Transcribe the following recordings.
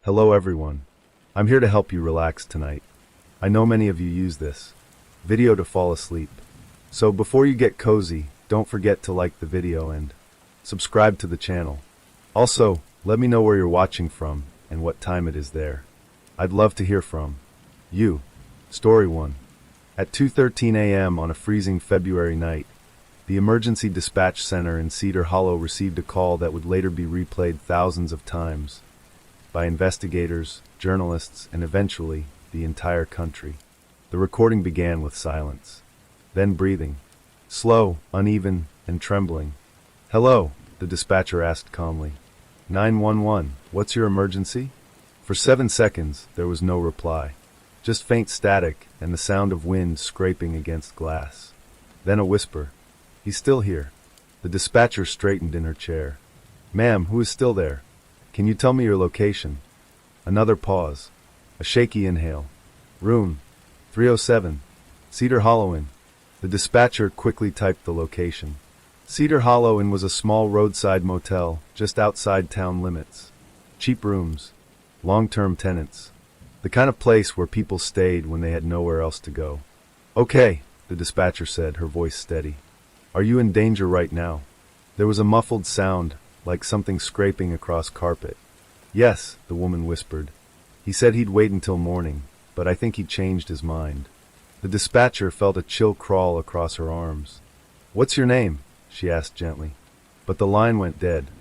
Hello everyone. I'm here to help you relax tonight. I know many of you use this video to fall asleep. So before you get cozy, don't forget to like the video and subscribe to the channel. Also, let me know where you're watching from and what time it is there. I'd love to hear from you. Story 1. At 2:13 a.m. on a freezing February night, the Emergency Dispatch Center in Cedar Hollow received a call that would later be replayed thousands of times by investigators, journalists, and eventually the entire country. The recording began with silence, then breathing, slow, uneven, and trembling. "Hello," the dispatcher asked calmly. 911, what's your emergency? For 7 seconds, there was no reply. Just faint static and the sound of wind scraping against glass. Then a whisper. "He's still here." The dispatcher straightened in her chair. "Ma'am, who is still there? Can you tell me your location?" Another pause. A shaky inhale. "Room 307, Cedar Hollow Inn." The dispatcher quickly typed the location. Cedar Hollow Inn was a small roadside motel just outside town limits. Cheap rooms, long-term tenants. The kind of place where people stayed when they had nowhere else to go. "Okay," the dispatcher said, her voice steady. "Are you in danger right now?" There was a muffled sound, like something scraping across carpet. "Yes," the woman whispered. "He said he'd wait until morning, but I think he changed his mind." The dispatcher felt a chill crawl across her arms. "What's your name?" she asked gently. But the line went dead.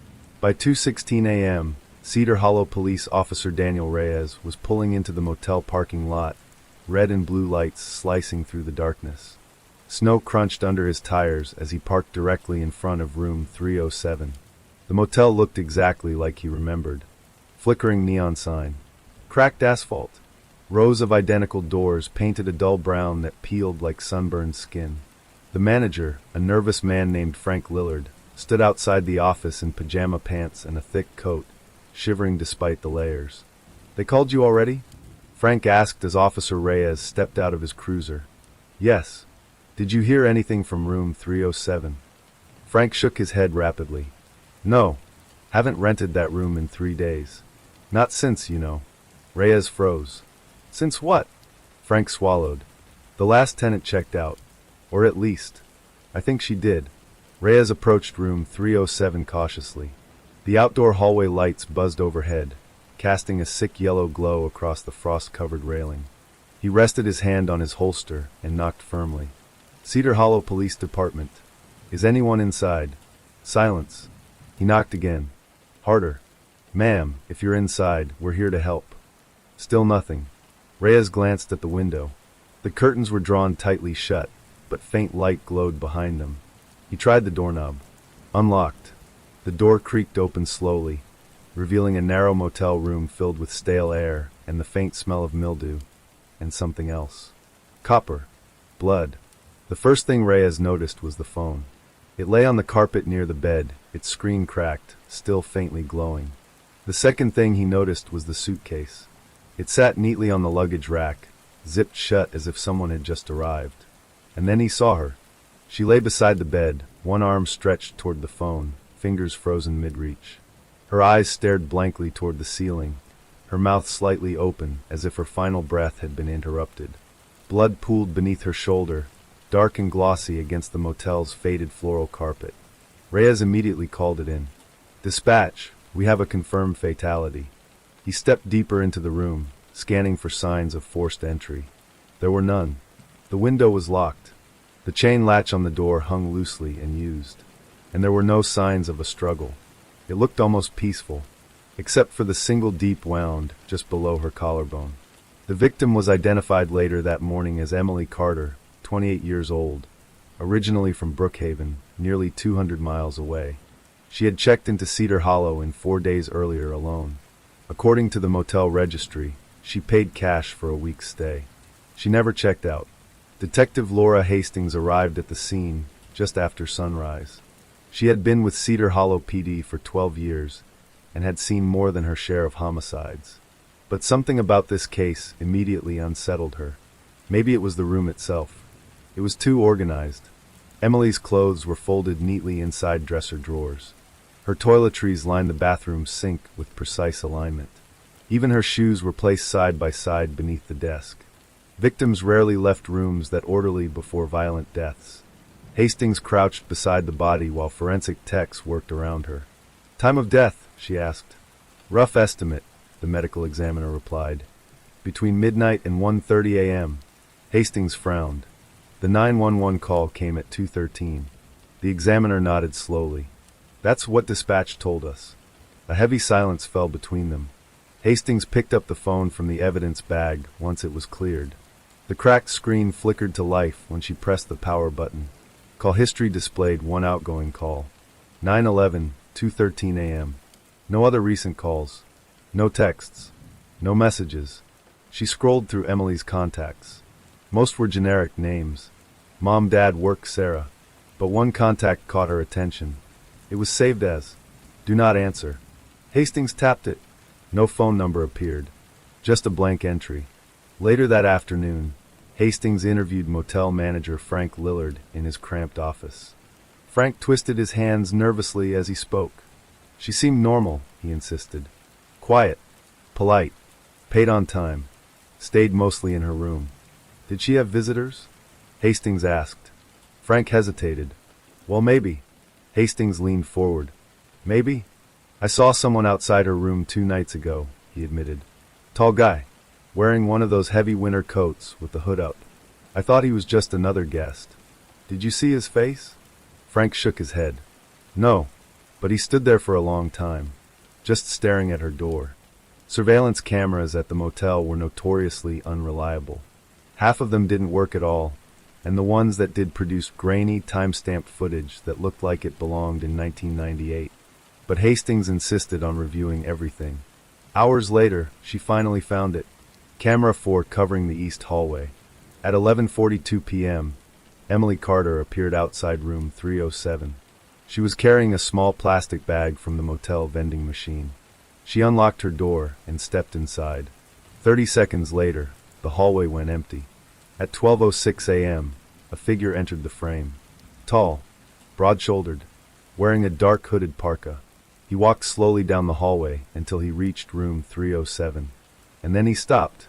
By 2:16 a.m., Cedar Hollow Police Officer Daniel Reyes was pulling into the motel parking lot, red and blue lights slicing through the darkness. Snow crunched under his tires as he parked directly in front of room 307. The motel looked exactly like he remembered. Flickering neon sign. Cracked asphalt. Rows of identical doors painted a dull brown that peeled like sunburned skin. The manager, a nervous man named Frank Lillard, stood outside the office in pajama pants and a thick coat, shivering despite the layers. "They called you already?" Frank asked as Officer Reyes stepped out of his cruiser. "Yes. Did you hear anything from room 307? Frank shook his head rapidly. "No. Haven't rented that room in 3 days. Not since, you know." Reyes froze. "Since what?" Frank swallowed. "The last tenant checked out. Or at least, I think she did." Reyes approached room 307 cautiously. The outdoor hallway lights buzzed overhead, casting a sick yellow glow across the frost-covered railing. He rested his hand on his holster and knocked firmly. "Cedar Hollow Police Department. Is anyone inside?" Silence. He knocked again. Harder. "Ma'am, if you're inside, we're here to help." Still nothing. Reyes glanced at the window. The curtains were drawn tightly shut, but faint light glowed behind them. He tried the doorknob. Unlocked. The door creaked open slowly, revealing a narrow motel room filled with stale air and the faint smell of mildew, and something else. Copper. Blood. The first thing Reyes noticed was the phone. It lay on the carpet near the bed, its screen cracked, still faintly glowing. The second thing he noticed was the suitcase. It sat neatly on the luggage rack, zipped shut as if someone had just arrived. And then he saw her. She lay beside the bed, one arm stretched toward the phone, fingers frozen mid-reach. Her eyes stared blankly toward the ceiling, her mouth slightly open as if her final breath had been interrupted. Blood pooled beneath her shoulder, dark and glossy against the motel's faded floral carpet. Reyes immediately called it in. "Dispatch, we have a confirmed fatality." He stepped deeper into the room, scanning for signs of forced entry. There were none. The window was locked. The chain latch on the door hung loosely and used. And there were no signs of a struggle. It looked almost peaceful, except for the single deep wound just below her collarbone. The victim was identified later that morning as Emily Carter, 28 years old, originally from Brookhaven, nearly 200 miles away. She had checked into Cedar Hollow in 4 days earlier alone. According to the motel registry, she paid cash for a week's stay. She never checked out. Detective Laura Hastings arrived at the scene just after sunrise. She had been with Cedar Hollow PD for 12 years and had seen more than her share of homicides. But something about this case immediately unsettled her. Maybe it was the room itself. It was too organized. Emily's clothes were folded neatly inside dresser drawers. Her toiletries lined the bathroom sink with precise alignment. Even her shoes were placed side by side beneath the desk. Victims rarely left rooms that orderly before violent deaths. Hastings crouched beside the body while forensic techs worked around her. "Time of death?" she asked. "Rough estimate," the medical examiner replied. "Between midnight and 1:30 a.m. Hastings frowned. The 911 call came at 2:13. The examiner nodded slowly. "That's what dispatch told us." A heavy silence fell between them. Hastings picked up the phone from the evidence bag once it was cleared. The cracked screen flickered to life when she pressed the power button. Call history displayed one outgoing call. 9:11, 2:13 a.m. No other recent calls. No texts. No messages. She scrolled through Emily's contacts. Most were generic names. Mom, Dad, Work, Sarah. But one contact caught her attention. It was saved as "Do not answer." Hastings tapped it. No phone number appeared. Just a blank entry. Later that afternoon, Hastings interviewed motel manager Frank Lillard in his cramped office. Frank twisted his hands nervously as he spoke. "She seemed normal," he insisted. "Quiet. Polite. Paid on time. Stayed mostly in her room." "Did she have visitors?" Hastings asked. Frank hesitated. "Well, maybe." Hastings leaned forward. "Maybe? I saw someone outside her room 2 nights ago," he admitted. "Tall guy, wearing one of those heavy winter coats with the hood up. I thought he was just another guest." "Did you see his face?" Frank shook his head. "No, but he stood there for a long time, just staring at her door." Surveillance cameras at the motel were notoriously unreliable. Half of them didn't work at all, and the ones that did produced grainy, time-stamped footage that looked like it belonged in 1998. But Hastings insisted on reviewing everything. Hours later, she finally found it. Camera 4 covering the east hallway. At 11:42 p.m., Emily Carter appeared outside room 307. She was carrying a small plastic bag from the motel vending machine. She unlocked her door and stepped inside. 30 seconds later, the hallway went empty. At 12:06 a.m., a figure entered the frame. Tall, broad-shouldered, wearing a dark hooded parka. He walked slowly down the hallway until he reached room 307. And then he stopped.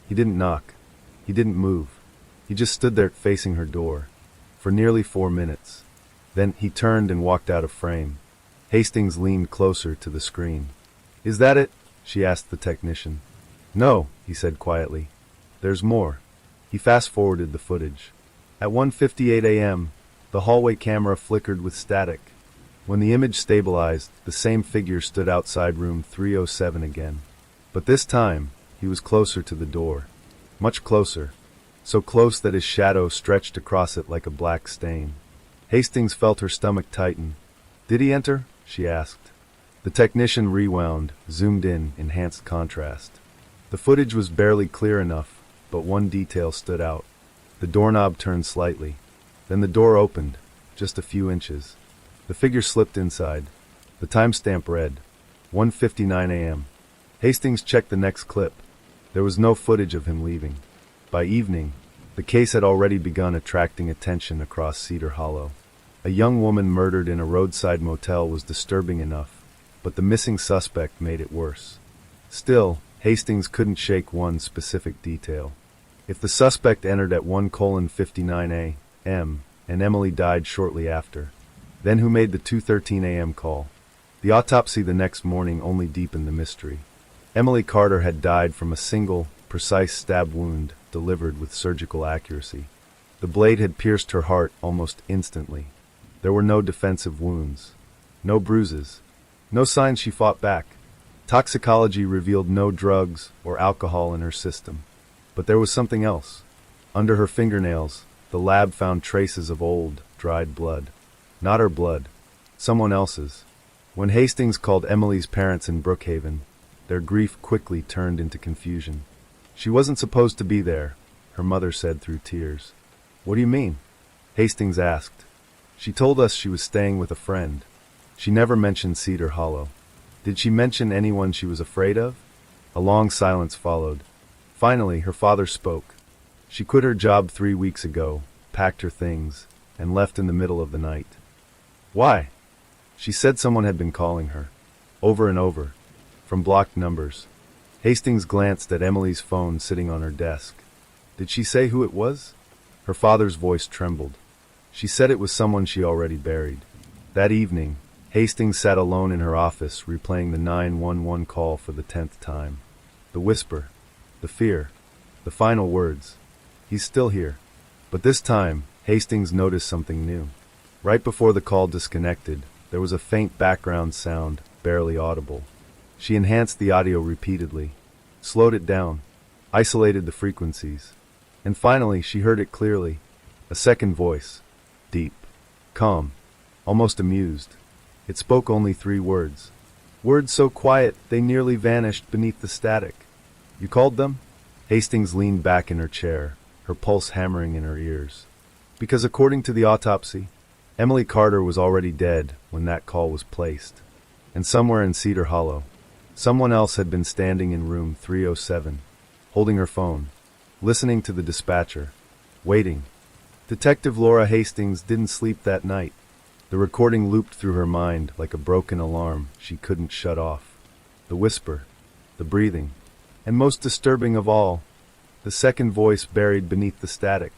He didn't knock. He didn't move. He just stood there facing her door for nearly 4 minutes. Then he turned and walked out of frame. Hastings leaned closer to the screen. "Is that it?" she asked the technician. "No," he said quietly. "There's more." He fast-forwarded the footage. At 1:58 a.m., the hallway camera flickered with static. When the image stabilized, the same figure stood outside room 307 again. But this time, he was closer to the door. Much closer. So close that his shadow stretched across it like a black stain. Hastings felt her stomach tighten. "Did he enter?" she asked. The technician rewound, zoomed in, enhanced contrast. The footage was barely clear enough, but one detail stood out. The doorknob turned slightly. Then the door opened, just a few inches. The figure slipped inside. The timestamp read 1:59 a.m. Hastings checked the next clip. There was no footage of him leaving. By evening, the case had already begun attracting attention across Cedar Hollow. A young woman murdered in a roadside motel was disturbing enough, but the missing suspect made it worse. Still, Hastings couldn't shake one specific detail. If the suspect entered at 1:59 a.m. and Emily died shortly after, then who made the 2:13 a.m. call? The autopsy the next morning only deepened the mystery. Emily Carter had died from a single, precise stab wound delivered with surgical accuracy. The blade had pierced her heart almost instantly. There were no defensive wounds, no bruises, no signs she fought back. Toxicology revealed no drugs or alcohol in her system. But there was something else. Under her fingernails, the lab found traces of old, dried blood. Not her blood, someone else's. When Hastings called Emily's parents in Brookhaven, their grief quickly turned into confusion. "She wasn't supposed to be there," her mother said through tears. "What do you mean?" Hastings asked. "She told us she was staying with a friend. She never mentioned Cedar Hollow." "Did she mention anyone she was afraid of?" A long silence followed. Finally, her father spoke. "She quit her job 3 weeks ago, packed her things, and left in the middle of the night." "Why?" "She said someone had been calling her. Over and over. From blocked numbers." Hastings glanced at Emily's phone sitting on her desk. Did she say who it was? Her father's voice trembled. She said it was someone she already buried. That evening, Hastings sat alone in her office, replaying the 911 call for the 10th time. The whisper, the fear, the final words. He's still here. But this time, Hastings noticed something new. Right before the call disconnected, there was a faint background sound, barely audible. She enhanced the audio repeatedly, slowed it down, isolated the frequencies. And finally, she heard it clearly. A second voice. Deep. Calm. Almost amused. It spoke only 3 words. Words so quiet, they nearly vanished beneath the static. You called them? Hastings leaned back in her chair, her pulse hammering in her ears. Because according to the autopsy, Emily Carter was already dead when that call was placed. And somewhere in Cedar Hollow, someone else had been standing in room 307, holding her phone, listening to the dispatcher, waiting. Detective Laura Hastings didn't sleep that night. The recording looped through her mind like a broken alarm she couldn't shut off. The whisper, the breathing, and most disturbing of all, the second voice buried beneath the static.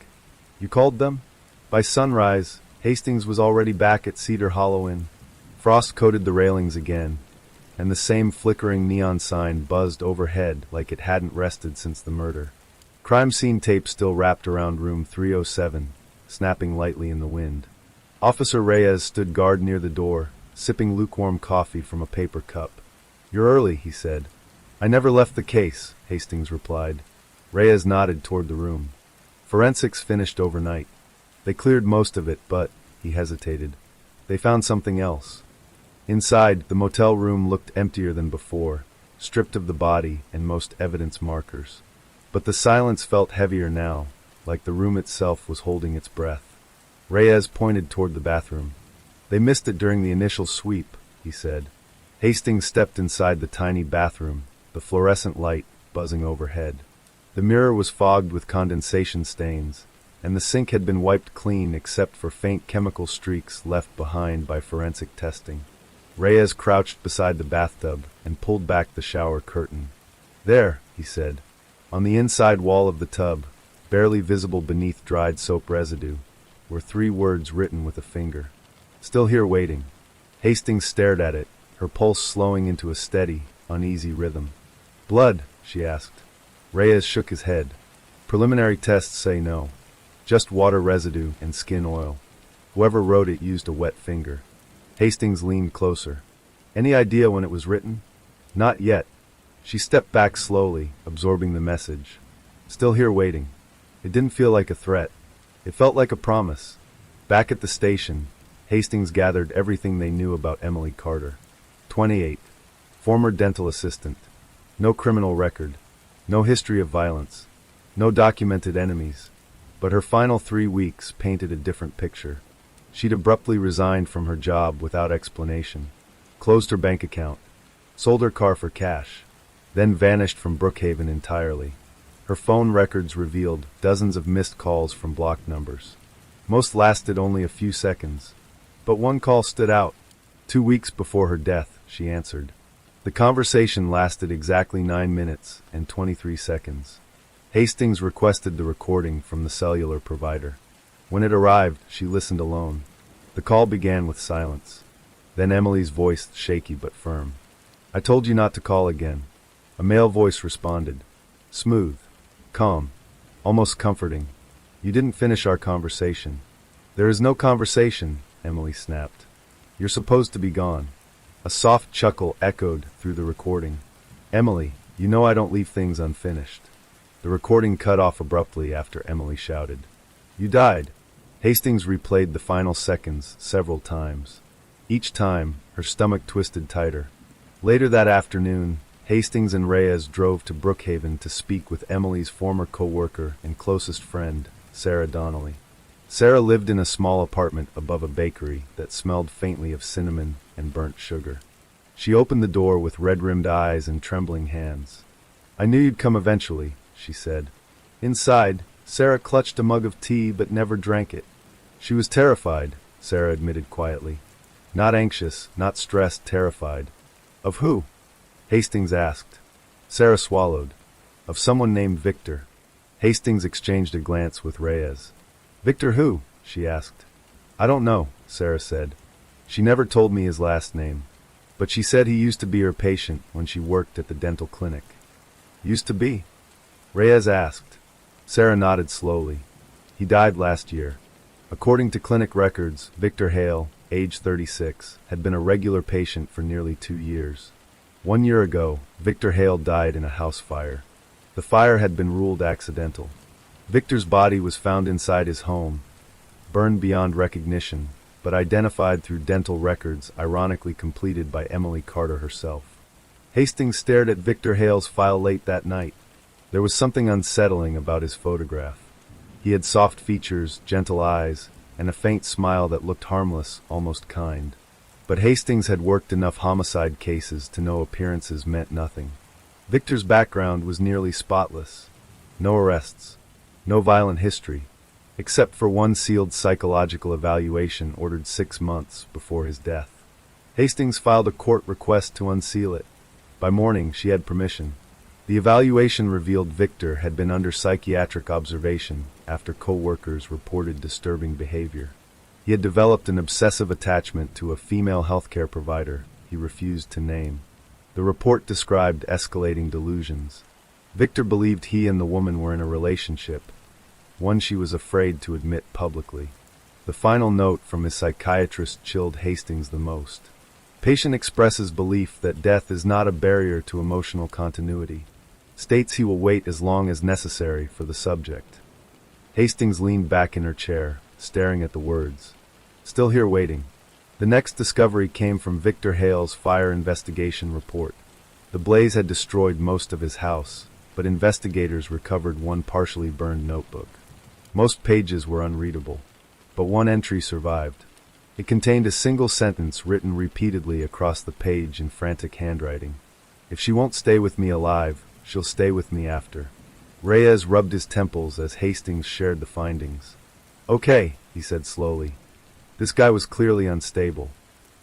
You called them? By sunrise, Hastings was already back at Cedar Hollow Inn. Frost coated the railings again, and the same flickering neon sign buzzed overhead like it hadn't rested since the murder. Crime scene tape still wrapped around room 307, snapping lightly in the wind. Officer Reyes stood guard near the door, sipping lukewarm coffee from a paper cup. You're early, he said. I never left the case, Hastings replied. Reyes nodded toward the room. Forensics finished overnight. They cleared most of it, but, he hesitated, they found something else. Inside, the motel room looked emptier than before, stripped of the body and most evidence markers. But the silence felt heavier now, like the room itself was holding its breath. Reyes pointed toward the bathroom. They missed it during the initial sweep, he said. Hastings stepped inside the tiny bathroom, the fluorescent light buzzing overhead. The mirror was fogged with condensation stains, and the sink had been wiped clean except for faint chemical streaks left behind by forensic testing. Reyes crouched beside the bathtub and pulled back the shower curtain. There, he said. On the inside wall of the tub, barely visible beneath dried soap residue, were 3 words written with a finger. Still here waiting. Hastings stared at it, her pulse slowing into a steady, uneasy rhythm. Blood? She asked. Reyes shook his head. Preliminary tests say no. Just water residue and skin oil. Whoever wrote it used a wet finger. Hastings leaned closer. Any idea when it was written? Not yet. She stepped back slowly, absorbing the message. Still here waiting. It didn't feel like a threat. It felt like a promise. Back at the station, Hastings gathered everything they knew about Emily Carter. 28. Former dental assistant. No criminal record. No history of violence. No documented enemies. But her final 3 weeks painted a different picture. She'd abruptly resigned from her job without explanation, closed her bank account, sold her car for cash, then vanished from Brookhaven entirely. Her phone records revealed dozens of missed calls from blocked numbers. Most lasted only a few seconds, but one call stood out. 2 weeks before her death, she answered. The conversation lasted exactly 9 minutes and 23 seconds. Hastings requested the recording from the cellular provider. When it arrived, she listened alone. The call began with silence. Then Emily's voice, shaky but firm. I told you not to call again. A male voice responded. Smooth. Calm. Almost comforting. You didn't finish our conversation. There is no conversation, Emily snapped. You're supposed to be gone. A soft chuckle echoed through the recording. Emily, you know I don't leave things unfinished. The recording cut off abruptly after Emily shouted. You died. Hastings replayed the final seconds several times. Each time, her stomach twisted tighter. Later that afternoon, Hastings and Reyes drove to Brookhaven to speak with Emily's former co-worker and closest friend, Sarah Donnelly. Sarah lived in a small apartment above a bakery that smelled faintly of cinnamon and burnt sugar. She opened the door with red-rimmed eyes and trembling hands. I knew you'd come eventually, she said. Inside, Sarah clutched a mug of tea but never drank it. She was terrified, Sarah admitted quietly. Not anxious, not stressed, terrified. Of who? Hastings asked. Sarah swallowed. Of someone named Victor. Hastings exchanged a glance with Reyes. Victor who? She asked. I don't know, Sarah said. She never told me his last name. But she said he used to be her patient when she worked at the dental clinic. Used to be? Reyes asked. Sarah nodded slowly. He died last year. According to clinic records, Victor Hale, age 36, had been a regular patient for nearly 2 years. 1 year ago, Victor Hale died in a house fire. The fire had been ruled accidental. Victor's body was found inside his home, burned beyond recognition, but identified through dental records ironically completed by Emily Carter herself. Hastings stared at Victor Hale's file late that night. There was something unsettling about his photograph. He had soft features, gentle eyes, and a faint smile that looked harmless, almost kind. But Hastings had worked enough homicide cases to know appearances meant nothing. Victor's background was nearly spotless. No arrests, no violent history, except for one sealed psychological evaluation ordered 6 months before his death. Hastings filed a court request to unseal it. By morning, she had permission. The evaluation revealed Victor had been under psychiatric observation after co-workers reported disturbing behavior. He had developed an obsessive attachment to a female healthcare provider he refused to name. The report described escalating delusions. Victor believed he and the woman were in a relationship, one she was afraid to admit publicly. The final note from his psychiatrist chilled Hastings the most. Patient expresses belief that death is not a barrier to emotional continuity. States he will wait as long as necessary for the subject. Hastings leaned back in her chair, staring at the words. Still here waiting. The next discovery came from Victor Hale's fire investigation report. The blaze had destroyed most of his house, but investigators recovered one partially burned notebook. Most pages were unreadable, but one entry survived. It contained a single sentence written repeatedly across the page in frantic handwriting. If she won't stay with me alive, she'll stay with me after. Reyes rubbed his temples as Hastings shared the findings. Okay, he said slowly. This guy was clearly unstable.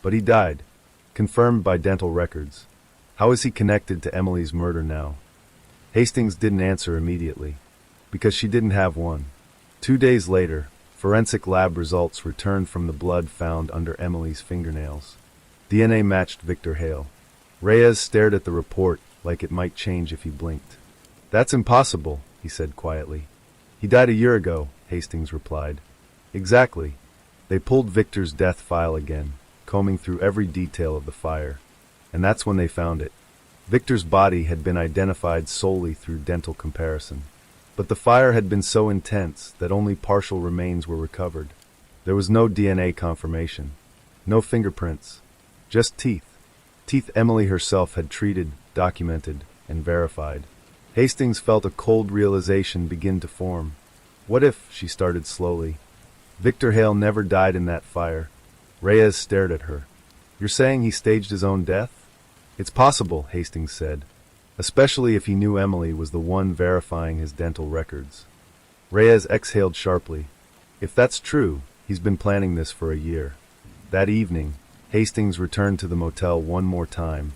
But he died, confirmed by dental records. How is he connected to Emily's murder now? Hastings didn't answer immediately, because she didn't have one. 2 days later, forensic lab results returned from the blood found under Emily's fingernails. DNA matched Victor Hale. Reyes stared at the report like it might change if he blinked. That's impossible, he said quietly. He died a year ago, Hastings replied. Exactly. They pulled Victor's death file again, combing through every detail of the fire. And that's when they found it. Victor's body had been identified solely through dental comparison. But the fire had been so intense that only partial remains were recovered. There was no DNA confirmation. No fingerprints. Just teeth. Teeth Emily herself had treated, documented, and verified. Hastings felt a cold realization begin to form. What if, she started slowly, Victor Hale never died in that fire? Reyes stared at her. You're saying he staged his own death? It's possible, Hastings said. Especially if he knew Emily was the one verifying his dental records. Reyes exhaled sharply. If that's true, he's been planning this for a year. That evening, Hastings returned to the motel one more time,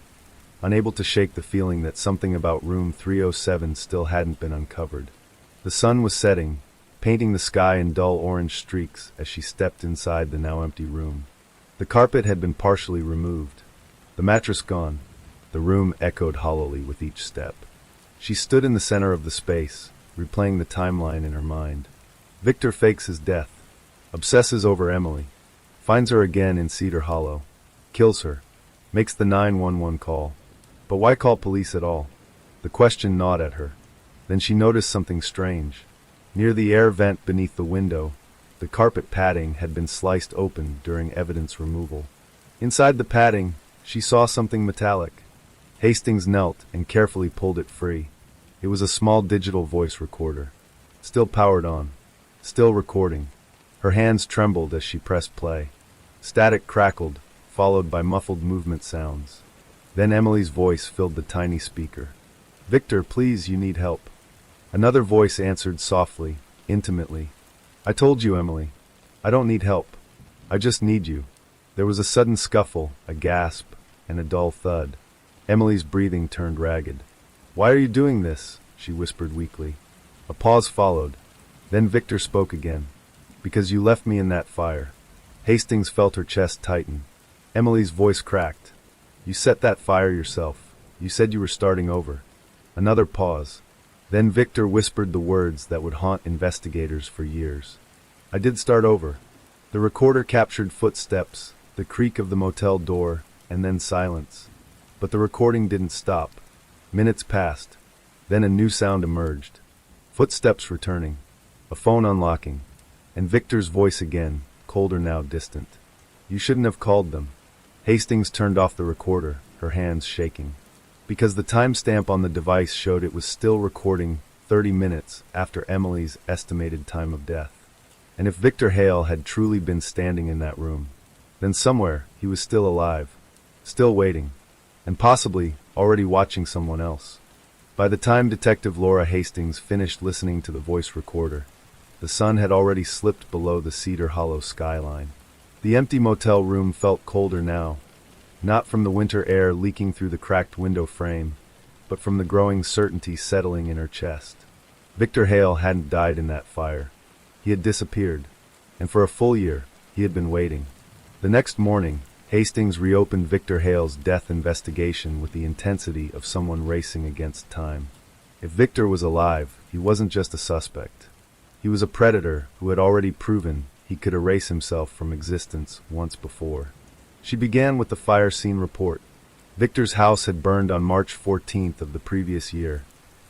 unable to shake the feeling that something about room 307 still hadn't been uncovered. The sun was setting, painting the sky in dull orange streaks as she stepped inside the now empty room. The carpet had been partially removed, the mattress gone. The room echoed hollowly with each step. She stood in the center of the space, replaying the timeline in her mind. Victor fakes his death, obsesses over Emily, finds her again in Cedar Hollow, kills her, makes the 911 call. But why call police at all? The question gnawed at her. Then she noticed something strange. Near the air vent beneath the window, the carpet padding had been sliced open during evidence removal. Inside the padding, she saw something metallic. Hastings knelt and carefully pulled it free. It was a small digital voice recorder. Still powered on. Still recording. Her hands trembled as she pressed play. Static crackled, followed by muffled movement sounds. Then Emily's voice filled the tiny speaker. Victor, please, you need help. Another voice answered softly, intimately. I told you, Emily. I don't need help. I just need you. There was a sudden scuffle, a gasp, and a dull thud. Emily's breathing turned ragged. "Why are you doing this?" she whispered weakly. A pause followed. Then Victor spoke again. "Because you left me in that fire." Hastings felt her chest tighten. Emily's voice cracked. "You set that fire yourself. You said you were starting over." Another pause. Then Victor whispered the words that would haunt investigators for years. "I did start over." The recorder captured footsteps, the creak of the motel door, and then silence. But the recording didn't stop. Minutes passed. Then a new sound emerged. Footsteps returning, a phone unlocking, and Victor's voice again, colder now, distant. "You shouldn't have called them." Hastings turned off the recorder, her hands shaking. Because the timestamp on the device showed it was still recording 30 minutes after Emily's estimated time of death. And if Victor Hale had truly been standing in that room, then somewhere he was still alive, still waiting, and possibly already watching someone else. By the time Detective Laura Hastings finished listening to the voice recorder, the sun had already slipped below the Cedar Hollow skyline. The empty motel room felt colder now, not from the winter air leaking through the cracked window frame, but from the growing certainty settling in her chest. Victor Hale hadn't died in that fire. He had disappeared, and for a full year, he had been waiting. The next morning, Hastings reopened Victor Hale's death investigation with the intensity of someone racing against time. If Victor was alive, he wasn't just a suspect. He was a predator who had already proven he could erase himself from existence once before. She began with the fire scene report. Victor's house had burned on March 14th of the previous year,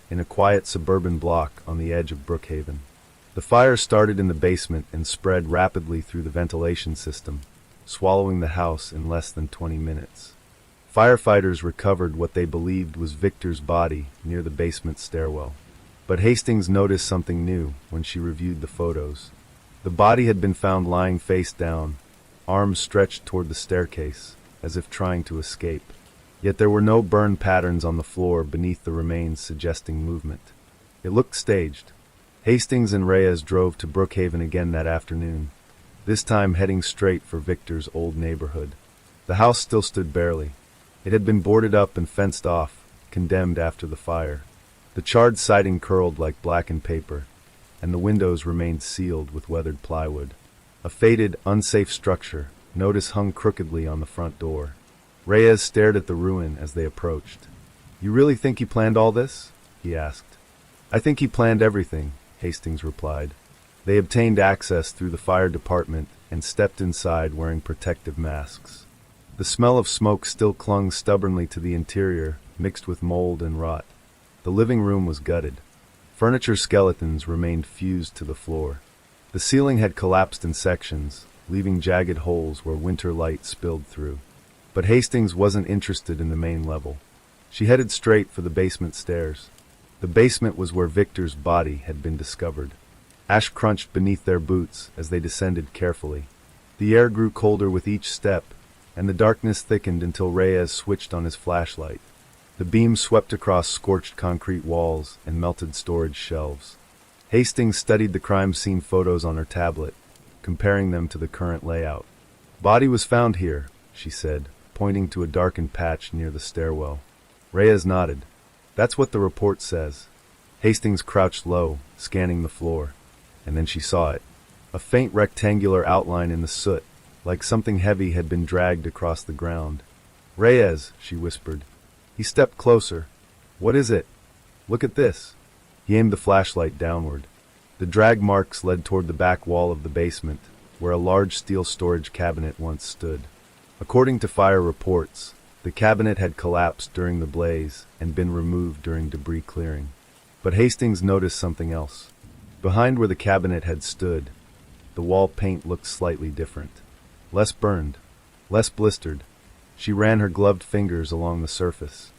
in a quiet suburban block on the edge of Brookhaven. The fire started in the basement and spread rapidly through the ventilation system, swallowing the house in less than 20 minutes. Firefighters recovered what they believed was Victor's body near the basement stairwell. But Hastings noticed something new when she reviewed the photos. The body had been found lying face down, arms stretched toward the staircase, as if trying to escape. Yet there were no burn patterns on the floor beneath the remains suggesting movement. It looked staged. Hastings and Reyes drove to Brookhaven again that afternoon, this time heading straight for Victor's old neighborhood. The house still stood barely. It had been boarded up and fenced off, condemned after the fire. The charred siding curled like blackened paper, and the windows remained sealed with weathered plywood. A faded, unsafe structure, notice hung crookedly on the front door. Reyes stared at the ruin as they approached. "You really think he planned all this?" he asked. "I think he planned everything," Hastings replied. They obtained access through the fire department and stepped inside wearing protective masks. The smell of smoke still clung stubbornly to the interior, mixed with mold and rot. The living room was gutted. Furniture skeletons remained fused to the floor. The ceiling had collapsed in sections, leaving jagged holes where winter light spilled through. But Hastings wasn't interested in the main level. She headed straight for the basement stairs. The basement was where Victor's body had been discovered. Ash crunched beneath their boots as they descended carefully. The air grew colder with each step, and the darkness thickened until Reyes switched on his flashlight. The beam swept across scorched concrete walls and melted storage shelves. Hastings studied the crime scene photos on her tablet, comparing them to the current layout. "Body was found here," she said, pointing to a darkened patch near the stairwell. Reyes nodded. "That's what the report says." Hastings crouched low, scanning the floor, and then she saw it. A faint rectangular outline in the soot, like something heavy had been dragged across the ground. "Reyes," she whispered. He stepped closer. "What is it?" "Look at this." He aimed the flashlight downward. The drag marks led toward the back wall of the basement, where a large steel storage cabinet once stood. According to fire reports, the cabinet had collapsed during the blaze and been removed during debris clearing. But Hastings noticed something else. Behind where the cabinet had stood, the wall paint looked slightly different. Less burned, less blistered. She ran her gloved fingers along the surface.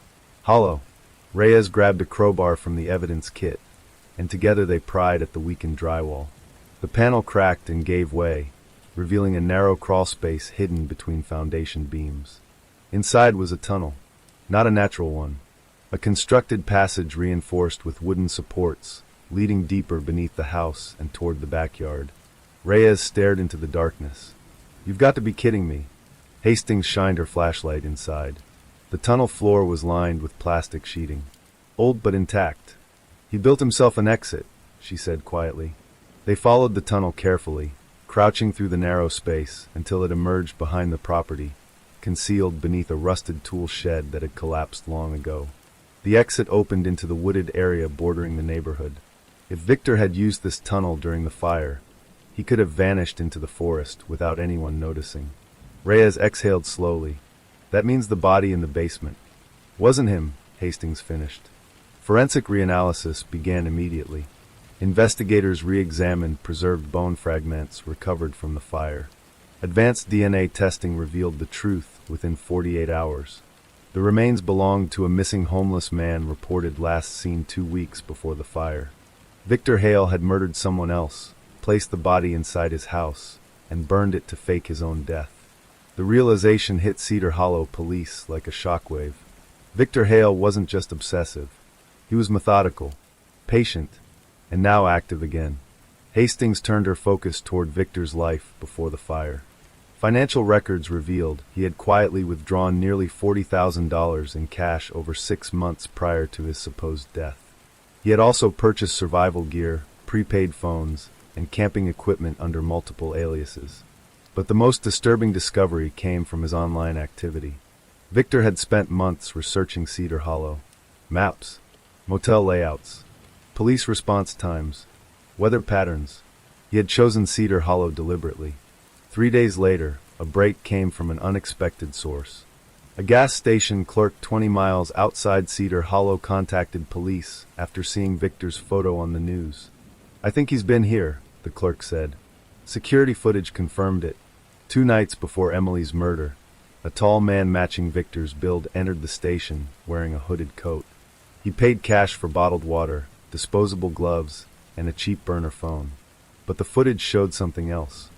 Hollow. Reyes grabbed a crowbar from the evidence kit, and together they pried at the weakened drywall. The panel cracked and gave way, revealing a narrow crawl space hidden between foundation beams. Inside was a tunnel, not a natural one, a constructed passage reinforced with wooden supports, leading deeper beneath the house and toward the backyard. Reyes stared into the darkness. "You've got to be kidding me." Hastings shined her flashlight inside. The tunnel floor was lined with plastic sheeting. old but intact. He built himself an exit, she said quietly. They followed the tunnel carefully, crouching through the narrow space until it emerged behind the property, concealed beneath a rusted tool shed that had collapsed long ago. The exit opened into the wooded area bordering the neighborhood. If Victor had used this tunnel during the fire, he could have vanished into the forest without anyone noticing. Reyes exhaled slowly. That means the body in the basement. Wasn't him, Hastings finished. Forensic reanalysis began immediately. Investigators re-examined preserved bone fragments recovered from the fire. Advanced DNA testing revealed the truth within 48 hours. The remains belonged to a missing homeless man reported last seen 2 weeks before the fire. Victor Hale had murdered someone else, placed the body inside his house, and burned it to fake his own death. The realization hit Cedar Hollow police like a shockwave. Victor Hale wasn't just obsessive. He was methodical, patient, and now active again. Hastings turned her focus toward Victor's life before the fire. Financial records revealed he had quietly withdrawn nearly $40,000 in cash over 6 months prior to his supposed death. He had also purchased survival gear, prepaid phones, and camping equipment under multiple aliases. But the most disturbing discovery came from his online activity. Victor had spent months researching Cedar Hollow. Maps, motel layouts, police response times, weather patterns. He had chosen Cedar Hollow deliberately. 3 days later, a break came from an unexpected source. A gas station clerk 20 miles outside Cedar Hollow contacted police after seeing Victor's photo on the news. "I think he's been here," the clerk said. Security footage confirmed it. 2 nights before Emily's murder, a tall man matching Victor's build entered the station wearing a hooded coat. He paid cash for bottled water, disposable gloves, and a cheap burner phone. But the footage showed something else.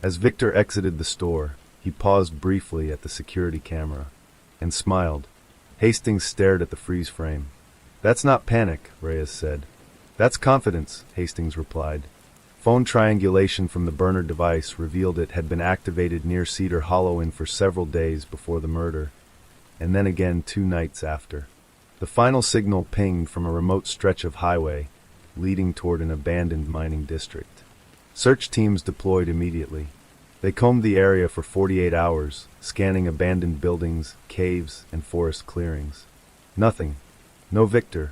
As Victor exited the store, he paused briefly at the security camera and smiled. Hastings stared at the freeze frame. "That's not panic," Reyes said. "That's confidence," Hastings replied. Phone triangulation from the burner device revealed it had been activated near Cedar Hollow for several days before the murder, and then again 2 nights after. The final signal pinged from a remote stretch of highway leading toward an abandoned mining district. Search teams deployed immediately. They combed the area for 48 hours, scanning abandoned buildings, caves, and forest clearings. Nothing. No Victor.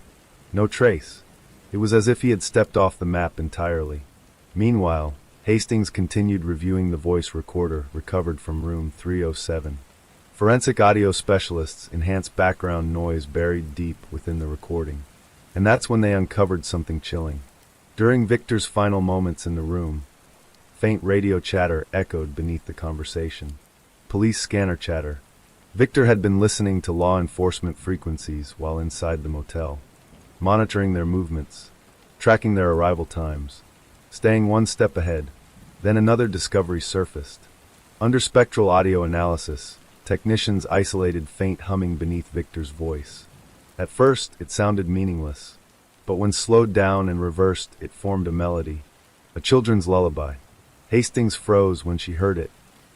No trace. It was as if he had stepped off the map entirely. Meanwhile, Hastings continued reviewing the voice recorder recovered from room 307. Forensic audio specialists enhanced background noise buried deep within the recording. And that's when they uncovered something chilling. During Victor's final moments in the room, faint radio chatter echoed beneath the conversation. Police scanner chatter. Victor had been listening to law enforcement frequencies while inside the motel, monitoring their movements, tracking their arrival times, staying 1 step ahead. Then another discovery surfaced. Under spectral audio analysis, technicians isolated faint humming beneath Victor's voice. At first, it sounded meaningless, but when slowed down and reversed, it formed a melody, a children's lullaby. Hastings froze when she heard it.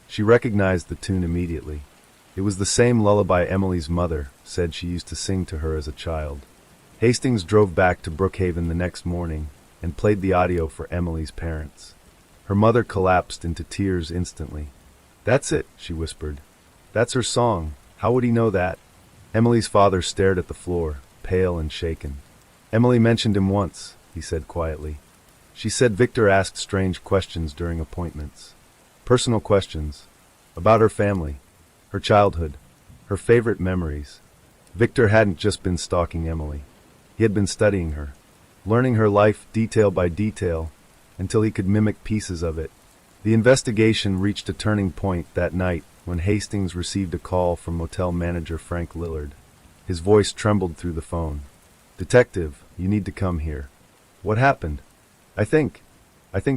She recognized the tune immediately. It was the same lullaby Emily's mother said she used to sing to her as a child. Hastings drove back to Brookhaven the next morning and played the audio for Emily's parents. Her mother collapsed into tears instantly. "That's it," she whispered. "That's her song. How would he know that?" Emily's father stared at the floor, pale and shaken. "Emily mentioned him once," he said quietly. She said Victor asked strange questions during appointments. Personal questions. About her family, her childhood, her favorite memories. Victor hadn't just been stalking Emily. He had been studying her, learning her life detail by detail, until he could mimic pieces of it. The investigation reached a turning point that night when Hastings received a call from motel manager Frank Lillard. His voice trembled through the phone. "Detective, you need to come here." "What happened?" I think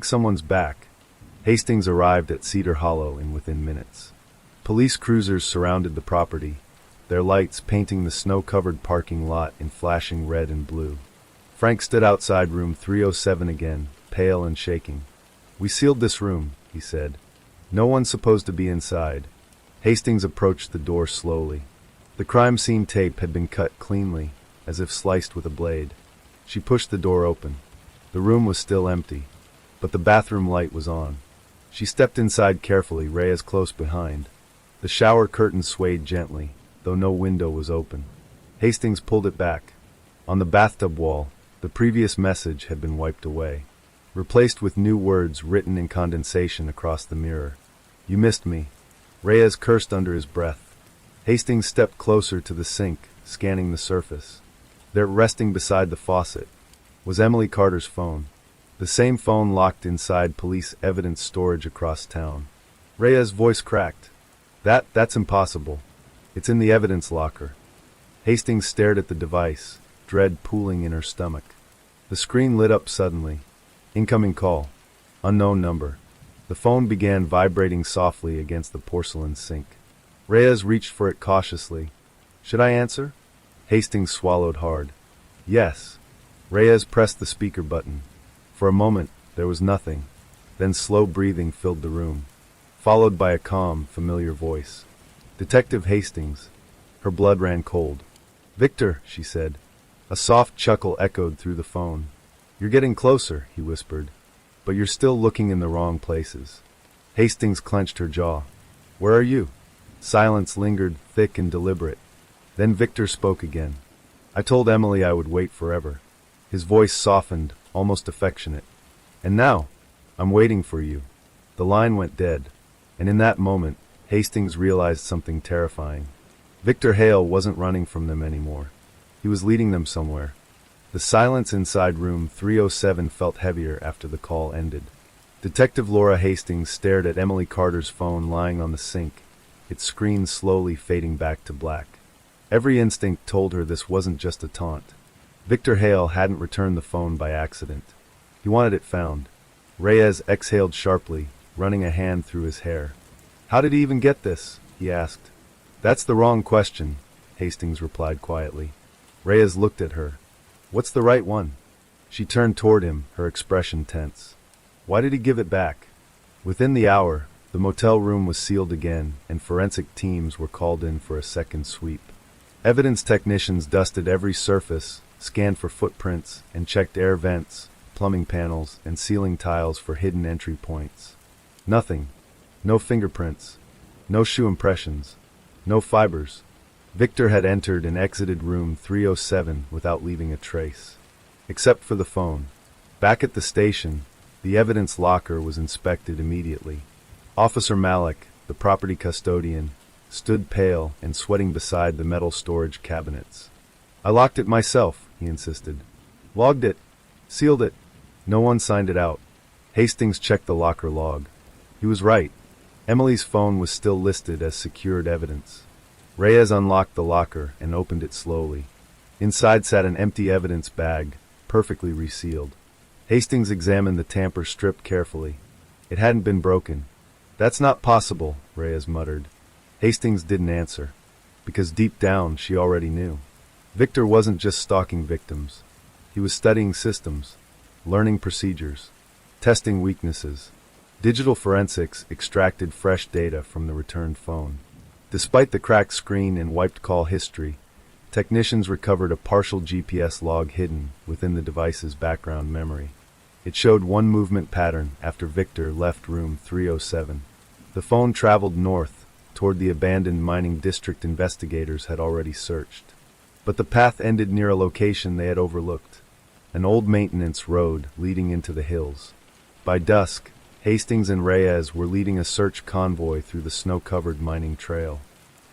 someone's back." Hastings arrived at Cedar Hollow within minutes. Police cruisers surrounded the property, their lights painting the snow-covered parking lot in flashing red and blue. Frank stood outside room 307 again, pale and shaking. "We sealed this room," he said. "No one's supposed to be inside." Hastings approached the door slowly. The crime scene tape had been cut cleanly, as if sliced with a blade. She pushed the door open. The room was still empty, but the bathroom light was on. She stepped inside carefully, Reyes close behind. The shower curtain swayed gently, though no window was open. Hastings pulled it back. On the bathtub wall, the previous message had been wiped away, replaced with new words written in condensation across the mirror. "You missed me." Reyes cursed under his breath. Hastings stepped closer to the sink, scanning the surface. There, resting beside the faucet, was Emily Carter's phone. The same phone locked inside police evidence storage across town. Reyes' voice cracked. That's impossible. It's in the evidence locker." Hastings stared at the device, dread pooling in her stomach. The screen lit up suddenly. Incoming call. Unknown number. The phone began vibrating softly against the porcelain sink. Reyes reached for it cautiously. "Should I answer?" Hastings swallowed hard. "Yes." Reyes pressed the speaker button. For a moment, there was nothing. Then slow breathing filled the room, followed by a calm, familiar voice. "Detective Hastings." Her blood ran cold. "Victor," she said. A soft chuckle echoed through the phone. "You're getting closer," he whispered. "But you're still looking in the wrong places." Hastings clenched her jaw. "Where are you?" Silence lingered, thick and deliberate. Then Victor spoke again. "I told Emily I would wait forever." His voice softened, almost affectionate. "And now, I'm waiting for you." The line went dead, and in that moment, Hastings realized something terrifying. Victor Hale wasn't running from them anymore. He was leading them somewhere. The silence inside room 307 felt heavier after the call ended. Detective Laura Hastings stared at Emily Carter's phone lying on the sink, its screen slowly fading back to black. Every instinct told her this wasn't just a taunt. Victor Hale hadn't returned the phone by accident. He wanted it found. Reyes exhaled sharply, running a hand through his hair. "How did he even get this?" he asked. "That's the wrong question," Hastings replied quietly. Reyes looked at her. "What's the right one?" She turned toward him, her expression tense. "Why did he give it back?" Within the hour, the motel room was sealed again, and forensic teams were called in for a second sweep. Evidence technicians dusted every surface, scanned for footprints, and checked air vents, plumbing panels, and ceiling tiles for hidden entry points. Nothing. No fingerprints. No shoe impressions. No fibers. Victor had entered and exited room 307 without leaving a trace. Except for the phone. Back at the station, the evidence locker was inspected immediately. Officer Malik, the property custodian, stood pale and sweating beside the metal storage cabinets. "I locked it myself," he insisted. "Logged it. Sealed it. No one signed it out." Hastings checked the locker log. He was right. Emily's phone was still listed as secured evidence. Reyes unlocked the locker and opened it slowly. Inside sat an empty evidence bag, perfectly resealed. Hastings examined the tamper strip carefully. It hadn't been broken. "That's not possible," Reyes muttered. Hastings didn't answer, because deep down she already knew. Victor wasn't just stalking victims. He was studying systems, learning procedures, testing weaknesses. Digital forensics extracted fresh data from the returned phone. Despite the cracked screen and wiped call history, technicians recovered a partial GPS log hidden within the device's background memory. It showed one movement pattern after Victor left room 307. The phone traveled north, toward the abandoned mining district investigators had already searched. But the path ended near a location they had overlooked, an old maintenance road leading into the hills. By dusk, Hastings and Reyes were leading a search convoy through the snow-covered mining trail.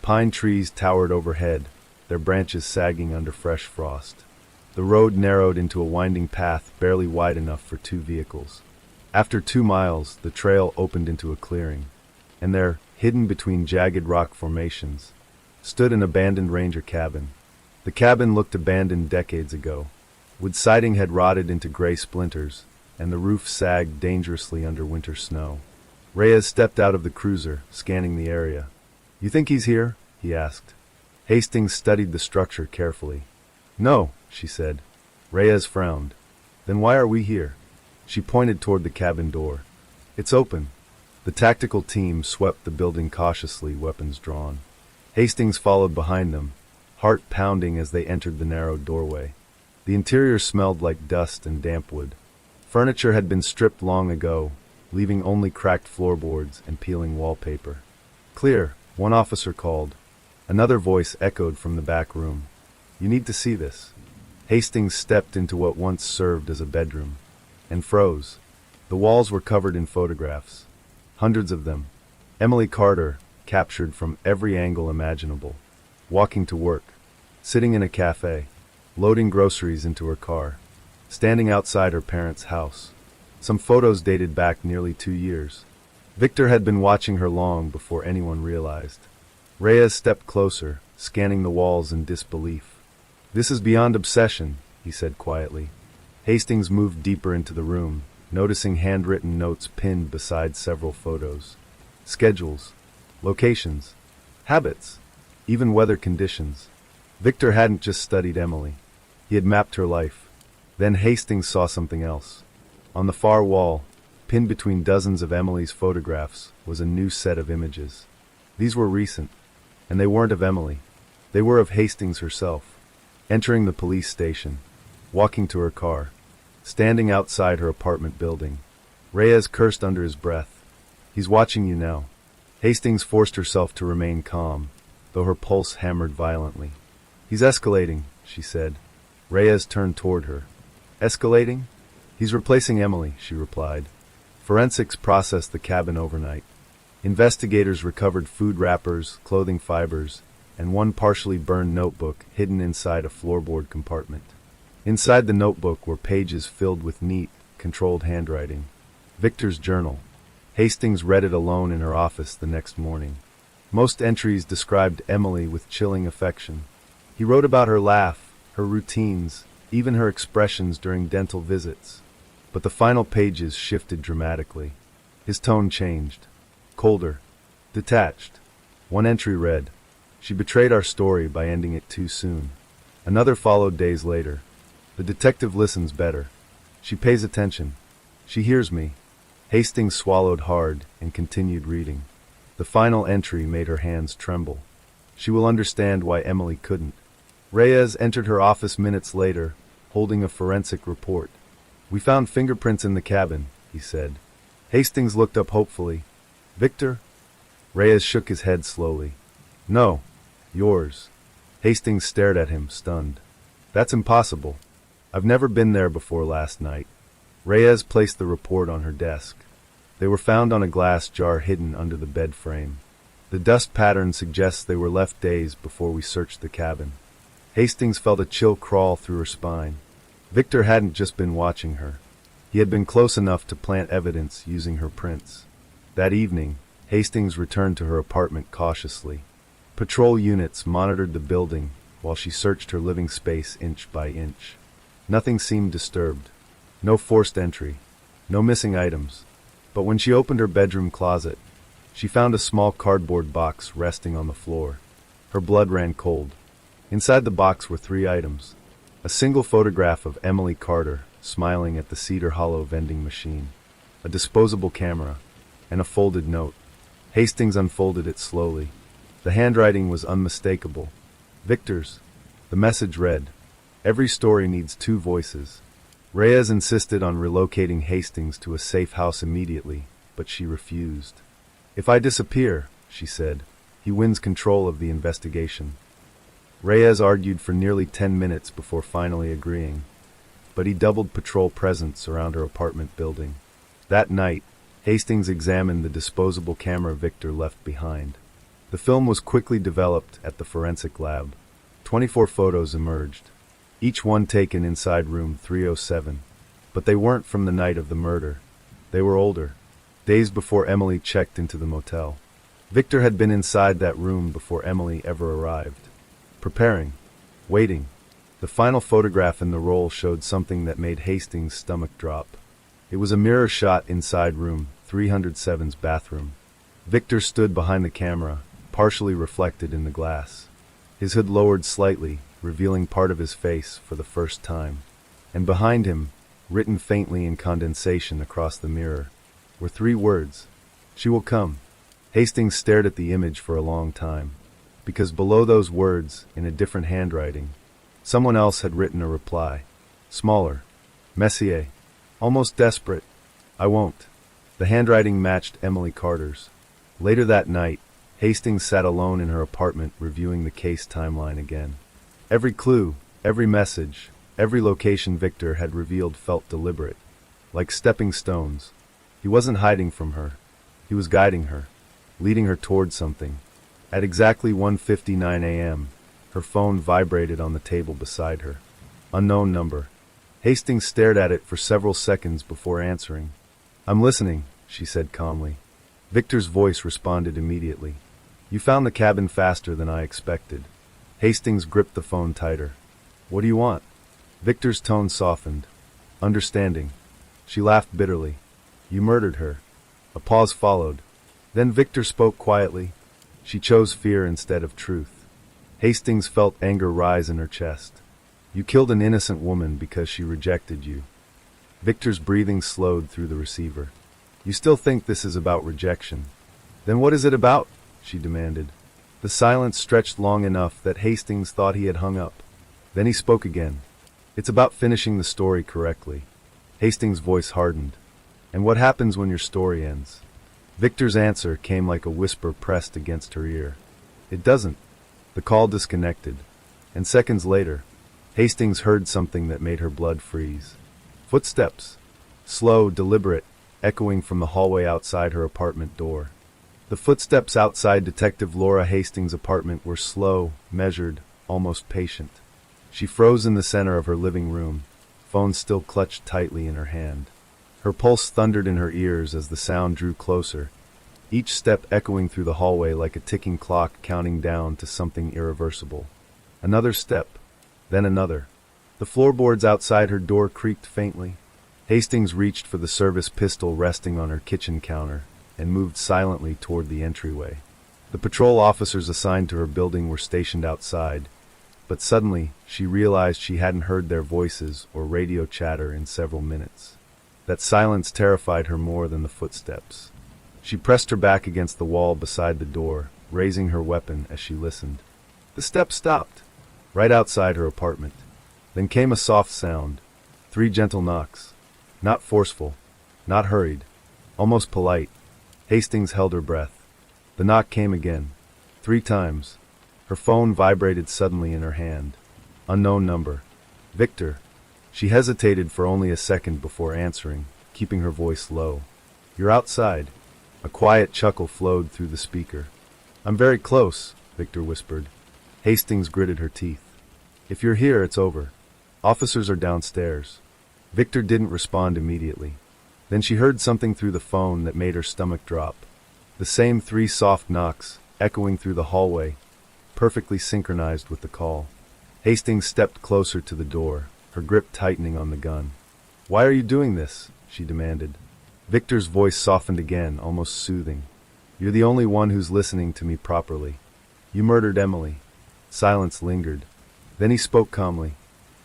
Pine trees towered overhead, their branches sagging under fresh frost. The road narrowed into a winding path barely wide enough for 2 vehicles. After 2 miles, the trail opened into a clearing, and there, hidden between jagged rock formations, stood an abandoned ranger cabin. The cabin looked abandoned decades ago. Wood siding had rotted into gray splinters, and the roof sagged dangerously under winter snow. Reyes stepped out of the cruiser, scanning the area. "You think he's here?" he asked. Hastings studied the structure carefully. "No," she said. Reyes frowned. "Then why are we here?" She pointed toward the cabin door. "It's open." The tactical team swept the building cautiously, weapons drawn. Hastings followed behind them, heart pounding as they entered the narrow doorway. The interior smelled like dust and damp wood. Furniture had been stripped long ago, leaving only cracked floorboards and peeling wallpaper. "Clear," one officer called. Another voice echoed from the back room. "You need to see this." Hastings stepped into what once served as a bedroom, and froze. The walls were covered in photographs. Hundreds of them. Emily Carter, captured from every angle imaginable. Walking to work. Sitting in a cafe. Loading groceries into her car. Standing outside her parents' house. Some photos dated back nearly 2 years. Victor had been watching her long before anyone realized. Reyes stepped closer, scanning the walls in disbelief. "This is beyond obsession," he said quietly. Hastings moved deeper into the room, noticing handwritten notes pinned beside several photos. Schedules, locations, habits, even weather conditions. Victor hadn't just studied Emily. He had mapped her life. Then Hastings saw something else. On the far wall, pinned between dozens of Emily's photographs, was a new set of images. These were recent, and they weren't of Emily. They were of Hastings herself. Entering the police station, walking to her car, standing outside her apartment building. Reyes cursed under his breath. "He's watching you now." Hastings forced herself to remain calm, though her pulse hammered violently. "He's escalating," she said. Reyes turned toward her. "Escalating?" "He's replacing Emily," she replied. Forensics processed the cabin overnight. Investigators recovered food wrappers, clothing fibers, and one partially burned notebook hidden inside a floorboard compartment. Inside the notebook were pages filled with neat, controlled handwriting. Victor's journal. Hastings read it alone in her office the next morning. Most entries described Emily with chilling affection. He wrote about her laugh, her routines, even her expressions during dental visits. But the final pages shifted dramatically. His tone changed. Colder. Detached. One entry read, "She betrayed our story by ending it too soon." Another followed days later. "The detective listens better. She pays attention. She hears me." Hastings swallowed hard and continued reading. The final entry made her hands tremble. "She will understand why Emily couldn't." Reyes entered her office minutes later, holding a forensic report. "We found fingerprints in the cabin," he said. Hastings looked up hopefully. "Victor?" Reyes shook his head slowly. "No. Yours." Hastings stared at him, stunned. "That's impossible. I've never been there before last night." Reyes placed the report on her desk. They were found on a glass jar hidden under the bed frame. The dust pattern suggests they were left days before we searched the cabin. Hastings felt a chill crawl through her spine. Victor hadn't just been watching her. He had been close enough to plant evidence using her prints. That evening, Hastings returned to her apartment cautiously. Patrol units monitored the building while she searched her living space inch by inch. Nothing seemed disturbed. No forced entry. No missing items. But when she opened her bedroom closet, she found a small cardboard box resting on the floor. Her blood ran cold. Inside the box were 3 items. A single photograph of Emily Carter smiling at the Cedar Hollow vending machine, a disposable camera, and a folded note. Hastings unfolded it slowly. The handwriting was unmistakable. Victor's. The message read, "Every story needs 2 voices." Reyes insisted on relocating Hastings to a safe house immediately, but she refused. "If I disappear," she said, "he wins control of the investigation." Reyes argued for nearly 10 minutes before finally agreeing, but he doubled patrol presence around her apartment building. That night, Hastings examined the disposable camera Victor left behind. The film was quickly developed at the forensic lab. 24 photos emerged, each one taken inside room 307. But they weren't from the night of the murder. They were older, days before Emily checked into the motel. Victor had been inside that room before Emily ever arrived. Preparing. Waiting. The final photograph in the roll showed something that made Hastings' stomach drop. It was a mirror shot inside room 307's bathroom. Victor stood behind the camera, partially reflected in the glass. His hood lowered slightly, revealing part of his face for the first time. And behind him, written faintly in condensation across the mirror, were 3 words. "She will come." Hastings stared at the image for a long time. because below those words, in a different handwriting, someone else had written a reply. Smaller. Messier. Almost desperate. I won't. The handwriting matched Emily Carter's. Later that night, Hastings sat alone in her apartment reviewing the case timeline again. Every clue, every message, every location Victor had revealed felt deliberate, like stepping stones. He wasn't hiding from her. He was guiding her, leading her toward something. At exactly 1:59 a.m., her phone vibrated on the table beside her. Unknown number. Hastings stared at it for several seconds before answering. I'm listening, she said calmly. Victor's voice responded immediately. You found the cabin faster than I expected. Hastings gripped the phone tighter. What do you want? Victor's tone softened. Understanding. She laughed bitterly. You murdered her. A pause followed. Then Victor spoke quietly. She chose fear instead of truth. Hastings felt anger rise in her chest. You killed an innocent woman because she rejected you. Victor's breathing slowed through the receiver. You still think this is about rejection? Then what is it about? She demanded. The silence stretched long enough that Hastings thought he had hung up. Then he spoke again. It's about finishing the story correctly. Hastings' voice hardened. And what happens when your story ends? Victor's answer came like a whisper pressed against her ear. It doesn't. The call disconnected. And seconds later, Hastings heard something that made her blood freeze. Footsteps. Slow, deliberate, echoing from the hallway outside her apartment door. The footsteps outside Detective Laura Hastings' apartment were slow, measured, almost patient. She froze in the center of her living room, phone still clutched tightly in her hand. Her pulse thundered in her ears as the sound drew closer, each step echoing through the hallway like a ticking clock counting down to something irreversible. Another step, then another. The floorboards outside her door creaked faintly. Hastings reached for the service pistol resting on her kitchen counter and moved silently toward the entryway. The patrol officers assigned to her building were stationed outside, but suddenly she realized she hadn't heard their voices or radio chatter in several minutes. That silence terrified her more than the footsteps. She pressed her back against the wall beside the door, raising her weapon as she listened. The steps stopped, right outside her apartment. Then came a soft sound, 3 gentle knocks. Not forceful, not hurried, almost polite. Hastings held her breath. The knock came again, 3 times. Her phone vibrated suddenly in her hand. Unknown number. Victor. She hesitated for only a second before answering, keeping her voice low. You're outside. A quiet chuckle flowed through the speaker. I'm very close, Victor whispered. Hastings gritted her teeth. If you're here, it's over. Officers are downstairs. Victor didn't respond immediately. Then she heard something through the phone that made her stomach drop. The same 3 soft knocks, echoing through the hallway, perfectly synchronized with the call. Hastings stepped closer to the door, her grip tightening on the gun. Why are you doing this? She demanded. Victor's voice softened again, almost soothing. You're the only one who's listening to me properly. You murdered Emily. Silence lingered. Then he spoke calmly.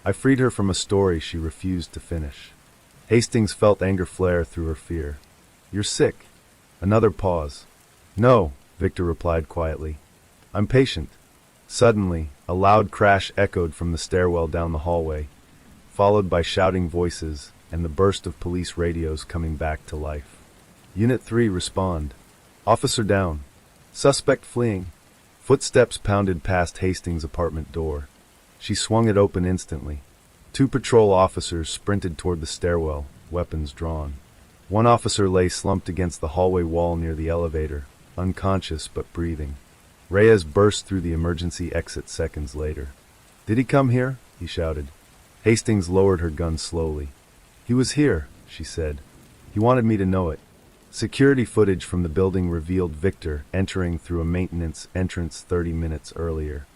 I freed her from a story she refused to finish. Hastings felt anger flare through her fear. You're sick. Another pause. No, Victor replied quietly. I'm patient. Suddenly, a loud crash echoed from the stairwell down the hallway, followed by shouting voices and the burst of police radios coming back to life. Unit 3 respond. Officer down. Suspect fleeing. Footsteps pounded past Hastings' apartment door. She swung it open instantly. 2 patrol officers sprinted toward the stairwell, weapons drawn. One officer lay slumped against the hallway wall near the elevator, unconscious but breathing. Reyes burst through the emergency exit seconds later. Did he come here? He shouted. Hastings lowered her gun slowly. He was here, she said. He wanted me to know it. Security footage from the building revealed Victor entering through a maintenance entrance 30 minutes earlier.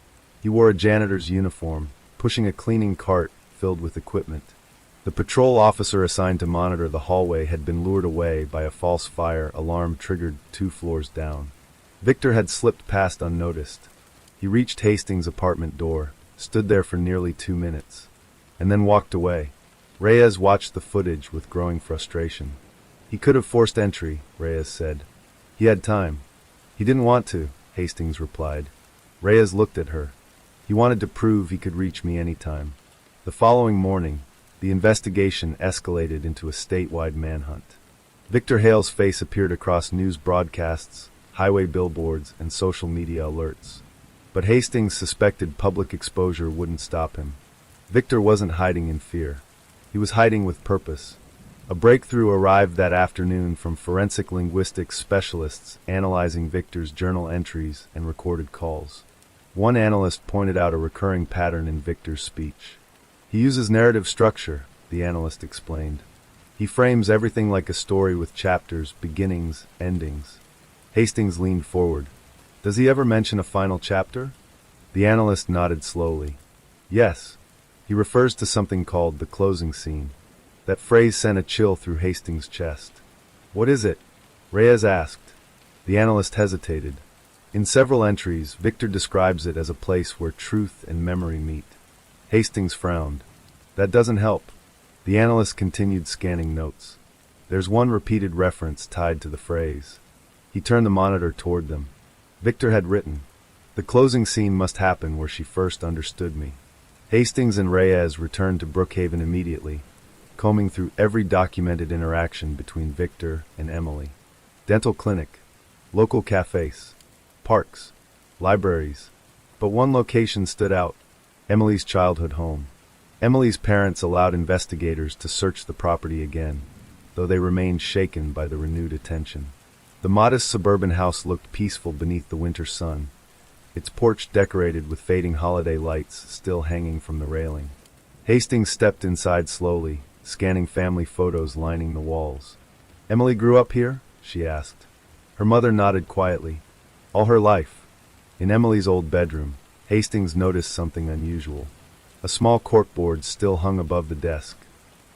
He wore a janitor's uniform, pushing a cleaning cart filled with equipment. The patrol officer assigned to monitor the hallway had been lured away by a false fire alarm triggered 2 floors down. Victor had slipped past unnoticed. He reached Hastings' apartment door, stood there for nearly 2 minutes, and then walked away. Reyes watched the footage with growing frustration. He could have forced entry, Reyes said. He had time. He didn't want to, Hastings replied. Reyes looked at her. He wanted to prove he could reach me anytime. The following morning, the investigation escalated into a statewide manhunt. Victor Hale's face appeared across news broadcasts, highway billboards, and social media alerts. But Hastings' suspected public exposure wouldn't stop him. Victor wasn't hiding in fear. He was hiding with purpose. A breakthrough arrived that afternoon from forensic linguistics specialists analyzing Victor's journal entries and recorded calls. One analyst pointed out a recurring pattern in Victor's speech. He uses narrative structure, the analyst explained. He frames everything like a story with chapters, beginnings, endings. Hastings leaned forward. Does he ever mention a final chapter? The analyst nodded slowly. Yes. He refers to something called the closing scene. That phrase sent a chill through Hastings' chest. What is it? Reyes asked. The analyst hesitated. In several entries, Victor describes it as a place where truth and memory meet. Hastings frowned. That doesn't help. The analyst continued scanning notes. There's one repeated reference tied to the phrase. He turned the monitor toward them. Victor had written, "The closing scene must happen where she first understood me." Hastings and Reyes returned to Brookhaven immediately, combing through every documented interaction between Victor and Emily. Dental clinic, local cafes, parks, libraries. But one location stood out, Emily's childhood home. Emily's parents allowed investigators to search the property again, though they remained shaken by the renewed attention. The modest suburban house looked peaceful beneath the winter sun, its porch decorated with fading holiday lights still hanging from the railing. Hastings stepped inside slowly, scanning family photos lining the walls. "Emily grew up here?" she asked. Her mother nodded quietly. "All her life." In Emily's old bedroom, Hastings noticed something unusual. A small corkboard still hung above the desk.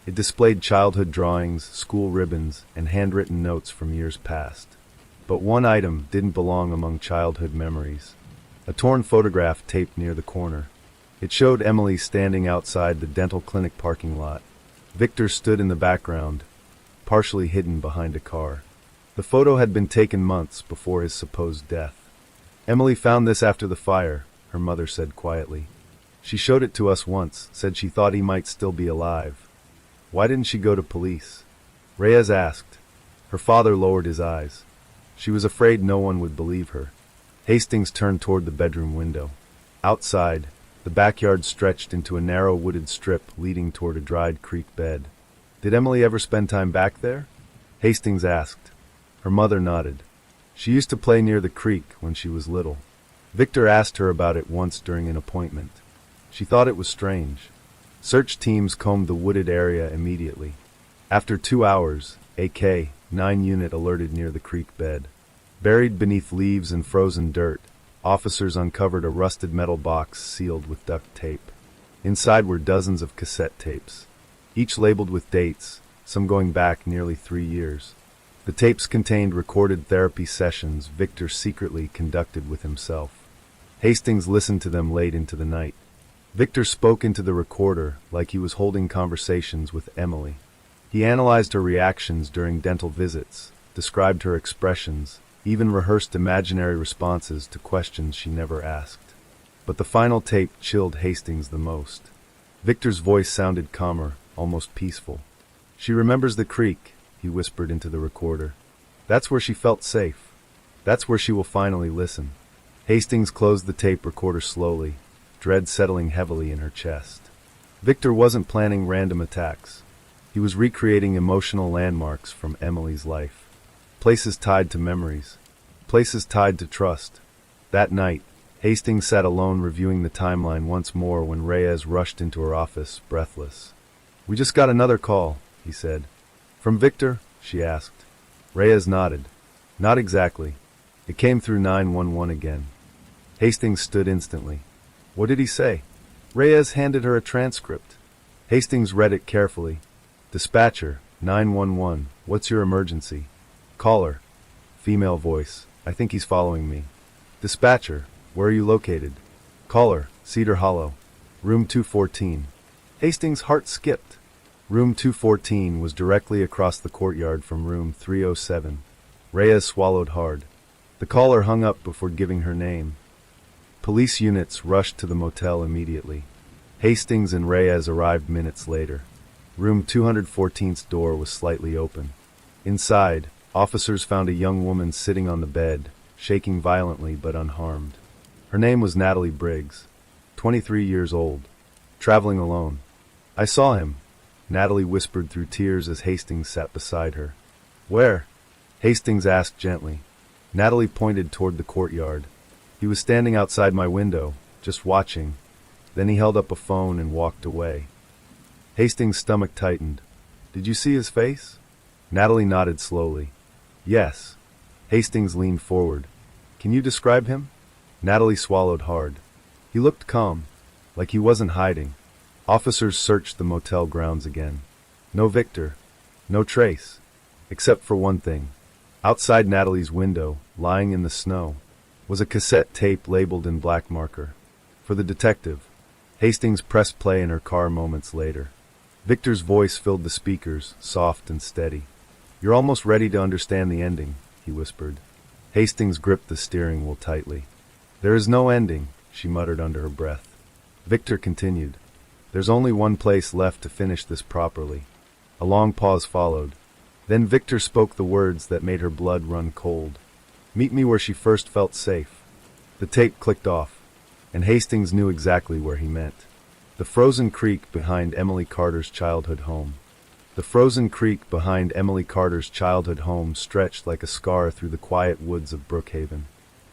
It displayed childhood drawings, school ribbons, and handwritten notes from years past. But one item didn't belong among childhood memories. A torn photograph taped near the corner. It showed Emily standing outside the dental clinic parking lot. Victor stood in the background, partially hidden behind a car. The photo had been taken months before his supposed death. "Emily found this after the fire," her mother said quietly. "She showed it to us once, said she thought he might still be alive." "Why didn't she go to police?" Reyes asked. Her father lowered his eyes. She was afraid no one would believe her. Hastings turned toward the bedroom window. Outside, the backyard stretched into a narrow wooded strip leading toward a dried creek bed. "Did Emily ever spend time back there?" Hastings asked. Her mother nodded. "She used to play near the creek when she was little. Victor asked her about it once during an appointment. She thought it was strange." Search teams combed the wooded area immediately. After 2 hours, a K-9 unit alerted near the creek bed. Buried beneath leaves and frozen dirt, officers uncovered a rusted metal box sealed with duct tape. Inside were dozens of cassette tapes, each labeled with dates, some going back nearly 3 years. The tapes contained recorded therapy sessions Victor secretly conducted with himself. Hastings listened to them late into the night. Victor spoke into the recorder like he was holding conversations with Emily. He analyzed her reactions during dental visits, described her expressions, even rehearsed imaginary responses to questions she never asked. But the final tape chilled Hastings the most. Victor's voice sounded calmer, almost peaceful. "She remembers the creek," he whispered into the recorder. "That's where she felt safe. That's where she will finally listen." Hastings closed the tape recorder slowly, dread settling heavily in her chest. Victor wasn't planning random attacks. He was recreating emotional landmarks from Emily's life. Places tied to memories. Places tied to trust. That night, Hastings sat alone reviewing the timeline once more when Reyes rushed into her office, breathless. "We just got another call," he said. "From Victor?" she asked. Reyes nodded. "Not exactly. It came through 911 again." Hastings stood instantly. "What did he say?" Reyes handed her a transcript. Hastings read it carefully. "Dispatcher, 911, what's your emergency?" "Caller." Female voice. "I think he's following me." "Dispatcher, where are you located?" "Caller, Cedar Hollow. Room 214. Hastings' heart skipped. Room 214 was directly across the courtyard from room 307. Reyes swallowed hard. The caller hung up before giving her name. Police units rushed to the motel immediately. Hastings and Reyes arrived minutes later. Room 214's door was slightly open. Inside, officers found a young woman sitting on the bed, shaking violently but unharmed. Her name was Natalie Briggs, 23 years old, traveling alone. "I saw him," Natalie whispered through tears as Hastings sat beside her. "Where?" Hastings asked gently. Natalie pointed toward the courtyard. "He was standing outside my window, just watching." Then he held up a phone and walked away. Hastings' stomach tightened. "Did you see his face?" Natalie nodded slowly. "Yes." Hastings leaned forward. "Can you describe him?" Natalie swallowed hard. "He looked calm, like he wasn't hiding." Officers searched the motel grounds again. No Victor. No trace. Except for one thing. Outside Natalie's window, lying in the snow, was a cassette tape labeled in black marker. For the detective. Hastings pressed play in her car moments later. Victor's voice filled the speakers, soft and steady. "You're almost ready to understand the ending," he whispered. Hastings gripped the steering wheel tightly. "There is no ending," she muttered under her breath. Victor continued. "There's only one place left to finish this properly." A long pause followed. Then Victor spoke the words that made her blood run cold. "Meet me where she first felt safe." The tape clicked off, and Hastings knew exactly where he meant. The frozen creek behind Emily Carter's childhood home. The frozen creek behind Emily Carter's childhood home stretched like a scar through the quiet woods of Brookhaven.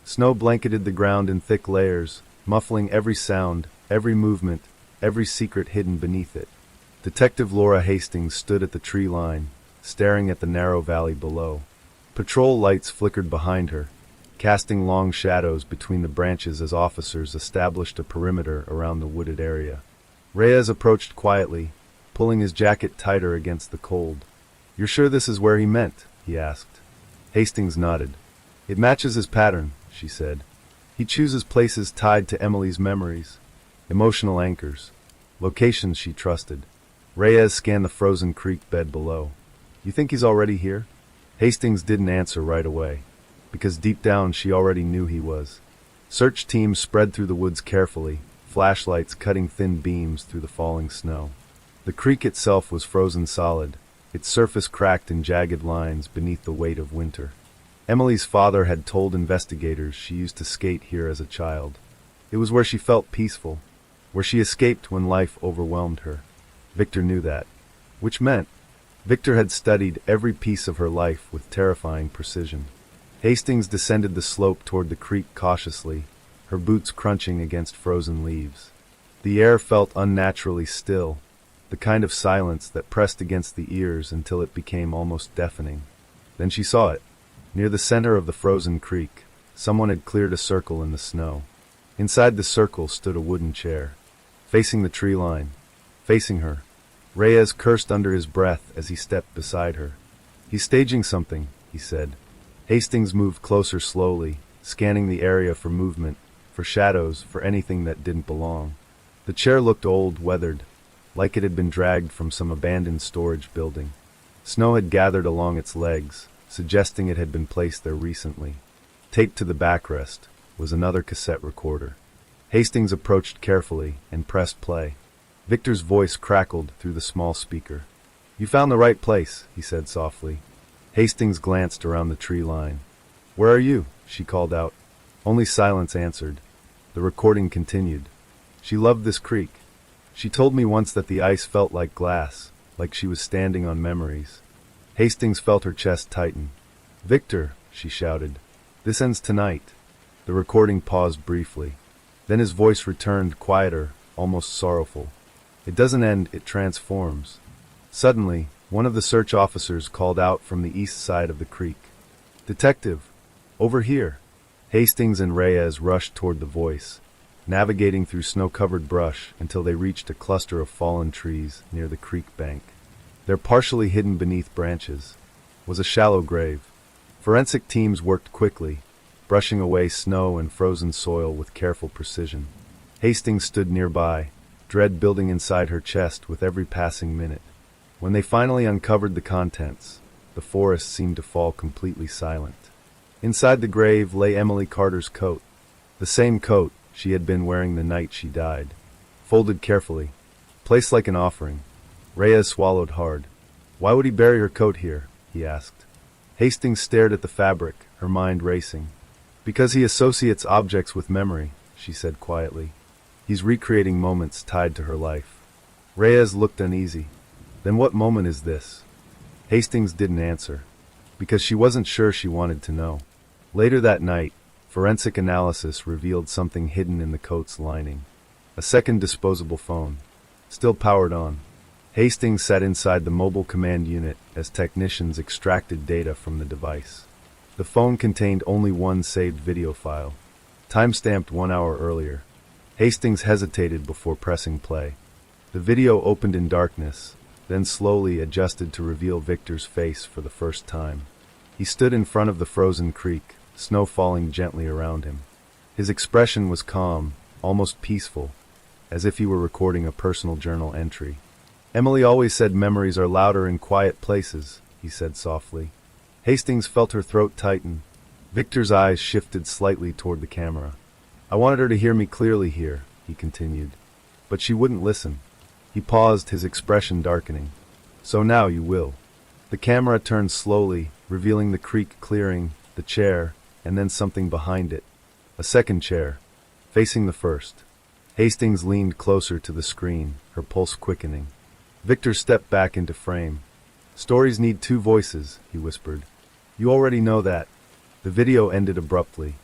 Snow blanketed the ground in thick layers, muffling every sound, every movement, every secret hidden beneath it. Detective Laura Hastings stood at the tree line, staring at the narrow valley below. Patrol lights flickered behind her, casting long shadows between the branches as officers established a perimeter around the wooded area. Reyes approached quietly, pulling his jacket tighter against the cold. "You're sure this is where he meant?" he asked. Hastings nodded. "It matches his pattern," she said. "He chooses places tied to Emily's memories, emotional anchors, locations she trusted." Reyes scanned the frozen creek bed below. "You think he's already here?" Hastings didn't answer right away, because deep down she already knew he was. Search teams spread through the woods carefully, flashlights cutting thin beams through the falling snow. The creek itself was frozen solid, its surface cracked in jagged lines beneath the weight of winter. Emily's father had told investigators she used to skate here as a child. It was where she felt peaceful, where she escaped when life overwhelmed her. Victor knew that, which meant Victor had studied every piece of her life with terrifying precision. Hastings descended the slope toward the creek cautiously, her boots crunching against frozen leaves. The air felt unnaturally still, the kind of silence that pressed against the ears until it became almost deafening. Then she saw it. Near the center of the frozen creek, someone had cleared a circle in the snow. Inside the circle stood a wooden chair, facing the tree line, facing her. Reyes cursed under his breath as he stepped beside her. "He's staging something," he said. Hastings moved closer slowly, scanning the area for movement, for shadows, for anything that didn't belong. The chair looked old, weathered, like it had been dragged from some abandoned storage building. Snow had gathered along its legs, suggesting it had been placed there recently. Taped to the backrest was another cassette recorder. Hastings approached carefully and pressed play. Victor's voice crackled through the small speaker. "You found the right place," he said softly. Hastings glanced around the tree line. "Where are you?" she called out. Only silence answered. The recording continued. "She loved this creek. She told me once that the ice felt like glass, like she was standing on memories." Hastings felt her chest tighten. "Victor," she shouted, "this ends tonight." The recording paused briefly. Then his voice returned, quieter, almost sorrowful. "It doesn't end, it transforms." Suddenly, one of the search officers called out from the east side of the creek. "Detective! Over here!" Hastings and Reyes rushed toward the voice, navigating through snow-covered brush until they reached a cluster of fallen trees near the creek bank. There, partially hidden beneath branches, was a shallow grave. Forensic teams worked quickly, brushing away snow and frozen soil with careful precision. Hastings stood nearby, dread building inside her chest with every passing minute. When they finally uncovered the contents, the forest seemed to fall completely silent. Inside the grave lay Emily Carter's coat, the same coat she had been wearing the night she died. Folded carefully, placed like an offering. Reyes swallowed hard. Why would he bury her coat here? He asked. Hastings stared at the fabric, her mind racing. Because he associates objects with memory, she said quietly. He's recreating moments tied to her life. Reyes looked uneasy. Then what moment is this? Hastings didn't answer, because she wasn't sure she wanted to know. Later that night, forensic analysis revealed something hidden in the coat's lining. A second disposable phone, still powered on. Hastings sat inside the mobile command unit as technicians extracted data from the device. The phone contained only one saved video file, time-stamped 1 hour earlier. Hastings hesitated before pressing play. The video opened in darkness, then slowly adjusted to reveal Victor's face for the first time. He stood in front of the frozen creek, snow falling gently around him. His expression was calm, almost peaceful, as if he were recording a personal journal entry. Emily always said memories are louder in quiet places, he said softly. Hastings felt her throat tighten. Victor's eyes shifted slightly toward the camera. I wanted her to hear me clearly here, he continued. But she wouldn't listen. He paused, his expression darkening. So now you will. The camera turned slowly, revealing the creek clearing, the chair, and then something behind it. A second chair, facing the first. Hastings leaned closer to the screen, her pulse quickening. Victor stepped back into frame. Stories need 2 voices, he whispered. You already know that. The video ended abruptly.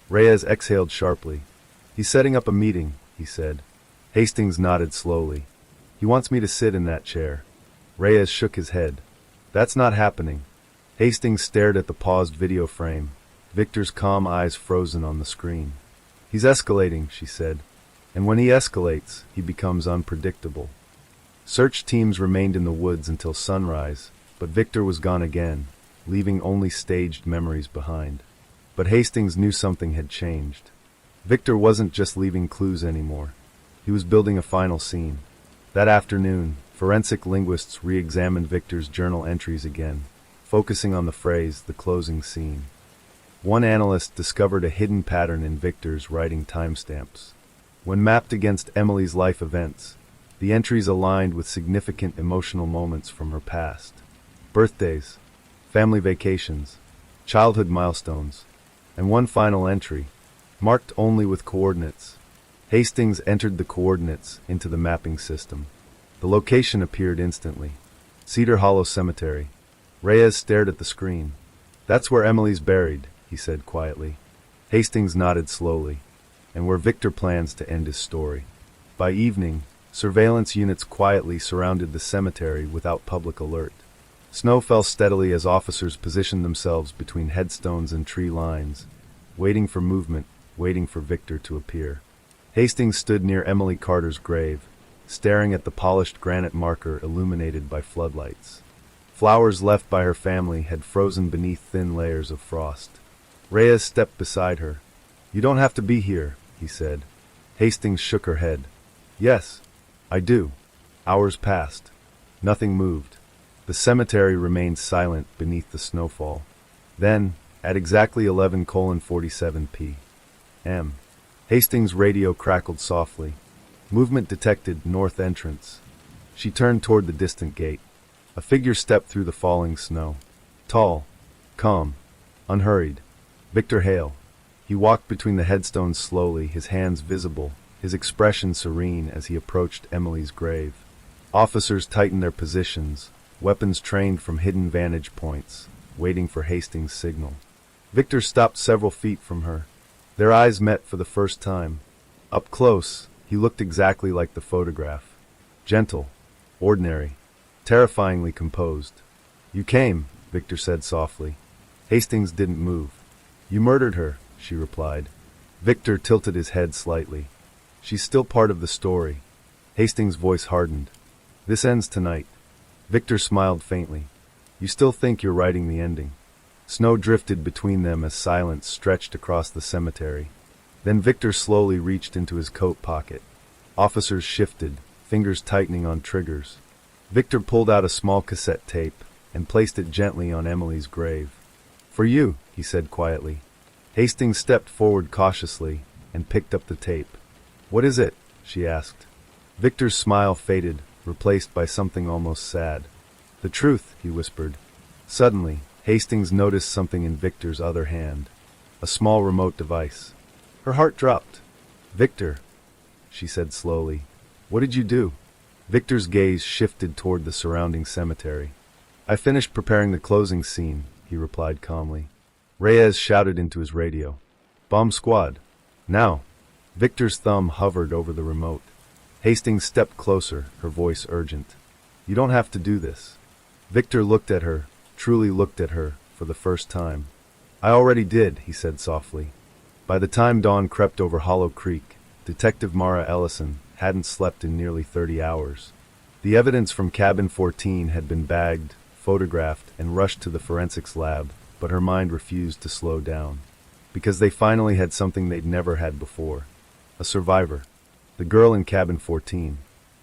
Reyes exhaled sharply. He's setting up a meeting, he said. Hastings nodded slowly. He wants me to sit in that chair. Reyes shook his head. That's not happening. Hastings stared at the paused video frame, Victor's calm eyes frozen on the screen. He's escalating, she said. And when he escalates, he becomes unpredictable. Search teams remained in the woods until sunrise, but Victor was gone again, leaving only staged memories behind. But Hastings knew something had changed. Victor wasn't just leaving clues anymore. He was building a final scene. That afternoon, forensic linguists re-examined Victor's journal entries again, focusing on the phrase, the closing scene. One analyst discovered a hidden pattern in Victor's writing timestamps. When mapped against Emily's life events, the entries aligned with significant emotional moments from her past. Birthdays, family vacations, childhood milestones, and one final entry, marked only with coordinates. Hastings entered the coordinates into the mapping system. The location appeared instantly. Cedar Hollow Cemetery. Reyes stared at the screen. That's where Emily's buried, he said quietly. Hastings nodded slowly. And where Victor plans to end his story. By evening, surveillance units quietly surrounded the cemetery without public alert. Snow fell steadily as officers positioned themselves between headstones and tree lines, waiting for movement, waiting for Victor to appear. Hastings stood near Emily Carter's grave, staring at the polished granite marker illuminated by floodlights. Flowers left by her family had frozen beneath thin layers of frost. Reyes stepped beside her. You don't have to be here, he said. Hastings shook her head. Yes, I do. Hours passed. Nothing moved. The cemetery remained silent beneath the snowfall. Then, at exactly 11:47 p.m., Hastings' radio crackled softly. Movement detected, north entrance. She turned toward the distant gate. A figure stepped through the falling snow. Tall, calm, unhurried. Victor Hale. He walked between the headstones slowly, his hands visible, his expression serene as he approached Emily's grave. Officers tightened their positions, weapons trained from hidden vantage points, waiting for Hastings' signal. Victor stopped several feet from her. Their eyes met for the first time. Up close, he looked exactly like the photograph. Gentle, ordinary, terrifyingly composed. You came, Victor said softly. Hastings didn't move. You murdered her, she replied. Victor tilted his head slightly. She's still part of the story. Hastings' voice hardened. This ends tonight. Victor smiled faintly. You still think you're writing the ending. Snow drifted between them as silence stretched across the cemetery. Then Victor slowly reached into his coat pocket. Officers shifted, fingers tightening on triggers. Victor pulled out a small cassette tape and placed it gently on Emily's grave. For you, he said quietly. Hastings stepped forward cautiously, and picked up the tape. "What is it?" she asked. Victor's smile faded, replaced by something almost sad. "The truth," he whispered. Suddenly, Hastings noticed something in Victor's other hand. A small remote device. Her heart dropped. "Victor," she said slowly. "What did you do?" Victor's gaze shifted toward the surrounding cemetery. "I finished preparing the closing scene," he replied calmly. Reyes shouted into his radio. "Bomb squad. Now." Victor's thumb hovered over the remote. Hastings stepped closer, her voice urgent. "You don't have to do this." Victor looked at her, truly looked at her, for the first time. "I already did," he said softly. By the time dawn crept over Hollow Creek, Detective Mara Ellison hadn't slept in nearly 30 hours. The evidence from Cabin 14 had been bagged, photographed, and rushed to the forensics lab, but her mind refused to slow down. Because they finally had something they'd never had before. A survivor. The girl in Cabin 14.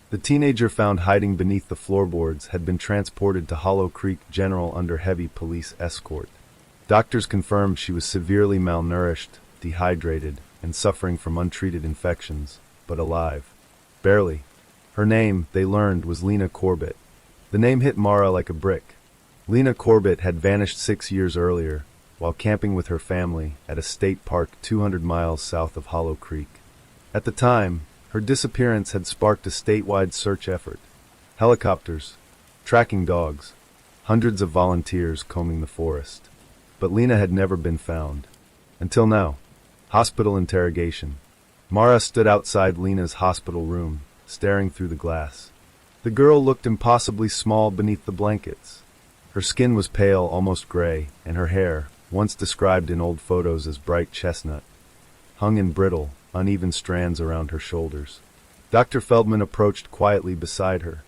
The teenager found hiding beneath the floorboards had been transported to Hollow Creek General under heavy police escort. Doctors confirmed she was severely malnourished, dehydrated, and suffering from untreated infections, but alive. Barely. Her name, they learned, was Lena Corbett. The name hit Mara like a brick. Lena Corbett had vanished 6 years earlier, while camping with her family at a state park 200 miles south of Hollow Creek. At the time, her disappearance had sparked a statewide search effort. Helicopters, tracking dogs, hundreds of volunteers combing the forest. But Lena had never been found. Until now. Hospital interrogation. Mara stood outside Lena's hospital room, staring through the glass. The girl looked impossibly small beneath the blankets. Her skin was pale, almost gray, and her hair, once described in old photos as bright chestnut, hung in brittle, uneven strands around her shoulders. Dr. Feldman approached quietly beside her.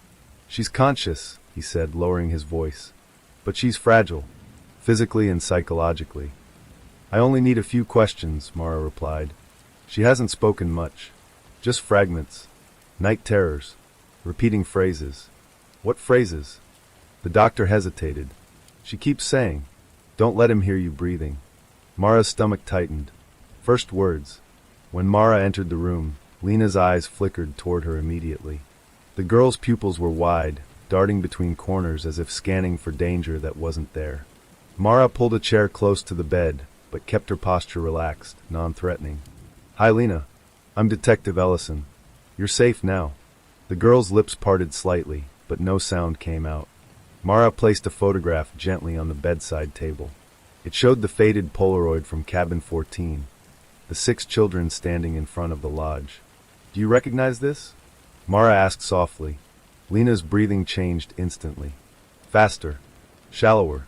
"She's conscious," he said, lowering his voice. "But she's fragile, physically and psychologically." "I only need a few questions," Mara replied. "She hasn't spoken much. Just fragments. Night terrors. Repeating phrases." "What phrases?" The doctor hesitated. "She keeps saying, 'Don't let him hear you breathing.'" Mara's stomach tightened. First words. When Mara entered the room, Lena's eyes flickered toward her immediately. The girl's pupils were wide, darting between corners as if scanning for danger that wasn't there. Mara pulled a chair close to the bed, but kept her posture relaxed, non-threatening. "Hi, Lena. I'm Detective Ellison. You're safe now." The girl's lips parted slightly, but no sound came out. Mara placed a photograph gently on the bedside table. It showed the faded Polaroid from Cabin 14, the 6 children standing in front of the lodge. "Do you recognize this?" Mara asked softly. Lena's breathing changed instantly. Faster. Shallower.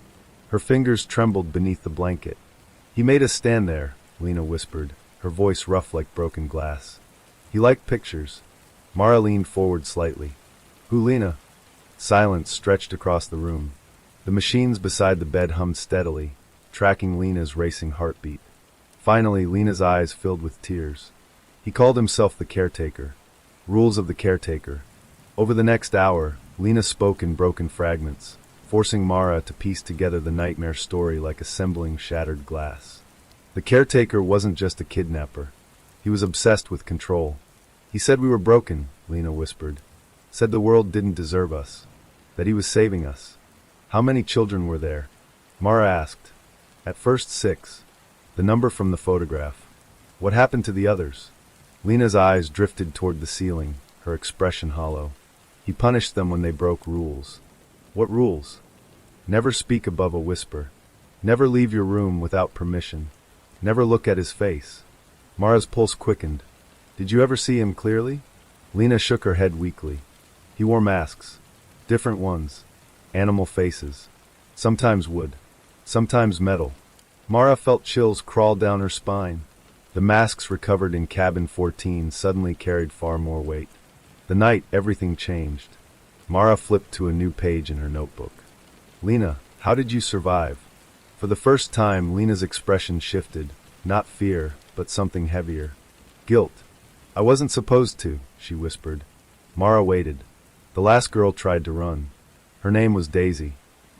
Her fingers trembled beneath the blanket. "He made us stand there," Lena whispered, her voice rough like broken glass. "He liked pictures." Mara leaned forward slightly. "Who, Lena?" Silence stretched across the room. The machines beside the bed hummed steadily, tracking Lena's racing heartbeat. Finally, Lena's eyes filled with tears. "He called himself the caretaker. Rules of the caretaker." Over the next hour, Lena spoke in broken fragments, forcing Mara to piece together the nightmare story like assembling shattered glass. The caretaker wasn't just a kidnapper. He was obsessed with control. "He said we were broken," Lena whispered. "Said the world didn't deserve us. That he was saving us." "How many children were there?" Mara asked. "At first 6. The number from the photograph." "What happened to the others?" Lena's eyes drifted toward the ceiling, her expression hollow. "He punished them when they broke rules." "What rules?" "Never speak above a whisper. Never leave your room without permission. Never look at his face." Mara's pulse quickened. "Did you ever see him clearly?" Lena shook her head weakly. "He wore masks. Different ones. Animal faces. Sometimes wood. Sometimes metal." Mara felt chills crawl down her spine. The masks recovered in Cabin 14 suddenly carried far more weight. The night everything changed. Mara flipped to a new page in her notebook. "Lena, how did you survive?" For the first time, Lena's expression shifted, not fear, but something heavier. "Guilt. I wasn't supposed to," she whispered. Mara waited. The last girl tried to run. Her name was Daisy.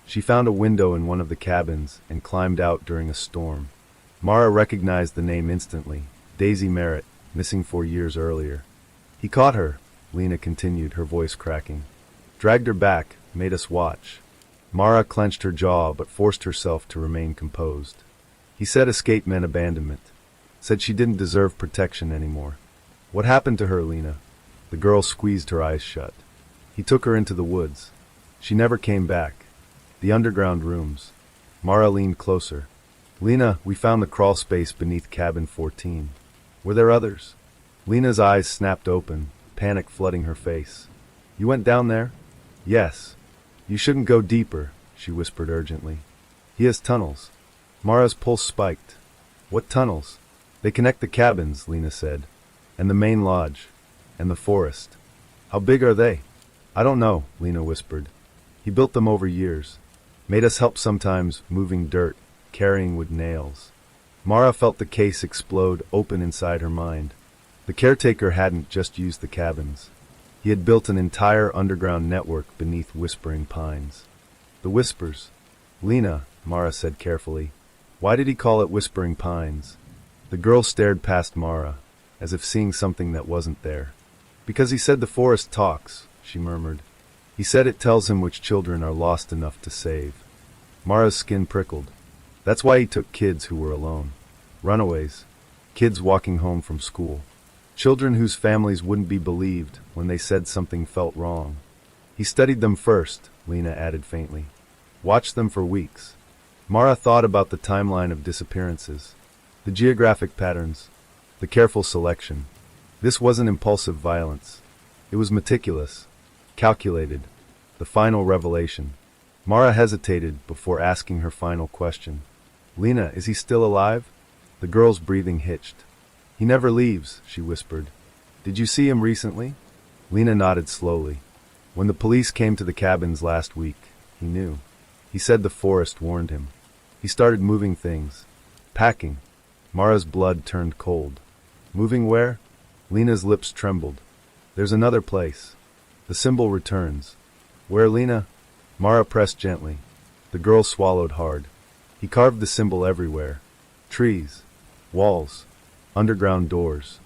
She found a window in one of the cabins and climbed out during a storm. Mara recognized the name instantly, Daisy Merritt, missing 4 years earlier. He caught her, Lena continued, her voice cracking. Dragged her back, made us watch. Mara clenched her jaw but forced herself to remain composed. He said escape meant abandonment. Said she didn't deserve protection anymore. What happened to her, Lena? The girl squeezed her eyes shut. He took her into the woods. She never came back. The underground rooms. Mara leaned closer. Lena, we found the crawl space beneath cabin 14. Were there others? Lena's eyes snapped open, panic flooding her face. You went down there? Yes. You shouldn't go deeper, she whispered urgently. He has tunnels. Mara's pulse spiked. What tunnels? They connect the cabins, Lena said. And the main lodge. And the forest. How big are they? I don't know, Lena whispered. He built them over years. Made us help sometimes, moving dirt, carrying wood nails. Mara felt the case explode open inside her mind. The caretaker hadn't just used the cabins. He had built an entire underground network beneath Whispering Pines. The whispers. Lena, Mara said carefully. Why did he call it Whispering Pines? The girl stared past Mara, as if seeing something that wasn't there. Because he said the forest talks, she murmured. He said it tells him which children are lost enough to save. Mara's skin prickled. That's why he took kids who were alone. Runaways. Kids walking home from school. Children whose families wouldn't be believed when they said something felt wrong. He studied them first, Lena added faintly. Watched them for weeks. Mara thought about the timeline of disappearances. The geographic patterns. The careful selection. This wasn't impulsive violence. It was meticulous. Calculated. The final revelation. Mara hesitated before asking her final question. Lena, is he still alive? The girl's breathing hitched. He never leaves, she whispered. Did you see him recently? Lena nodded slowly. When the police came to the cabins last week, he knew. He said the forest warned him. He started moving things. Packing. Mara's blood turned cold. Moving where? Lena's lips trembled. There's another place. The symbol returns. Where, Lena? Mara pressed gently. The girl swallowed hard. He carved the symbol everywhere. Trees. Walls. Underground doors.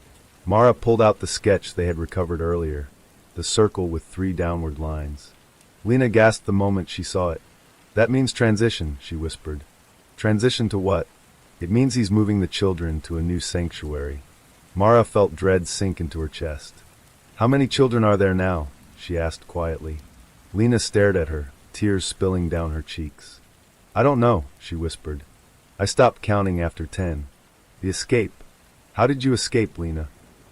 Mara pulled out the sketch they had recovered earlier, the circle with 3 downward lines. Lena gasped the moment she saw it. That means transition, she whispered. Transition to what? It means he's moving the children to a new sanctuary. Mara felt dread sink into her chest. How many children are there now? She asked quietly. Lena stared at her, tears spilling down her cheeks. I don't know, she whispered. I stopped counting after 10. The escape. How did you escape, Lena?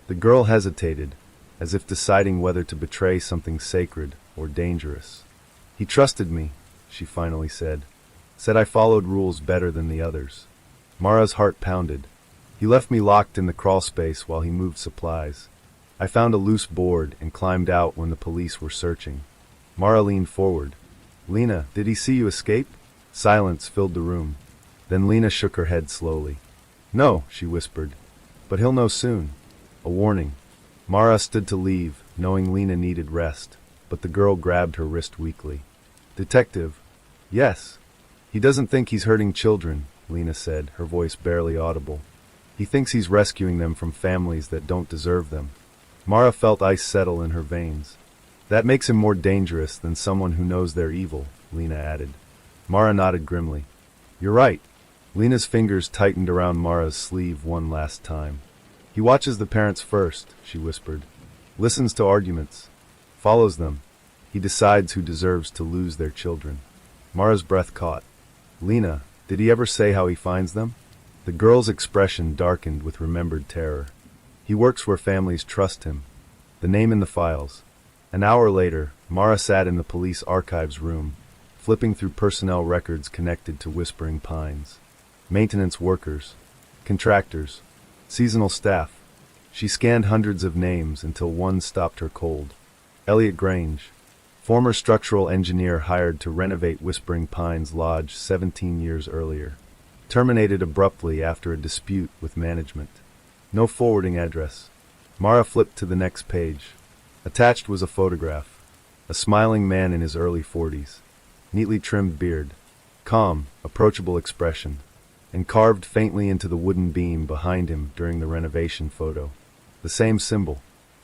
The girl hesitated, as if deciding whether to betray something sacred or dangerous. He trusted me, she finally said. Said I followed rules better than the others. Mara's heart pounded. He left me locked in the crawl space while he moved supplies. I found a loose board and climbed out when the police were searching. Mara leaned forward. Lena, did he see you escape? Silence filled the room. Then Lena shook her head slowly. No, she whispered. But he'll know soon. A warning. Mara stood to leave, knowing Lena needed rest, but the girl grabbed her wrist weakly. Detective. Yes. He doesn't think he's hurting children, Lena said, her voice barely audible. He thinks he's rescuing them from families that don't deserve them. Mara felt ice settle in her veins. That makes him more dangerous than someone who knows they're evil, Lena added. Mara nodded grimly. You're right. Lena's fingers tightened around Mara's sleeve one last time. He watches the parents first, she whispered. Listens to arguments. Follows them. He decides who deserves to lose their children. Mara's breath caught. Lena, did he ever say how he finds them? The girl's expression darkened with remembered terror. He works where families trust him. The name in the files. An hour later, Mara sat in the police archives room, flipping through personnel records connected to Whispering Pines. Maintenance workers, contractors, seasonal staff. She scanned hundreds of names until one stopped her cold. Elliot Grange, former structural engineer hired to renovate Whispering Pines Lodge 17 years earlier. Terminated abruptly after a dispute with management. No forwarding address. Mara flipped to the next page. Attached was a photograph. A smiling man in his early 40s. Neatly trimmed beard. Calm, approachable expression. and carved faintly into the wooden beam behind him during the renovation photo. The same symbol.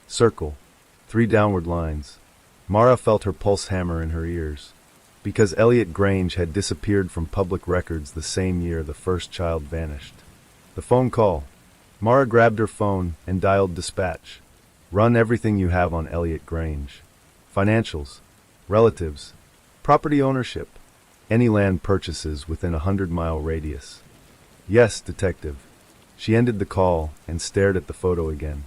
Circle. 3 downward lines. Mara felt her pulse hammer in her ears. Because Elliot Grange had disappeared from public records the same year the first child vanished. The phone call. Mara grabbed her phone and dialed dispatch. Run everything you have on Elliot Grange. Financials. Relatives. Property ownership. Any land purchases within a 100-mile radius. Yes, detective. She ended the call and stared at the photo again.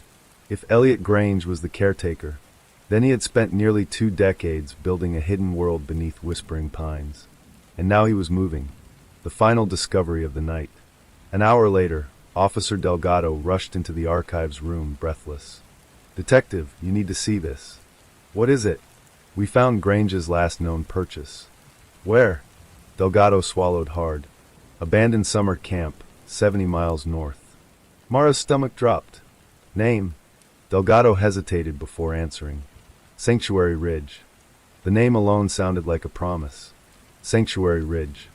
If Elliot Grange was the caretaker, then he had spent nearly 2 decades building a hidden world beneath whispering pines. And now he was moving. The final discovery of the night. An hour later, Officer Delgado rushed into the archives room, breathless. Detective, you need to see this. What is it? We found Grange's last known purchase. Where? Delgado swallowed hard. Abandoned summer camp, 70 miles north. Mara's stomach dropped. Name? Delgado hesitated before answering. Sanctuary Ridge. The name alone sounded like a promise. Sanctuary Ridge.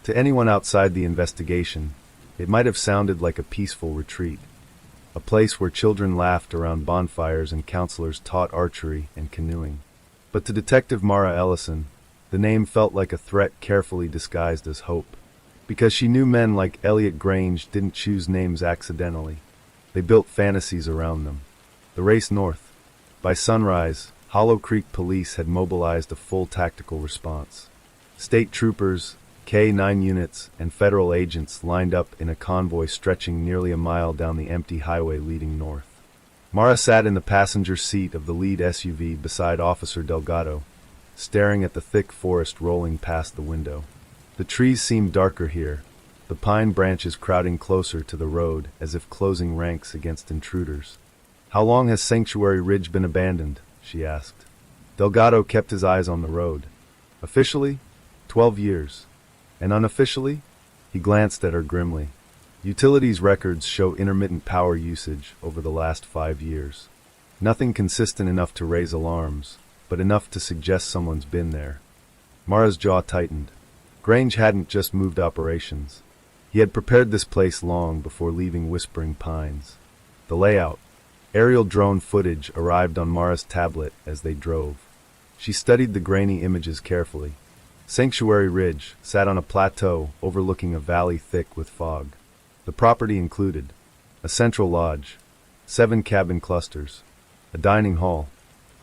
To anyone outside the investigation, it might have sounded like a peaceful retreat. A place where children laughed around bonfires and counselors taught archery and canoeing. But to Detective Mara Ellison, the name felt like a threat carefully disguised as hope. Because she knew men like Elliot Grange didn't choose names accidentally. They built fantasies around them. The race north. By sunrise, Hollow Creek Police had mobilized a full tactical response. State troopers, K-9 units, and federal agents lined up in a convoy stretching nearly a mile down the empty highway leading north. Mara sat in the passenger seat of the lead SUV beside Officer Delgado, staring at the thick forest rolling past the window. The trees seemed darker here, the pine branches crowding closer to the road as if closing ranks against intruders. How long has Sanctuary Ridge been abandoned? She asked. Delgado kept his eyes on the road. Officially, 12 years. And unofficially? He glanced at her grimly. Utilities records show intermittent power usage over the last 5 years. Nothing consistent enough to raise alarms, but enough to suggest someone's been there. Mara's jaw tightened. Grange hadn't just moved operations. He had prepared this place long before leaving Whispering Pines. The layout. Aerial drone footage arrived on Mara's tablet as they drove. She studied the grainy images carefully. Sanctuary Ridge sat on a plateau overlooking a valley thick with fog. The property included a central lodge, 7 cabin clusters, a dining hall,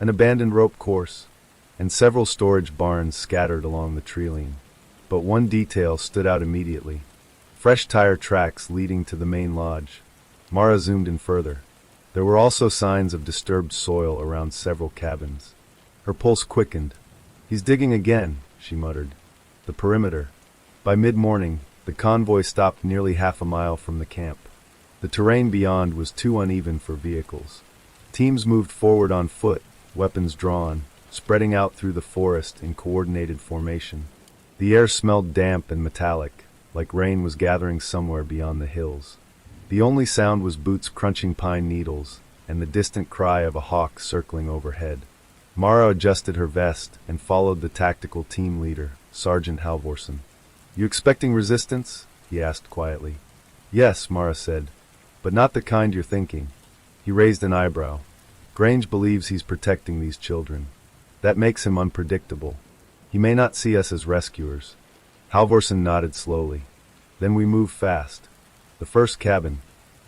an abandoned rope course, and several storage barns scattered along the treeline. But one detail stood out immediately. Fresh tire tracks leading to the main lodge. Mara zoomed in further. There were also signs of disturbed soil around several cabins. Her pulse quickened. He's digging again, she muttered. The perimeter. By mid-morning, the convoy stopped nearly half a mile from the camp. The terrain beyond was too uneven for vehicles. Teams moved forward on foot, weapons drawn, spreading out through the forest in coordinated formation. The air smelled damp and metallic, like rain was gathering somewhere beyond the hills. The only sound was boots crunching pine needles and the distant cry of a hawk circling overhead. Mara adjusted her vest and followed the tactical team leader, Sergeant Halvorsen. "You expecting resistance?" he asked quietly. "Yes," Mara said, "but not the kind you're thinking." He raised an eyebrow. "Grange believes he's protecting these children. That makes him unpredictable. He may not see us as rescuers." Halvorsen nodded slowly. "Then we move fast." The first cabin.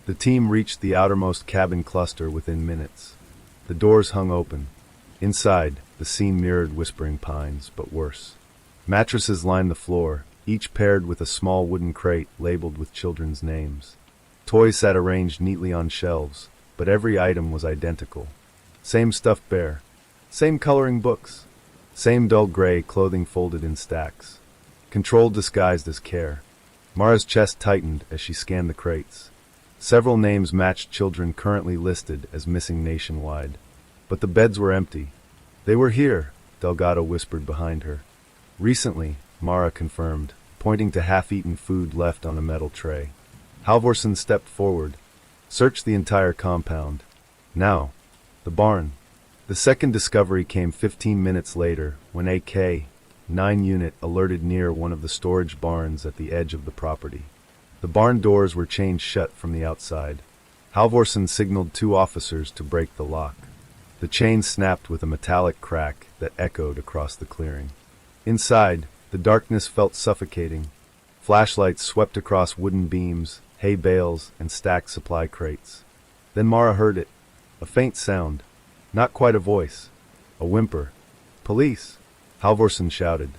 The team reached the outermost cabin cluster within minutes. The doors hung open. Inside, the scene mirrored Whispering Pines, but worse. Mattresses lined the floor, each paired with a small wooden crate labeled with children's names. Toys sat arranged neatly on shelves, but every item was identical. Same stuffed bear. Same coloring books. Same dull gray clothing folded in stacks. Control disguised as care. Mara's chest tightened as she scanned the crates. Several names matched children currently listed as missing nationwide. But the beds were empty. "They were here," Delgado whispered behind her. "Recently," Mara confirmed, pointing to half-eaten food left on a metal tray. Halvorsen stepped forward. "Search the entire compound. Now." The barn. The second discovery came 15 minutes later when a K-9 unit alerted near one of the storage barns at the edge of the property. The barn doors were chained shut from the outside. Halvorsen signaled 2 officers to break the lock. The chain snapped with a metallic crack that echoed across the clearing. Inside, the darkness felt suffocating. Flashlights swept across wooden beams, hay bales, and stacked supply crates. Then Mara heard it. A faint sound. Not quite a voice. A whimper. "Police!" Halvorsen shouted.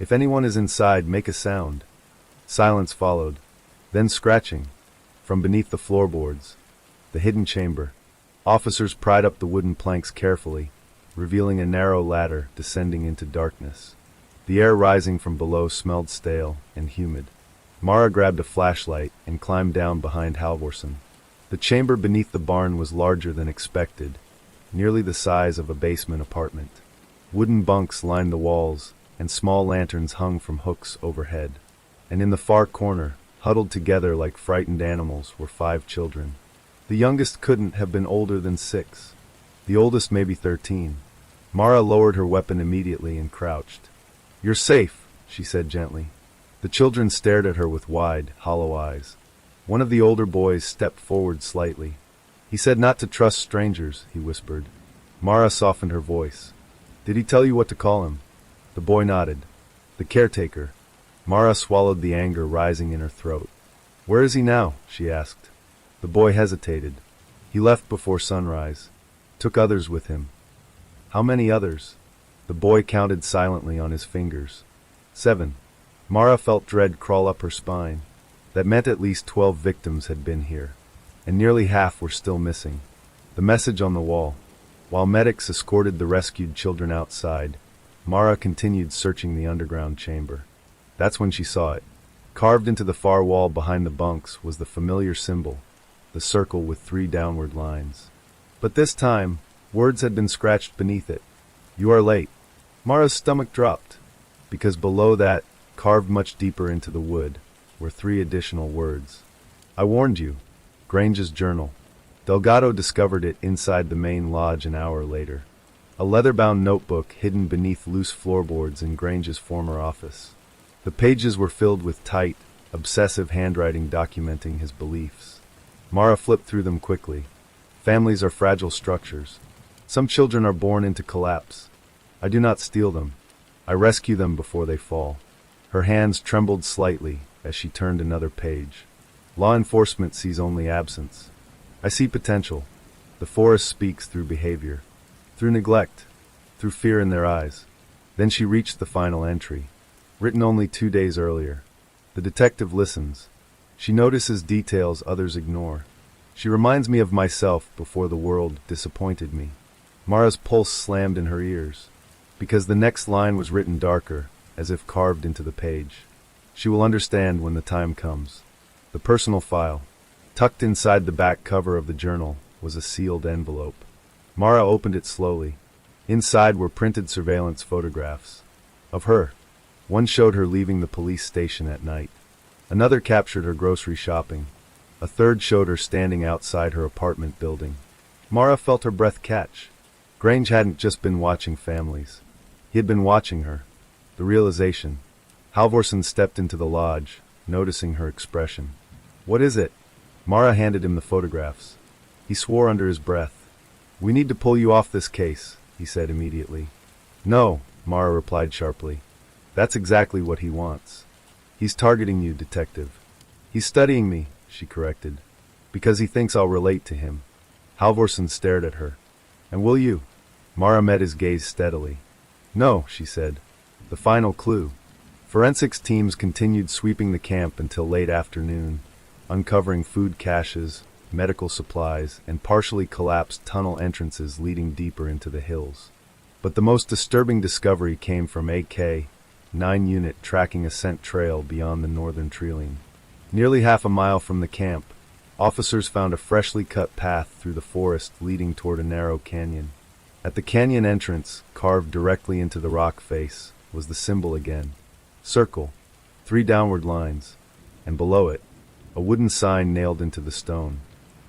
"If anyone is inside, make a sound." Silence followed. Then scratching. From beneath the floorboards. The hidden chamber. Officers pried up the wooden planks carefully, revealing a narrow ladder descending into darkness. The air rising from below smelled stale and humid. Mara grabbed a flashlight and climbed down behind Halvorsen. The chamber beneath the barn was larger than expected, nearly the size of a basement apartment. Wooden bunks lined the walls, and small lanterns hung from hooks overhead. And in the far corner, huddled together like frightened animals, were 5 children. The youngest couldn't have been older than 6. The oldest maybe 13. Mara lowered her weapon immediately and crouched. "You're safe," she said gently. The children stared at her with wide, hollow eyes. One of the older boys stepped forward slightly. "He said not to trust strangers," he whispered. Mara softened her voice. "Did he tell you what to call him?" The boy nodded. "The caretaker." Mara swallowed the anger rising in her throat. "Where is he now?" she asked. The boy hesitated. "He left before sunrise. Took others with him." "How many others?" The boy counted silently on his fingers. 7. Mara felt dread crawl up her spine. That meant at least 12 victims had been here, and nearly half were still missing. The message on the wall. While medics escorted the rescued children outside, Mara continued searching the underground chamber. That's when she saw it. Carved into the far wall behind the bunks was the familiar symbol, the circle with 3 downward lines. But this time, words had been scratched beneath it. "You are late." Mara's stomach dropped, because below that, carved much deeper into the wood, were 3 additional words. "I warned you." Grange's journal. Delgado discovered it inside the main lodge an hour later. A leather-bound notebook hidden beneath loose floorboards in Grange's former office. The pages were filled with tight, obsessive handwriting documenting his beliefs. Mara flipped through them quickly. Families are fragile structures. Some children are born into collapse. I do not steal them. I rescue them before they fall. Her hands trembled slightly as she turned another page. Law enforcement sees only absence. I see potential. The forest speaks through behavior, through neglect, through fear in their eyes. Then she reached the final entry, written only 2 days earlier. The detective listens. She notices details others ignore. She reminds me of myself before the world disappointed me. Mara's pulse slammed in her ears, because the next line was written darker, as if carved into the page. She will understand when the time comes. The personal file. Tucked inside the back cover of the journal was a sealed envelope. Mara opened it slowly. Inside were printed surveillance photographs. Of her. One showed her leaving the police station at night. Another captured her grocery shopping. A third showed her standing outside her apartment building. Mara felt her breath catch. Grange hadn't just been watching families. He had been watching her. The realization. Halvorsen stepped into the lodge, noticing her expression. "What is it?" Mara handed him the photographs. He swore under his breath. "We need to pull you off this case," he said immediately. "No," Mara replied sharply. "That's exactly what he wants. He's targeting you, detective." "He's studying me," she corrected, "because he thinks I'll relate to him." Halvorsen stared at her. "And will you?" Mara met his gaze steadily. "No," she said. The final clue. Forensics teams continued sweeping the camp until late afternoon, uncovering food caches, medical supplies, and partially collapsed tunnel entrances leading deeper into the hills. But the most disturbing discovery came from AK-9 unit tracking a scent trail beyond the northern treeline. Nearly half a mile from the camp, officers found a freshly cut path through the forest leading toward a narrow canyon. At the canyon entrance, carved directly into the rock face, was the symbol again. Circle, 3 downward lines, and below it, a wooden sign nailed into the stone.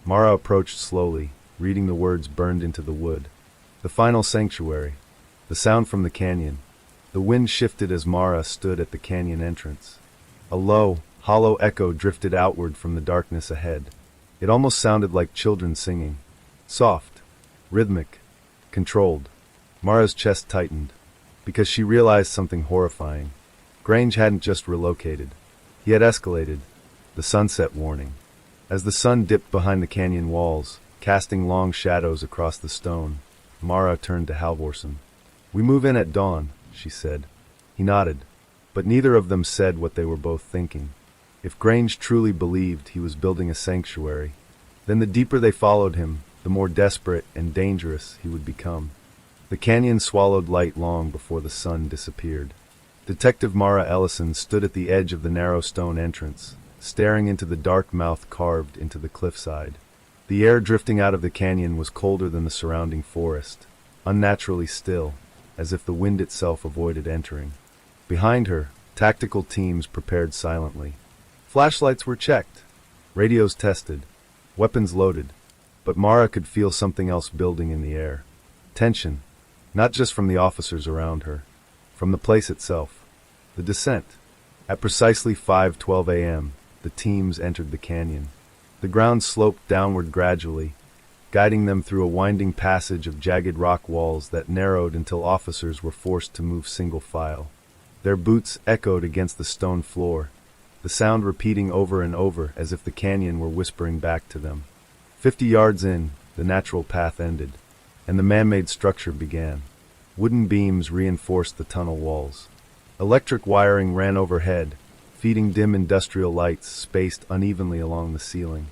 Mara approached slowly, reading the words burned into the wood. The final sanctuary. The sound from the canyon. The wind shifted as Mara stood at the canyon entrance. A low, hollow echo drifted outward from the darkness ahead. It almost sounded like children singing. Soft, rhythmic, controlled. Mara's chest tightened, because she realized something horrifying. Grange hadn't just relocated. He had escalated. The sunset warning. As the sun dipped behind the canyon walls, casting long shadows across the stone, Mara turned to Halvorsen. "We move in at dawn," she said. He nodded, but neither of them said what they were both thinking. If Grange truly believed he was building a sanctuary, then the deeper they followed him, the more desperate and dangerous he would become. The canyon swallowed light long before the sun disappeared. Detective Mara Ellison stood at the edge of the narrow stone entrance, staring into the dark mouth carved into the cliffside. The air drifting out of the canyon was colder than the surrounding forest, unnaturally still, as if the wind itself avoided entering. Behind her, tactical teams prepared silently. Flashlights were checked, radios tested, weapons loaded, but Mara could feel something else building in the air. Tension, not just from the officers around her, from the place itself. The descent. At precisely 5:12 a.m., the teams entered the canyon. The ground sloped downward gradually, guiding them through a winding passage of jagged rock walls that narrowed until officers were forced to move single file. Their boots echoed against the stone floor, the sound repeating over and over as if the canyon were whispering back to them. 50 yards in, the natural path ended, and the man-made structure began. Wooden beams reinforced the tunnel walls. Electric wiring ran overhead, feeding dim industrial lights spaced unevenly along the ceiling.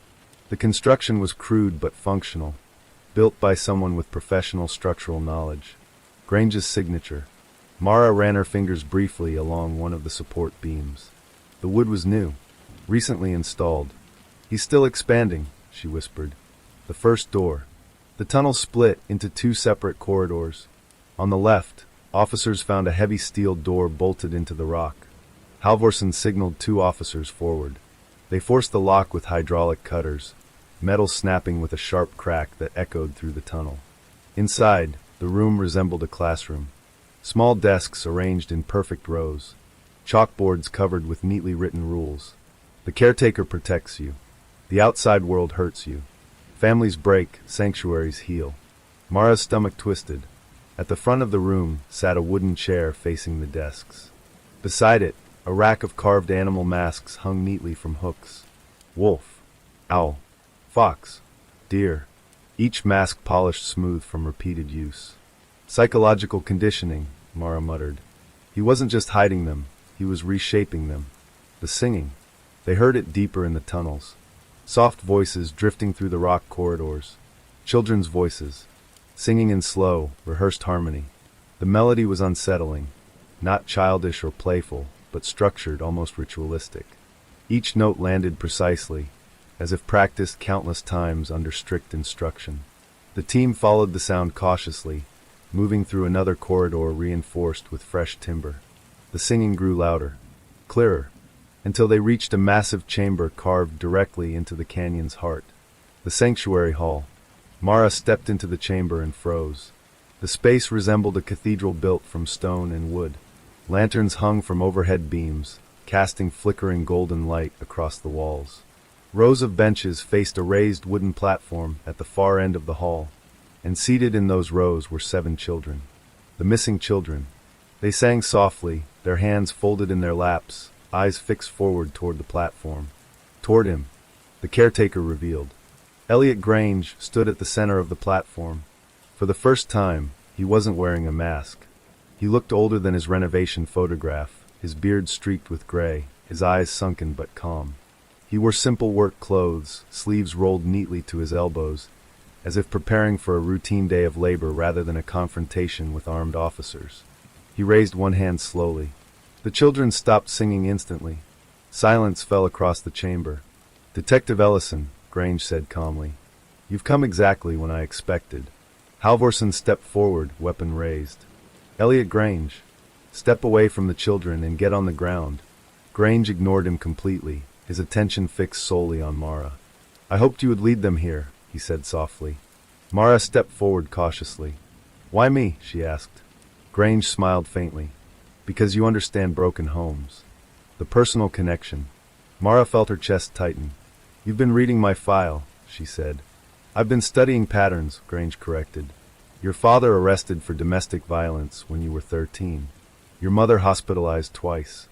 The construction was crude but functional, built by someone with professional structural knowledge. Grange's signature. Mara ran her fingers briefly along one of the support beams. The wood was new, recently installed. "He's still expanding," she whispered. The first door. The tunnel split into two separate corridors. On the left, officers found a heavy steel door bolted into the rock. Halvorsen signaled 2 officers forward. They forced the lock with hydraulic cutters, metal snapping with a sharp crack that echoed through the tunnel. Inside, the room resembled a classroom. Small desks arranged in perfect rows. Chalkboards covered with neatly written rules. The caretaker protects you. The outside world hurts you. Families break, sanctuaries heal. Mara's stomach twisted. At the front of the room sat a wooden chair facing the desks. Beside it, a rack of carved animal masks hung neatly from hooks. Wolf, owl, fox, deer, each mask polished smooth from repeated use. Psychological conditioning, Mara muttered. He wasn't just hiding them, he was reshaping them. The singing. They heard it deeper in the tunnels. Soft voices drifting through the rock corridors. Children's voices, singing in slow, rehearsed harmony. The melody was unsettling, not childish or playful, but structured, almost ritualistic. Each note landed precisely, as if practiced countless times under strict instruction. The team followed the sound cautiously, moving through another corridor reinforced with fresh timber. The singing grew louder, clearer, until they reached a massive chamber carved directly into the canyon's heart. The sanctuary hall. Mara stepped into the chamber and froze. The space resembled a cathedral built from stone and wood. Lanterns hung from overhead beams, casting flickering golden light across the walls. Rows of benches faced a raised wooden platform at the far end of the hall, and seated in those rows were 7 children. The missing children. They sang softly, their hands folded in their laps, eyes fixed forward toward the platform. Toward him, the caretaker revealed. Elliot Grange stood at the center of the platform. For the first time, he wasn't wearing a mask. He looked older than his renovation photograph, his beard streaked with gray, his eyes sunken but calm. He wore simple work clothes, sleeves rolled neatly to his elbows, as if preparing for a routine day of labor rather than a confrontation with armed officers. He raised one hand slowly. The children stopped singing instantly. Silence fell across the chamber. "Detective Ellison," Grange said calmly, "you've come exactly when I expected." Halvorsen stepped forward, weapon raised. "Elliot Grange, step away from the children and get on the ground." Grange ignored him completely, his attention fixed solely on Mara. "I hoped you would lead them here," he said softly. Mara stepped forward cautiously. "Why me?" she asked. Grange smiled faintly. "Because you understand broken homes. The personal connection. Mara felt her chest tighten. "You've been reading my file," she said. "I've been studying patterns," Grange corrected. "Your father arrested for domestic violence when you were 13. Your mother hospitalized twice.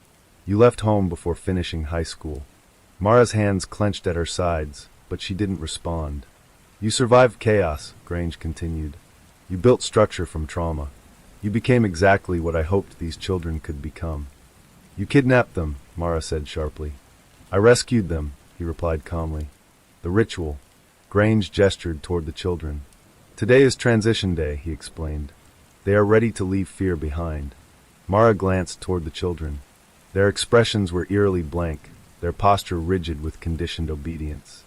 You left home before finishing high school." Mara's hands clenched at her sides, but she didn't respond. "You survived chaos," Grange continued. "You built structure from trauma. You became exactly what I hoped these children could become." "You kidnapped them," Mara said sharply. "I rescued them," he replied calmly. "The ritual." Grange gestured toward the children. "Today is transition day," he explained. "They are ready to leave fear behind." Mara glanced toward the children. Their expressions were eerily blank, their posture rigid with conditioned obedience.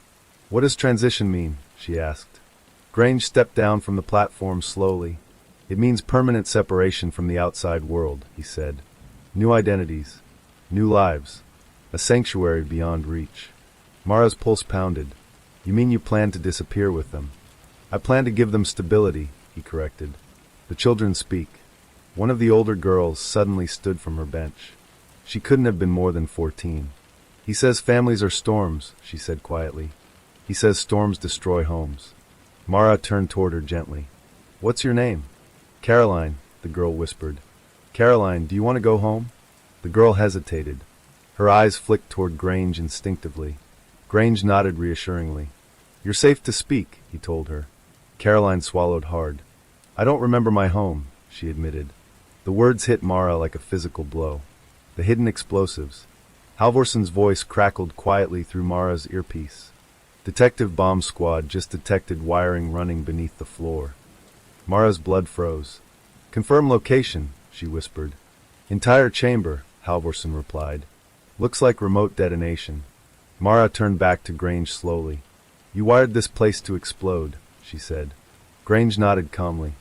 "What does transition mean?" she asked. Grange stepped down from the platform slowly. "It means permanent separation from the outside world," he said. "New identities, new lives, a sanctuary beyond reach." Mara's pulse pounded. "You mean you plan to disappear with them?" "I plan to give them stability," he corrected. "The children speak." One of the older girls suddenly stood from her bench. She couldn't have been more than 14. "He says families are storms," she said quietly. "He says storms destroy homes." Mara turned toward her gently. "What's your name?" "Caroline," the girl whispered. "Caroline, do you want to go home?" The girl hesitated. Her eyes flicked toward Grange instinctively. Grange nodded reassuringly. "You're safe to speak," he told her. Caroline swallowed hard. "I don't remember my home," she admitted. The words hit Mara like a physical blow. The hidden explosives. Halvorson's voice crackled quietly through Mara's earpiece. Detective Bomb Squad just detected wiring running beneath the floor. Mara's blood froze. "Confirm location," she whispered. "Entire chamber," Halvorson replied. "Looks like remote detonation." Mara turned back to Grange slowly. "You wired this place to explode," she said. Grange nodded calmly.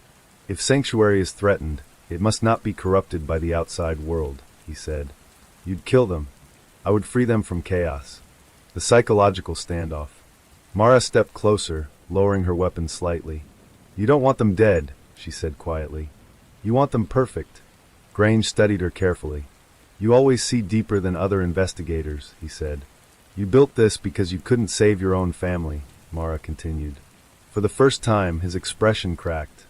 "If Sanctuary is threatened, it must not be corrupted by the outside world," he said. "You'd kill them. I would free them from chaos." The psychological standoff. Mara stepped closer, lowering her weapon slightly. "You don't want them dead," she said quietly. "You want them perfect." Grange studied her carefully. "You always see deeper than other investigators," he said. "You built this because you couldn't save your own family," Mara continued. For the first time, his expression cracked.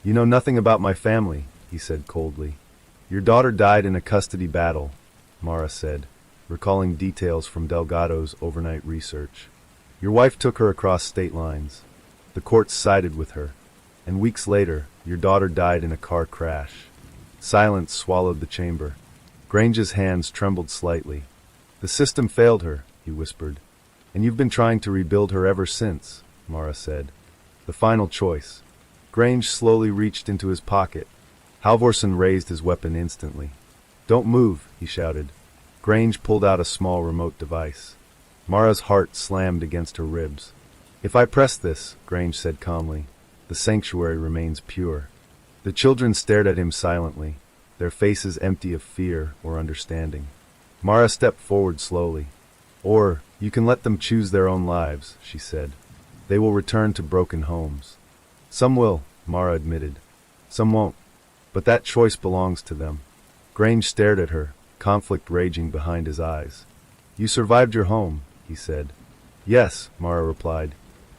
"You know nothing about my family," he said coldly. "Your daughter died in a custody battle," Mara said, recalling details from Delgado's overnight research. "Your wife took her across state lines. The courts sided with her. And weeks later, your daughter died in a car crash." Silence swallowed the chamber. Grange's hands trembled slightly. "The system failed her," he whispered. "And you've been trying to rebuild her ever since," Mara said. "The final choice." Grange slowly reached into his pocket. Halvorson raised his weapon instantly. "Don't move," he shouted. Grange pulled out a small remote device. Mara's heart slammed against her ribs. "If I press this," Grange said calmly, "the sanctuary remains pure." The children stared at him silently, their faces empty of fear or understanding. Mara stepped forward slowly. "Or, you can let them choose their own lives," she said. "They will return to broken homes." "Some will," Mara admitted. "Some won't. But that choice belongs to them." Grange stared at her, conflict raging behind his eyes. "You survived your home," he said. "Yes," Mara replied.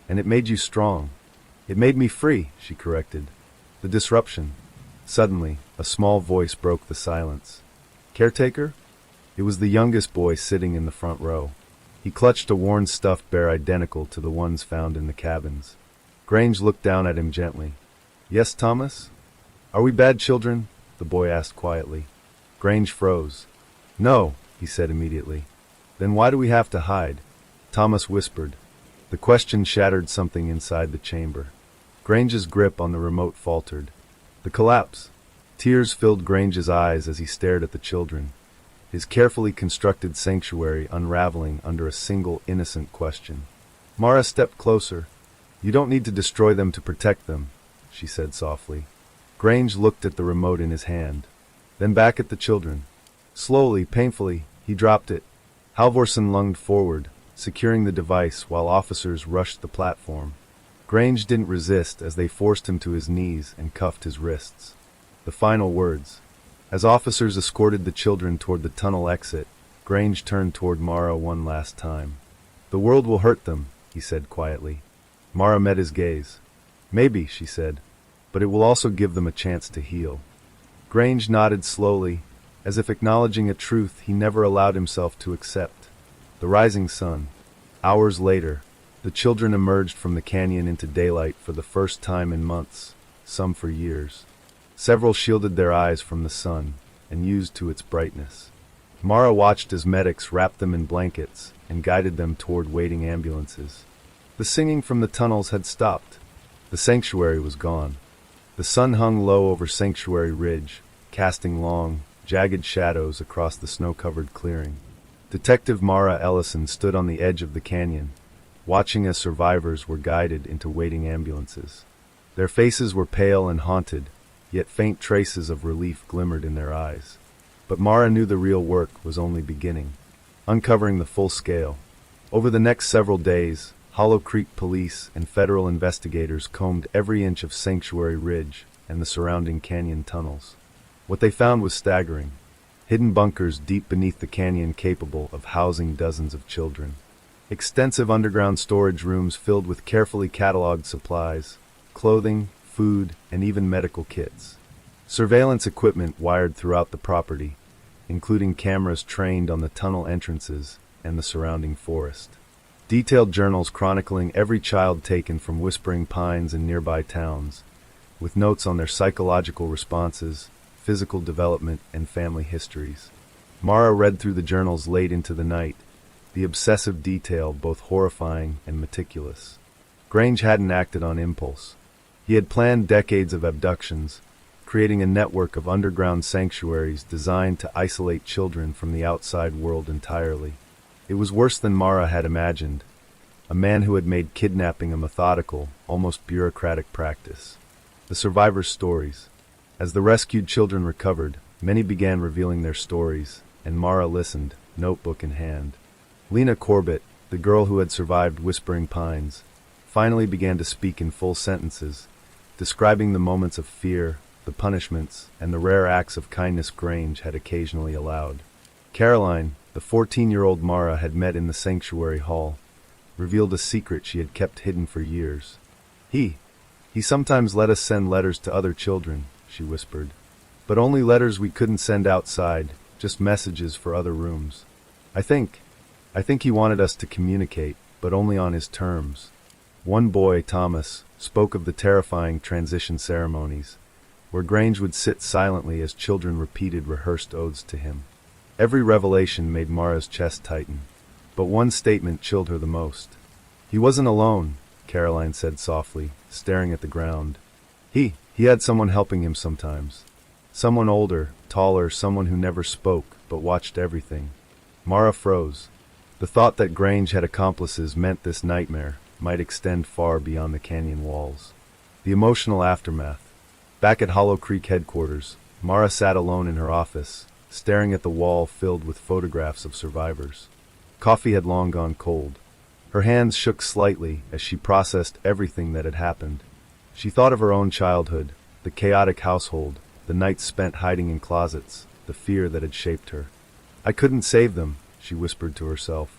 "And it made you strong." "It made me free," she corrected. "The disruption." Suddenly, a small voice broke the silence. "Caretaker?" It was the youngest boy sitting in the front row. He clutched a worn stuffed bear identical to the ones found in the cabins. Grange looked down at him gently. "Yes, Thomas?" "Are we bad children?" the boy asked quietly. Grange froze. "No," he said immediately. "Then why do we have to hide?" Thomas whispered. The question shattered something inside the chamber. Grange's grip on the remote faltered. The collapse. Tears filled Grange's eyes as he stared at the children, his carefully constructed sanctuary unraveling under a single innocent question. Mara stepped closer. "You don't need to destroy them to protect them," she said softly. Grange looked at the remote in his hand, then back at the children. Slowly, painfully, he dropped it. Halvorson lunged forward, securing the device while officers rushed the platform. Grange didn't resist as they forced him to his knees and cuffed his wrists. The final words. As officers escorted the children toward the tunnel exit, Grange turned toward Mara one last time. "The world will hurt them," he said quietly. Mara met his gaze. "Maybe," she said, "but it will also give them a chance to heal." Grange nodded slowly, as if acknowledging a truth he never allowed himself to accept. The rising sun. Hours later, the children emerged from the canyon into daylight for the first time in months, some for years. Several shielded their eyes from the sun, and used to its brightness. Mara watched as medics wrapped them in blankets and guided them toward waiting ambulances. The singing from the tunnels had stopped. The sanctuary was gone. The sun hung low over Sanctuary Ridge, casting long, jagged shadows across the snow-covered clearing. Detective Mara Ellison stood on the edge of the canyon, watching as survivors were guided into waiting ambulances. Their faces were pale and haunted, yet faint traces of relief glimmered in their eyes. But Mara knew the real work was only beginning, uncovering the full scale. Over the next several days, Hollow Creek police and federal investigators combed every inch of Sanctuary Ridge and the surrounding canyon tunnels. What they found was staggering. Hidden bunkers deep beneath the canyon capable of housing dozens of children. Extensive underground storage rooms filled with carefully cataloged supplies, clothing, food, and even medical kits. Surveillance equipment wired throughout the property, including cameras trained on the tunnel entrances and the surrounding forest. Detailed journals chronicling every child taken from Whispering Pines and nearby towns, with notes on their psychological responses, physical development, and family histories. Mara read through the journals late into the night, the obsessive detail both horrifying and meticulous. Grange hadn't acted on impulse. He had planned decades of abductions, creating a network of underground sanctuaries designed to isolate children from the outside world entirely. It was worse than Mara had imagined, a man who had made kidnapping a methodical, almost bureaucratic practice. The survivors' stories. As the rescued children recovered, many began revealing their stories, and Mara listened, notebook in hand. Lena Corbett, the girl who had survived Whispering Pines, finally began to speak in full sentences, describing the moments of fear, the punishments, and the rare acts of kindness Grange had occasionally allowed. Caroline, the 14-year-old Mara had met in the sanctuary hall, revealed a secret she had kept hidden for years. He sometimes let us send letters to other children, she whispered. But only letters we couldn't send outside, just messages for other rooms. I think he wanted us to communicate, but only on his terms. One boy, Thomas, spoke of the terrifying transition ceremonies, where Grange would sit silently as children repeated rehearsed odes to him. Every revelation made Mara's chest tighten, but one statement chilled her the most. He wasn't alone, Caroline said softly, staring at the ground. He had someone helping him sometimes. Someone older, taller, someone who never spoke, but watched everything. Mara froze. The thought that Grange had accomplices meant this nightmare might extend far beyond the canyon walls. The emotional aftermath. Back at Hollow Creek headquarters, Mara sat alone in her office, staring at the wall filled with photographs of survivors. Coffee had long gone cold. Her hands shook slightly as she processed everything that had happened. She thought of her own childhood, the chaotic household, the nights spent hiding in closets, the fear that had shaped her. I couldn't save them, she whispered to herself.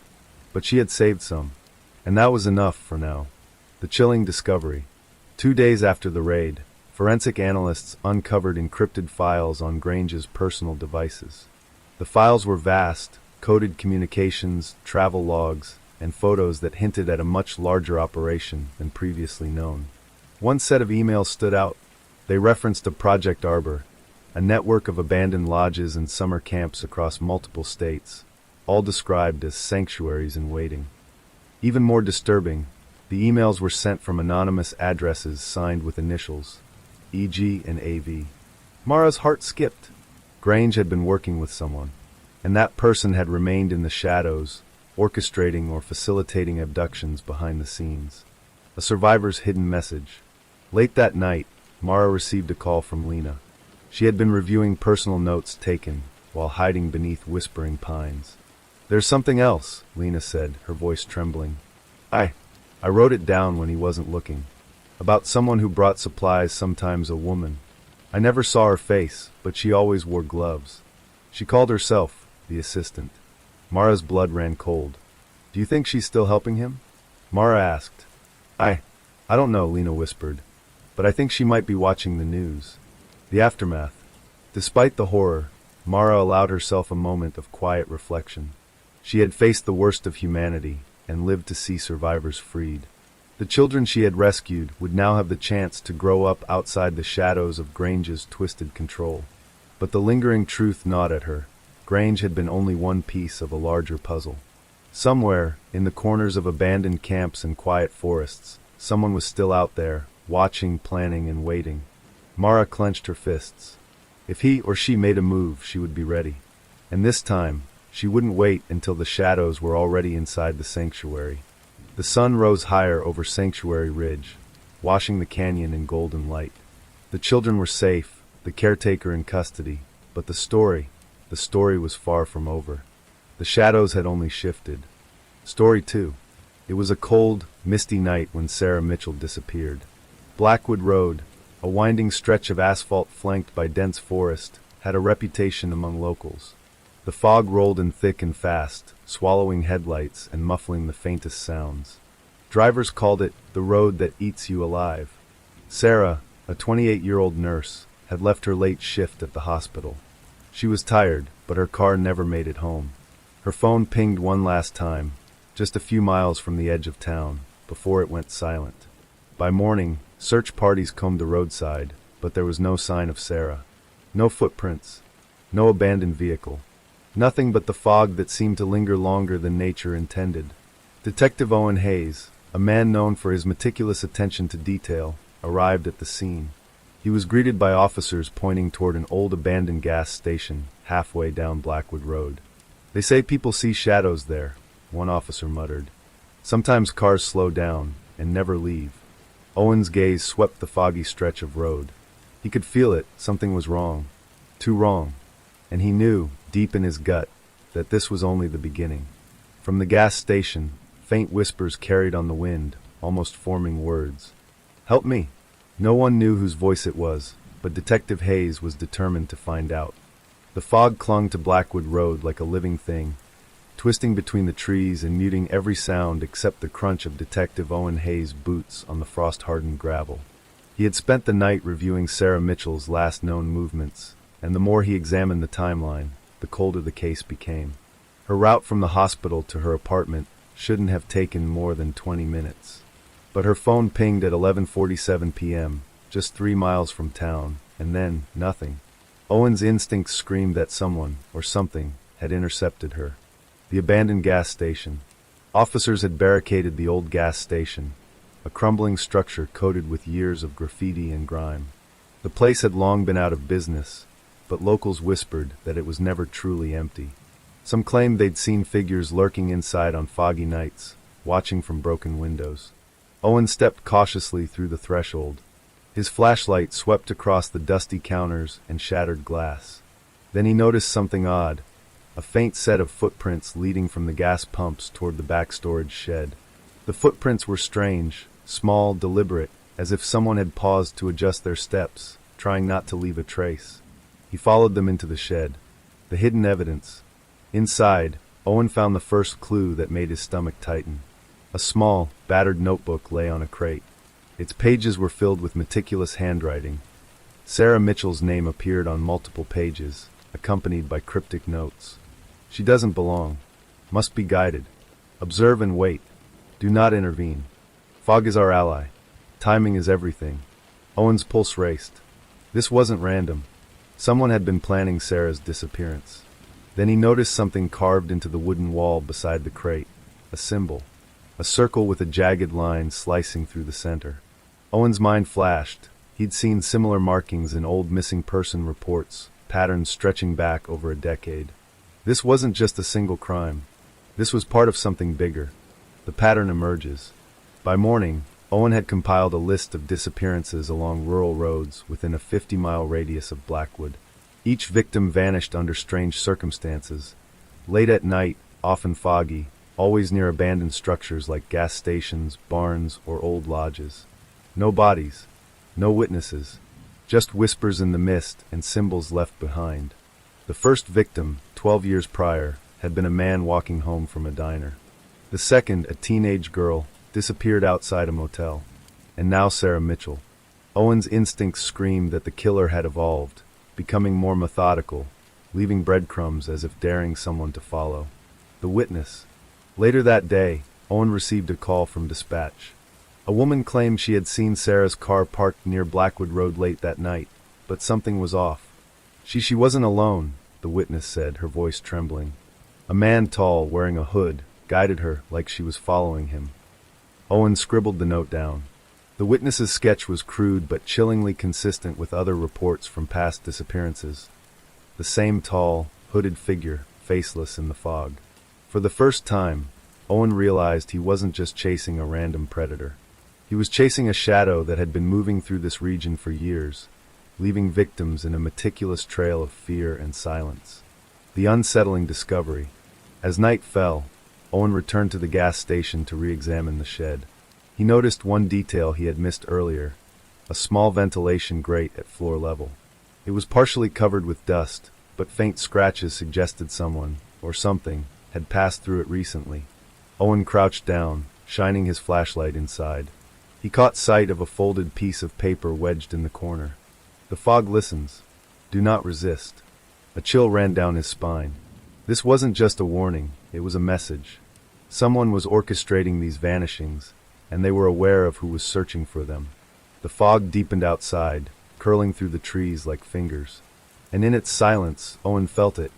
But she had saved some. And that was enough for now. The chilling discovery. 2 days after the raid, forensic analysts uncovered encrypted files on Grange's personal devices. The files were vast, coded communications, travel logs, and photos that hinted at a much larger operation than previously known. One set of emails stood out. They referenced a Project Arbor, a network of abandoned lodges and summer camps across multiple states, all described as sanctuaries in waiting. Even more disturbing, the emails were sent from anonymous addresses signed with initials, E.G. and A.V. Mara's heart skipped. Grange had been working with someone, and that person had remained in the shadows, orchestrating or facilitating abductions behind the scenes. A survivor's hidden message. Late that night, Mara received a call from Lena. She had been reviewing personal notes taken while hiding beneath Whispering Pines. "There's something else," Lena said, her voice trembling. I wrote it down when he wasn't looking. About someone who brought supplies, sometimes a woman. I never saw her face, but she always wore gloves. She called herself the assistant. Mara's blood ran cold. Do you think she's still helping him? Mara asked. I don't know, Lena whispered. But I think she might be watching the news. The aftermath. Despite the horror, Mara allowed herself a moment of quiet reflection. She had faced the worst of humanity and lived to see survivors freed. The children she had rescued would now have the chance to grow up outside the shadows of Grange's twisted control. But the lingering truth gnawed at her. Grange had been only one piece of a larger puzzle. Somewhere, in the corners of abandoned camps and quiet forests, someone was still out there, watching, planning, and waiting. Mara clenched her fists. If he or she made a move, she would be ready. And this time, she wouldn't wait until the shadows were already inside the sanctuary. The sun rose higher over Sanctuary Ridge, washing the canyon in golden light. The children were safe, the caretaker in custody, but the story was far from over. The shadows had only shifted. Story 2. It was a cold, misty night when Sarah Mitchell disappeared. Blackwood Road, a winding stretch of asphalt flanked by dense forest, had a reputation among locals. The fog rolled in thick and fast, swallowing headlights and muffling the faintest sounds. Drivers called it the road that eats you alive. Sarah, a 28-year-old nurse, had left her late shift at the hospital. She was tired, but her car never made it home. Her phone pinged one last time, just a few miles from the edge of town, before it went silent. By morning, search parties combed the roadside, but there was no sign of Sarah. No footprints, no abandoned vehicle. Nothing but the fog that seemed to linger longer than nature intended. Detective Owen Hayes, a man known for his meticulous attention to detail, arrived at the scene. He was greeted by officers pointing toward an old abandoned gas station halfway down Blackwood Road. They say people see shadows there, one officer muttered. Sometimes cars slow down and never leave. Owen's gaze swept the foggy stretch of road. He could feel it, something was wrong. Too wrong. And he knew, deep in his gut, that this was only the beginning. From the gas station, faint whispers carried on the wind, almost forming words. Help me! No one knew whose voice it was, but Detective Hayes was determined to find out. The fog clung to Blackwood Road like a living thing, twisting between the trees and muting every sound except the crunch of Detective Owen Hayes' boots on the frost-hardened gravel. He had spent the night reviewing Sarah Mitchell's last known movements, and the more he examined the timeline, the colder the case became. Her route from the hospital to her apartment shouldn't have taken more than 20 minutes. But her phone pinged at 11:47 p.m., just 3 miles from town, and then nothing. Owen's instincts screamed that someone, or something, had intercepted her. The abandoned gas station. Officers had barricaded the old gas station, a crumbling structure coated with years of graffiti and grime. The place had long been out of business, but locals whispered that it was never truly empty. Some claimed they'd seen figures lurking inside on foggy nights, watching from broken windows. Owen stepped cautiously through the threshold. His flashlight swept across the dusty counters and shattered glass. Then he noticed something odd, a faint set of footprints leading from the gas pumps toward the back storage shed. The footprints were strange, small, deliberate, as if someone had paused to adjust their steps, trying not to leave a trace. He followed them into the shed. The hidden evidence. Inside, Owen found the first clue that made his stomach tighten. A small, battered notebook lay on a crate. Its pages were filled with meticulous handwriting. Sarah Mitchell's name appeared on multiple pages, accompanied by cryptic notes. She doesn't belong. Must be guided. Observe and wait. Do not intervene. Fog is our ally. Timing is everything. Owen's pulse raced. This wasn't random. Someone had been planning Sarah's disappearance. Then he noticed something carved into the wooden wall beside the crate. A symbol. A circle with a jagged line slicing through the center. Owen's mind flashed. He'd seen similar markings in old missing person reports, patterns stretching back over a decade. This wasn't just a single crime. This was part of something bigger. The pattern emerges. By morning, Owen had compiled a list of disappearances along rural roads within a 50-mile radius of Blackwood. Each victim vanished under strange circumstances. Late at night, often foggy, always near abandoned structures like gas stations, barns, or old lodges. No bodies, no witnesses, just whispers in the mist and symbols left behind. The first victim, 12 years prior, had been a man walking home from a diner. The second, a teenage girl, disappeared outside a motel. And now Sarah Mitchell. Owen's instincts screamed that the killer had evolved, becoming more methodical, leaving breadcrumbs as if daring someone to follow. The witness. Later that day, Owen received a call from dispatch. A woman claimed she had seen Sarah's car parked near Blackwood Road late that night, but something was off. She wasn't alone, the witness said, her voice trembling. A man tall, wearing a hood, guided her like she was following him. Owen scribbled the note down. The witness's sketch was crude but chillingly consistent with other reports from past disappearances. The same tall, hooded figure, faceless in the fog. For the first time, Owen realized he wasn't just chasing a random predator. He was chasing a shadow that had been moving through this region for years, leaving victims in a meticulous trail of fear and silence. The unsettling discovery. As night fell, Owen returned to the gas station to re-examine the shed. He noticed one detail he had missed earlier, a small ventilation grate at floor level. It was partially covered with dust, but faint scratches suggested someone, or something, had passed through it recently. Owen crouched down, shining his flashlight inside. He caught sight of a folded piece of paper wedged in the corner. The fog listens. Do not resist. A chill ran down his spine. This wasn't just a warning, it was a message. Someone was orchestrating these vanishings, and they were aware of who was searching for them. The fog deepened outside, curling through the trees like fingers. And in its silence, Owen felt it.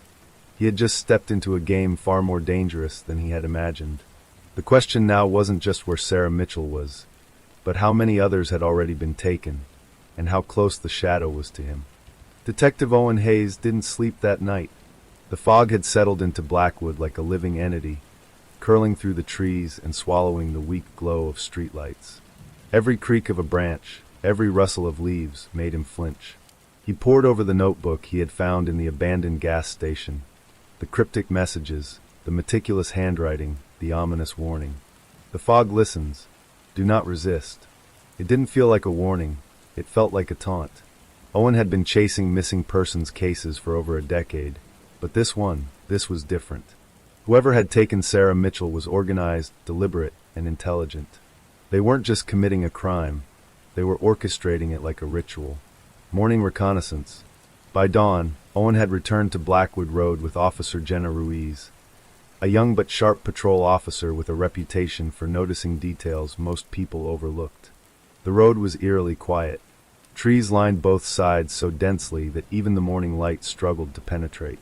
He had just stepped into a game far more dangerous than he had imagined. The question now wasn't just where Sarah Mitchell was, but how many others had already been taken, and how close the shadow was to him. Detective Owen Hayes didn't sleep that night. The fog had settled into Blackwood like a living entity, curling through the trees and swallowing the weak glow of streetlights. Every creak of a branch, every rustle of leaves made him flinch. He pored over the notebook he had found in the abandoned gas station. The cryptic messages, the meticulous handwriting, the ominous warning. The fog listens. Do not resist. It didn't feel like a warning. It felt like a taunt. Owen had been chasing missing persons cases for over a decade, but this was different. Whoever had taken Sarah Mitchell was organized, deliberate, and intelligent. They weren't just committing a crime. They were orchestrating it like a ritual. Morning reconnaissance. By dawn, Owen had returned to Blackwood Road with Officer Jenna Ruiz, a young but sharp patrol officer with a reputation for noticing details most people overlooked. The road was eerily quiet. Trees lined both sides so densely that even the morning light struggled to penetrate.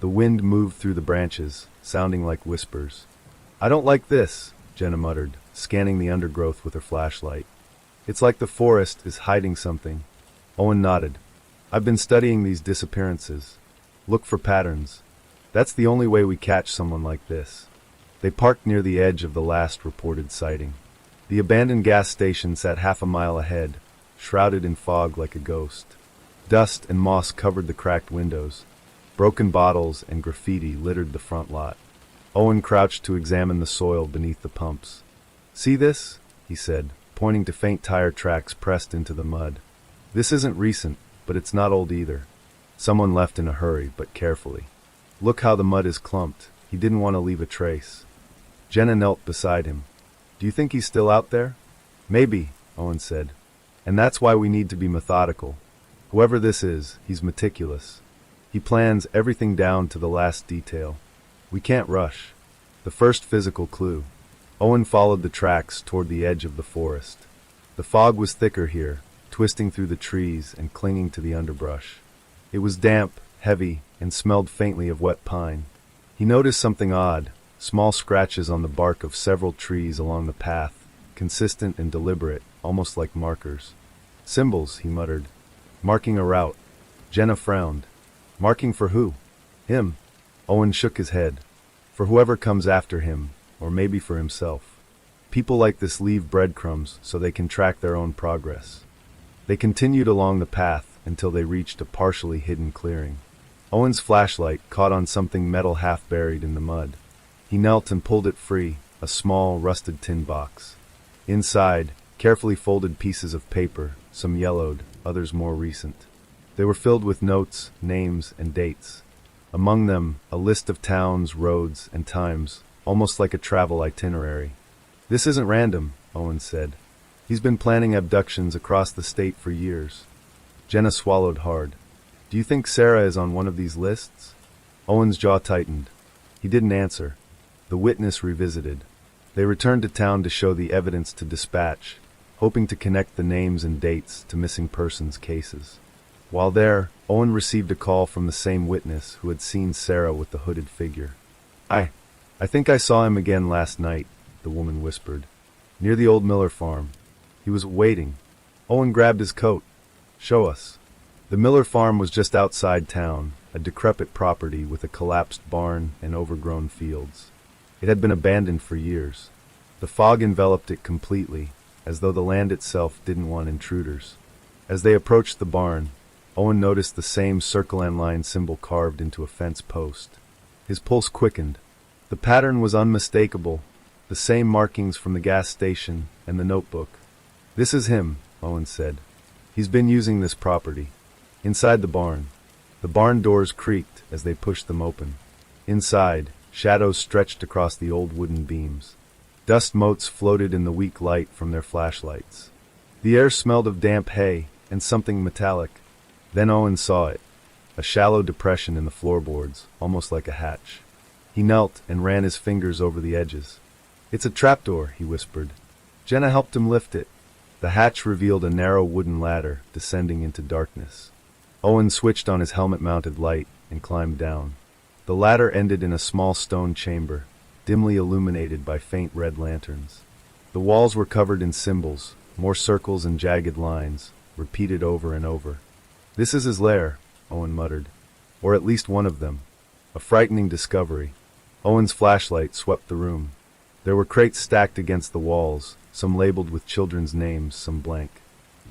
The wind moved through the branches, sounding like whispers. "I don't like this," Jenna muttered, scanning the undergrowth with her flashlight. "It's like the forest is hiding something." Owen nodded. "I've been studying these disappearances. Look for patterns. That's the only way we catch someone like this." They parked near the edge of the last reported sighting. The abandoned gas station sat half a mile ahead, shrouded in fog like a ghost. Dust and moss covered the cracked windows. Broken bottles and graffiti littered the front lot. Owen crouched to examine the soil beneath the pumps. "See this?" he said, pointing to faint tire tracks pressed into the mud. "This isn't recent, but it's not old either. Someone left in a hurry, but carefully. Look how the mud is clumped. He didn't want to leave a trace." Jenna knelt beside him. "Do you think he's still out there?" "Maybe," Owen said. "And that's why we need to be methodical. Whoever this is, he's meticulous. He plans everything down to the last detail. We can't rush." The first physical clue. Owen followed the tracks toward the edge of the forest. The fog was thicker here, twisting through the trees and clinging to the underbrush. It was damp, heavy, and smelled faintly of wet pine. He noticed something odd, small scratches on the bark of several trees along the path, consistent and deliberate, almost like markers. "Symbols," he muttered. "Marking a route." Jenna frowned. "Marking for who?" "Him." Owen shook his head. "For whoever comes after him, or maybe for himself. People like this leave breadcrumbs so they can track their own progress." They continued along the path until they reached a partially hidden clearing. Owen's flashlight caught on something metal half buried in the mud. He knelt and pulled it free, a small, rusted tin box. Inside, carefully folded pieces of paper, some yellowed, others more recent. They were filled with notes, names, and dates. Among them, a list of towns, roads, and times, almost like a travel itinerary. "This isn't random," Owen said. "He's been planning abductions across the state for years." Jenna swallowed hard. "Do you think Sarah is on one of these lists?" Owen's jaw tightened. He didn't answer. The witness revisited. They returned to town to show the evidence to dispatch, hoping to connect the names and dates to missing persons cases. While there, Owen received a call from the same witness who had seen Sarah with the hooded figure. I think I saw him again last night," the woman whispered. "Near the old Miller farm. He was waiting." Owen grabbed his coat. "Show us." The Miller farm was just outside town, a decrepit property with a collapsed barn and overgrown fields. It had been abandoned for years. The fog enveloped it completely, as though the land itself didn't want intruders. As they approached the barn, Owen noticed the same circle and line symbol carved into a fence post. His pulse quickened. The pattern was unmistakable, the same markings from the gas station and the notebook. "This is him," Owen said. "He's been using this property." Inside the barn doors creaked as they pushed them open. Inside, shadows stretched across the old wooden beams. Dust motes floated in the weak light from their flashlights. The air smelled of damp hay and something metallic. Then Owen saw it, a shallow depression in the floorboards, almost like a hatch. He knelt and ran his fingers over the edges. "It's a trapdoor," he whispered. Jenna helped him lift it. The hatch revealed a narrow wooden ladder descending into darkness. Owen switched on his helmet-mounted light and climbed down. The ladder ended in a small stone chamber, dimly illuminated by faint red lanterns. The walls were covered in symbols, more circles and jagged lines, repeated over and over. "This is his lair," Owen muttered. "Or at least one of them." A frightening discovery. Owen's flashlight swept the room. There were crates stacked against the walls, some labeled with children's names, some blank.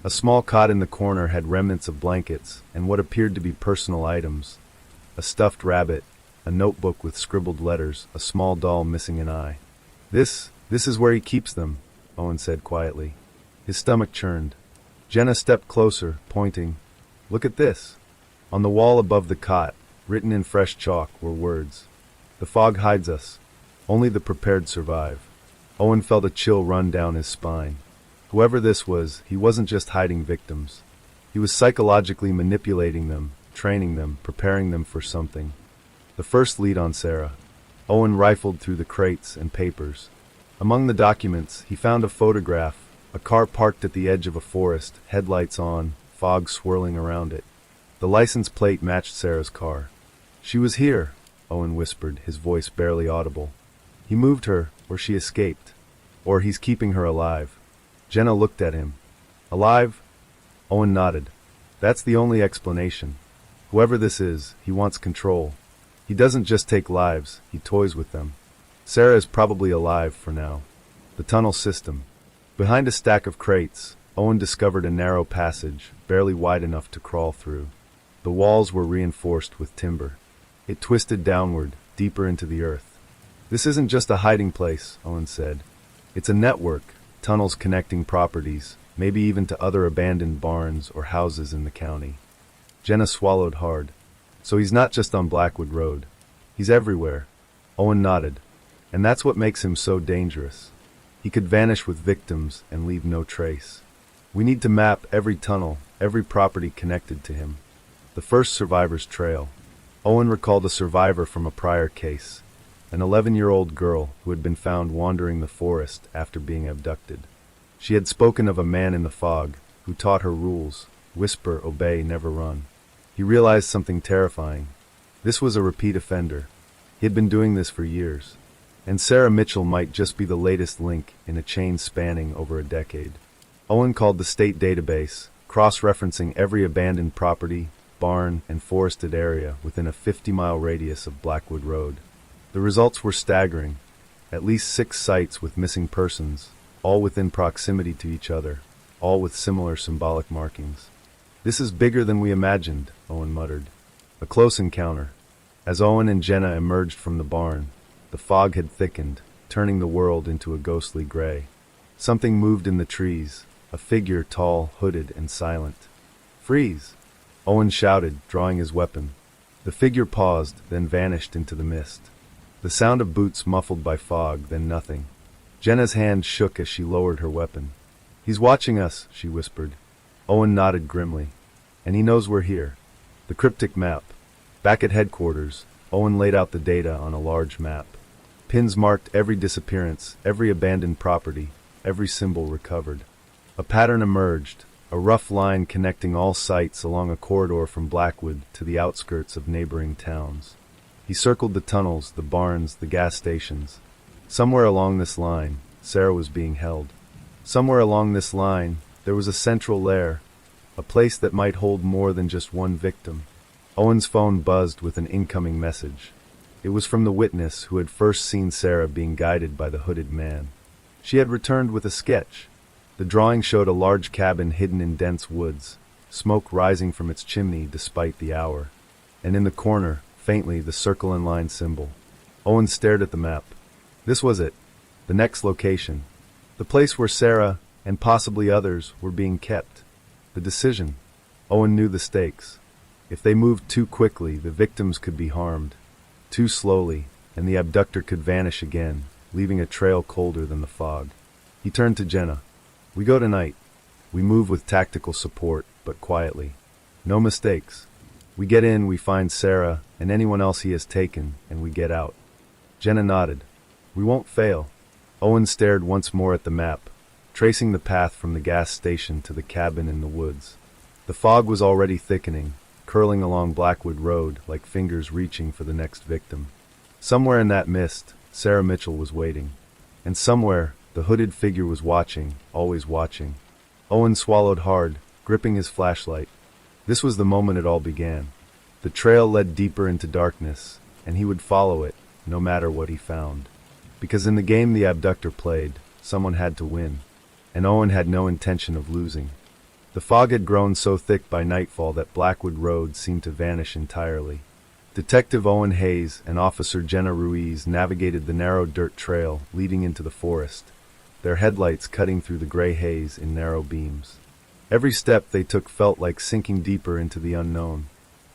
A small cot in the corner had remnants of blankets and what appeared to be personal items. A stuffed rabbit, a notebook with scribbled letters, a small doll missing an eye. This is where he keeps them," Owen said quietly. His stomach churned. Jenna stepped closer, pointing. "Look at this." On the wall above the cot, written in fresh chalk, were words. "The fog hides us. Only the prepared survive." Owen felt a chill run down his spine. Whoever this was, he wasn't just hiding victims. He was psychologically manipulating them, training them, preparing them for something. The first lead on Sarah. Owen rifled through the crates and papers. Among the documents, he found a photograph, a car parked at the edge of a forest, headlights on, fog swirling around it. The license plate matched Sarah's car. "She was here," Owen whispered, his voice barely audible. "He moved her, or she escaped. Or he's keeping her alive." Jenna looked at him. "Alive?" Owen nodded. "That's the only explanation. Whoever this is, he wants control. He doesn't just take lives, he toys with them. Sarah is probably alive for now." The tunnel system. Behind a stack of crates, Owen discovered a narrow passage, barely wide enough to crawl through. The walls were reinforced with timber. It twisted downward, deeper into the earth. "This isn't just a hiding place," Owen said. "It's a network, tunnels connecting properties, maybe even to other abandoned barns or houses in the county." Jenna swallowed hard. "So he's not just on Blackwood Road. He's everywhere." Owen nodded. "And that's what makes him so dangerous. He could vanish with victims and leave no trace. We need to map every tunnel, every property connected to him." The first survivor's trail. Owen recalled a survivor from a prior case, an 11-year-old girl who had been found wandering the forest after being abducted. She had spoken of a man in the fog who taught her rules: whisper, obey, never run. He realized something terrifying. This was a repeat offender. He had been doing this for years. And Sarah Mitchell might just be the latest link in a chain spanning over a decade. Owen called the state database, cross-referencing every abandoned property, barn, and forested area within a 50-mile radius of Blackwood Road. The results were staggering. At least 6 sites with missing persons, all within proximity to each other, all with similar symbolic markings. "This is bigger than we imagined," Owen muttered. A close encounter. As Owen and Jenna emerged from the barn, the fog had thickened, turning the world into a ghostly gray. Something moved in the trees, a figure tall, hooded, and silent. "Freeze!" Owen shouted, drawing his weapon. The figure paused, then vanished into the mist. The sound of boots muffled by fog, then nothing. Jenna's hand shook as she lowered her weapon. "He's watching us," she whispered. Owen nodded grimly. "And he knows we're here." The cryptic map. Back at headquarters, Owen laid out the data on a large map. Pins marked every disappearance, every abandoned property, every symbol recovered. A pattern emerged, a rough line connecting all sites along a corridor from Blackwood to the outskirts of neighboring towns. He circled the tunnels, the barns, the gas stations. Somewhere along this line, Sarah was being held. Somewhere along this line, there was a central lair, a place that might hold more than just one victim. Owen's phone buzzed with an incoming message. It was from the witness who had first seen Sarah being guided by the hooded man. She had returned with a sketch. The drawing showed a large cabin hidden in dense woods, smoke rising from its chimney despite the hour. And in the corner, faintly, the circle and line symbol. Owen stared at the map. This was it. The next location. The place where Sarah, and possibly others, were being kept. The decision. Owen knew the stakes. If they moved too quickly, the victims could be harmed. Too slowly, and the abductor could vanish again, leaving a trail colder than the fog. He turned to Jenna. "We go tonight. We move with tactical support, but quietly. No mistakes. We get in, we find Sarah, and anyone else he has taken, and we get out." Jenna nodded. "We won't fail." Owen stared once more at the map, tracing the path from the gas station to the cabin in the woods. The fog was already thickening, curling along Blackwood Road like fingers reaching for the next victim. Somewhere in that mist, Sarah Mitchell was waiting. And somewhere, the hooded figure was watching, always watching. Owen swallowed hard, gripping his flashlight. This was the moment it all began. The trail led deeper into darkness, and he would follow it, no matter what he found. Because in the game the abductor played, someone had to win. And Owen had no intention of losing. The fog had grown so thick by nightfall that Blackwood Road seemed to vanish entirely. Detective Owen Hayes and Officer Jenna Ruiz navigated the narrow dirt trail leading into the forest, their headlights cutting through the gray haze in narrow beams. Every step they took felt like sinking deeper into the unknown.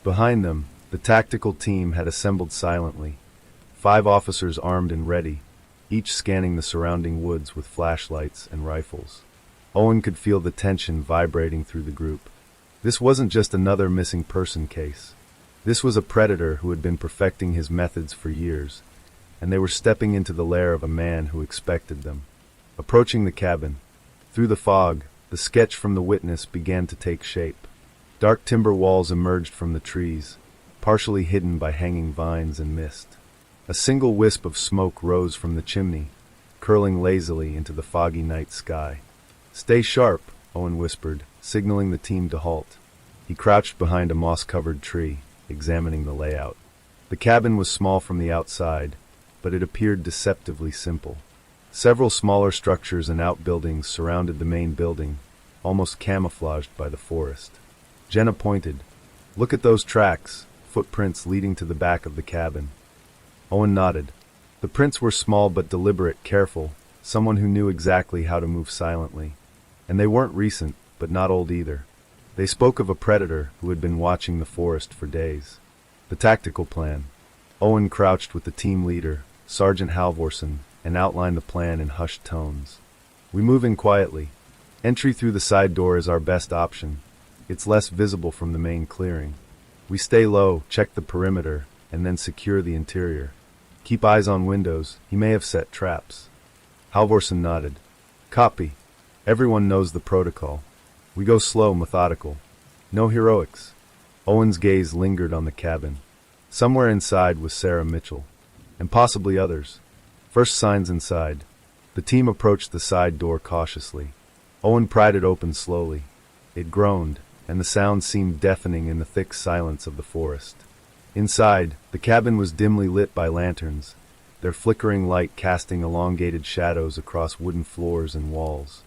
Behind them, the tactical team had assembled silently, 5 officers armed and ready, each scanning the surrounding woods with flashlights and rifles. Owen could feel the tension vibrating through the group. This wasn't just another missing person case. This was a predator who had been perfecting his methods for years, and they were stepping into the lair of a man who expected them. Approaching the cabin, through the fog, the sketch from the witness began to take shape. Dark timber walls emerged from the trees, partially hidden by hanging vines and mist. A single wisp of smoke rose from the chimney, curling lazily into the foggy night sky. "Stay sharp," Owen whispered, signaling the team to halt. He crouched behind a moss-covered tree, examining the layout. The cabin was small from the outside, but it appeared deceptively simple. Several smaller structures and outbuildings surrounded the main building, almost camouflaged by the forest. Jenna pointed. "Look at those tracks, footprints leading to the back of the cabin." Owen nodded. The prints were small but deliberate, careful, someone who knew exactly how to move silently. And they weren't recent, but not old either. They spoke of a predator who had been watching the forest for days. The tactical plan. Owen crouched with the team leader, Sergeant Halvorsen, and outlined the plan in hushed tones. "We move in quietly. Entry through the side door is our best option. It's less visible from the main clearing. We stay low, check the perimeter, and then secure the interior. Keep eyes on windows, he may have set traps." Halvorsen nodded. "Copy. Everyone knows the protocol. We go slow, methodical. No heroics." Owen's gaze lingered on the cabin. Somewhere inside was Sarah Mitchell, and possibly others. First signs inside. The team approached the side door cautiously. Owen pried it open slowly. It groaned, and the sound seemed deafening in the thick silence of the forest. Inside, the cabin was dimly lit by lanterns, their flickering light casting elongated shadows across wooden floors and walls.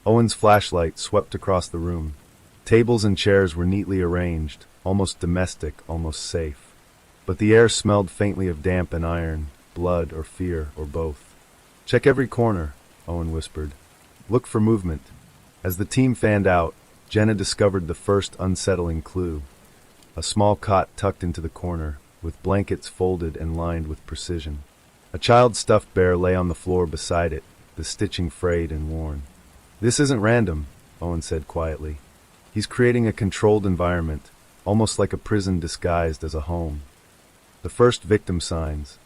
Owen's flashlight swept across the room. Tables and chairs were neatly arranged, almost domestic, almost safe. But the air smelled faintly of damp and iron, blood or fear, or both. "Check every corner," Owen whispered. "Look for movement." As the team fanned out, Jenna discovered the first unsettling clue. a small cot tucked into the corner, with blankets folded and lined with precision. A child's stuffed bear lay on the floor beside it, the stitching frayed and worn. "This isn't random," Owen said quietly. "He's creating a controlled environment, almost like a prison disguised as a home." The first victim signs.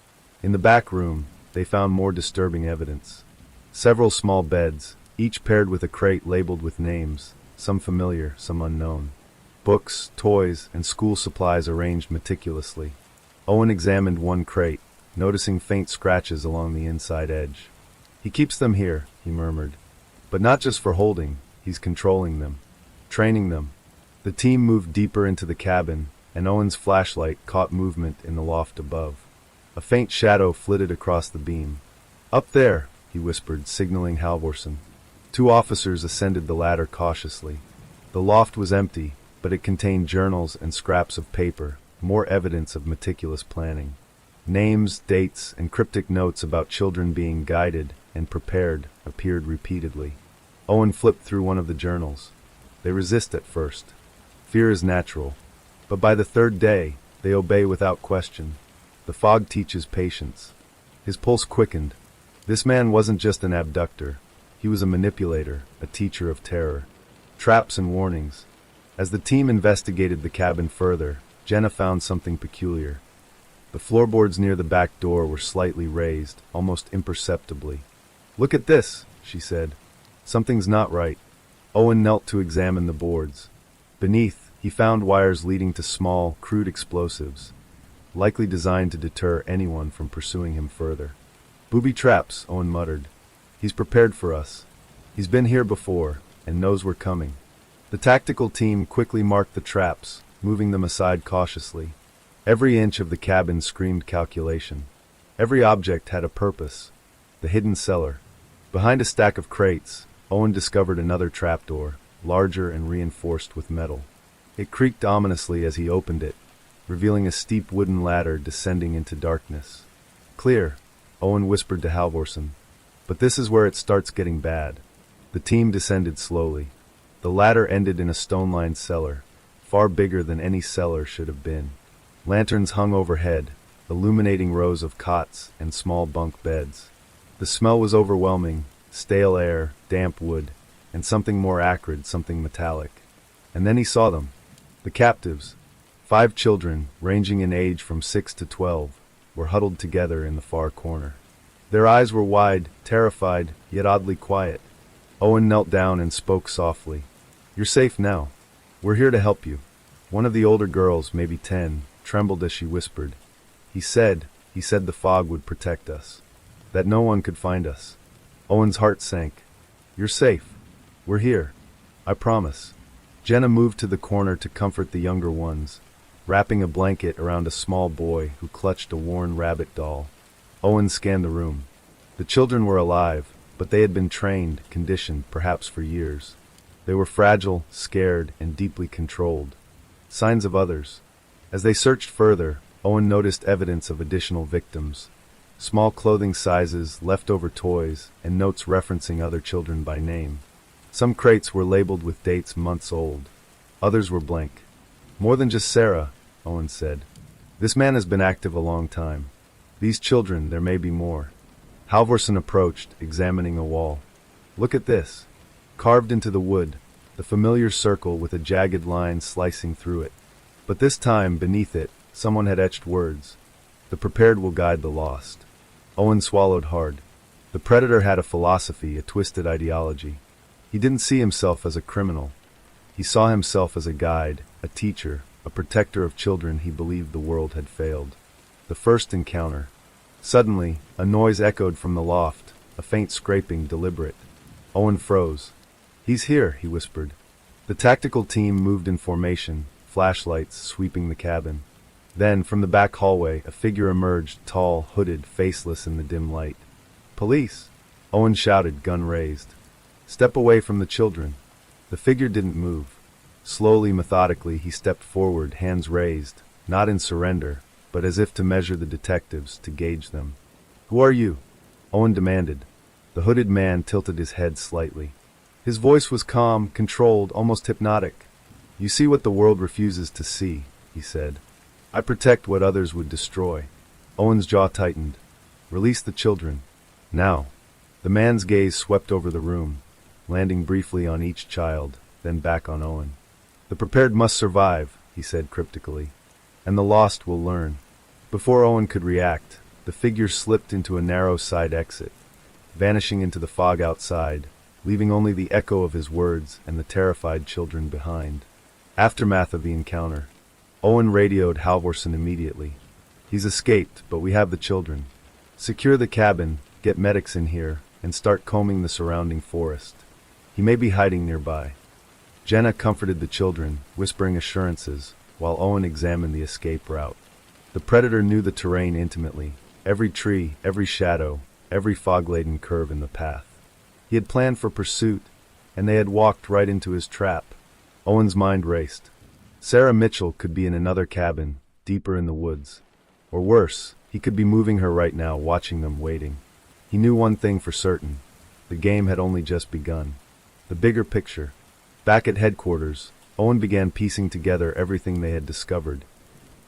In the back room, they found more disturbing evidence. Several small beds, each paired with a crate labeled with names, some familiar, some unknown. Books, toys, and school supplies arranged meticulously. Owen examined one crate, noticing faint scratches along the inside edge. "He keeps them here," he murmured. "But not just for holding, he's controlling them, training them." The team moved deeper into the cabin, and Owen's flashlight caught movement in the loft above. A faint shadow flitted across the beam. "Up there," he whispered, signaling Halvorsen. Two officers ascended the ladder cautiously. The loft was empty, but it contained journals and scraps of paper, more evidence of meticulous planning. Names, dates, and cryptic notes about children being guided and prepared appeared repeatedly. Owen flipped through one of the journals. They resist at first. Fear is natural. But by the third day, they obey without question. The fog teaches patience. His pulse quickened. This man wasn't just an abductor. He was a manipulator, a teacher of terror. Traps and warnings. As the team investigated the cabin further, Jenna found something peculiar. The floorboards near the back door were slightly raised, almost imperceptibly. "Look at this," she said. "Something's not right." Owen knelt to examine the boards. Beneath, he found wires leading to small, crude explosives, likely designed to deter anyone from pursuing him further. "Booby traps," Owen muttered. "He's prepared for us. He's been here before, and knows we're coming." The tactical team quickly marked the traps, moving them aside cautiously. Every inch of the cabin screamed calculation. Every object had a purpose. The hidden cellar. Behind a stack of crates, Owen discovered another trapdoor, larger and reinforced with metal. It creaked ominously as he opened it, revealing a steep wooden ladder descending into darkness. "Clear," Owen whispered to Halvorsen. "But this is where it starts getting bad." The team descended slowly. The ladder ended in a stone-lined cellar, far bigger than any cellar should have been. Lanterns hung overhead, illuminating rows of cots and small bunk beds. The smell was overwhelming, stale air, damp wood, and something more acrid, something metallic. And then he saw them. The captives, 5 children, ranging in age from 6 to 12, were huddled together in the far corner. Their eyes were wide, terrified, yet oddly quiet. Owen knelt down and spoke softly. "You're safe now. We're here to help you." One of the older girls, maybe 10, trembled as she whispered. He said the fog would protect us, that no one could find us." Owen's heart sank. "You're safe. We're here. I promise." Jenna moved to the corner to comfort the younger ones, wrapping a blanket around a small boy who clutched a worn rabbit doll. Owen scanned the room. The children were alive, but they had been trained, conditioned, perhaps for years. They were fragile, scared, and deeply controlled. Signs of others. As they searched further, Owen noticed evidence of additional victims. Small clothing sizes, leftover toys, and notes referencing other children by name. Some crates were labeled with dates months old. Others were blank. "More than just Sarah," Owen said. "This man has been active a long time. These children, there may be more." Halvorsen approached, examining a wall. "Look at this." Carved into the wood, the familiar circle with a jagged line slicing through it. But this time, beneath it, someone had etched words. "The prepared will guide the lost." Owen swallowed hard. The predator had a philosophy, a twisted ideology. He didn't see himself as a criminal. He saw himself as a guide, a teacher, a protector of children he believed the world had failed. The first encounter. Suddenly, a noise echoed from the loft, a faint scraping, deliberate. Owen froze. "He's here," he whispered. The tactical team moved in formation, flashlights sweeping the cabin. Then, from the back hallway, a figure emerged, tall, hooded, faceless in the dim light. "Police!" Owen shouted, gun raised. "Step away from the children." The figure didn't move. Slowly, methodically, he stepped forward, hands raised, not in surrender, but as if to measure the detectives, to gauge them. "Who are you?" Owen demanded. The hooded man tilted his head slightly. His voice was calm, controlled, almost hypnotic. "You see what the world refuses to see. he said. "I protect what others would destroy." Owen's jaw tightened. "Release the children. Now." The man's gaze swept over the room, landing briefly on each child, then back on Owen. "The prepared must survive," he said cryptically, "and the lost will learn." Before Owen could react, the figure slipped into a narrow side exit, vanishing into the fog outside, leaving only the echo of his words and the terrified children behind. Aftermath of the encounter. Owen radioed Halvorsen immediately. "He's escaped, but we have the children. Secure the cabin, get medics in here, and start combing the surrounding forest. He may be hiding nearby." Jenna comforted the children, whispering assurances, while Owen examined the escape route. The predator knew the terrain intimately, every tree, every shadow, every fog-laden curve in the path. He had planned for pursuit, and they had walked right into his trap. Owen's mind raced. Sarah Mitchell could be in another cabin, deeper in the woods. Or worse, he could be moving her right now, watching them, waiting. He knew one thing for certain. The game had only just begun. The bigger picture. Back at headquarters, Owen began piecing together everything they had discovered.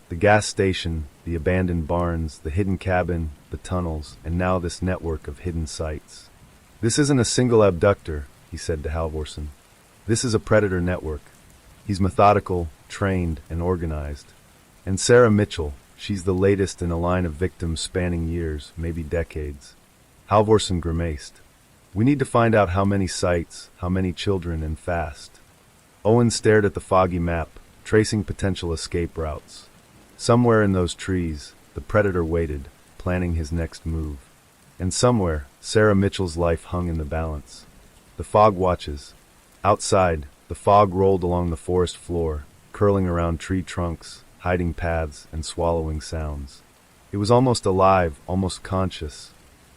The gas station, the abandoned barns, the hidden cabin, the tunnels, and now this network of hidden sites. "This isn't a single abductor," he said to Halvorsen. "This is a predator network. He's methodical, trained, and organized. And Sarah Mitchell, she's the latest in a line of victims spanning years, maybe decades." Halvorsen grimaced. "We need to find out how many sites, how many children, and fast." Owen stared at the foggy map, tracing potential escape routes. Somewhere in those trees, the predator waited, planning his next move. And somewhere, Sarah Mitchell's life hung in the balance. The fog watches. Outside, the fog rolled along the forest floor, curling around tree trunks, hiding paths, and swallowing sounds. It was almost alive, almost conscious.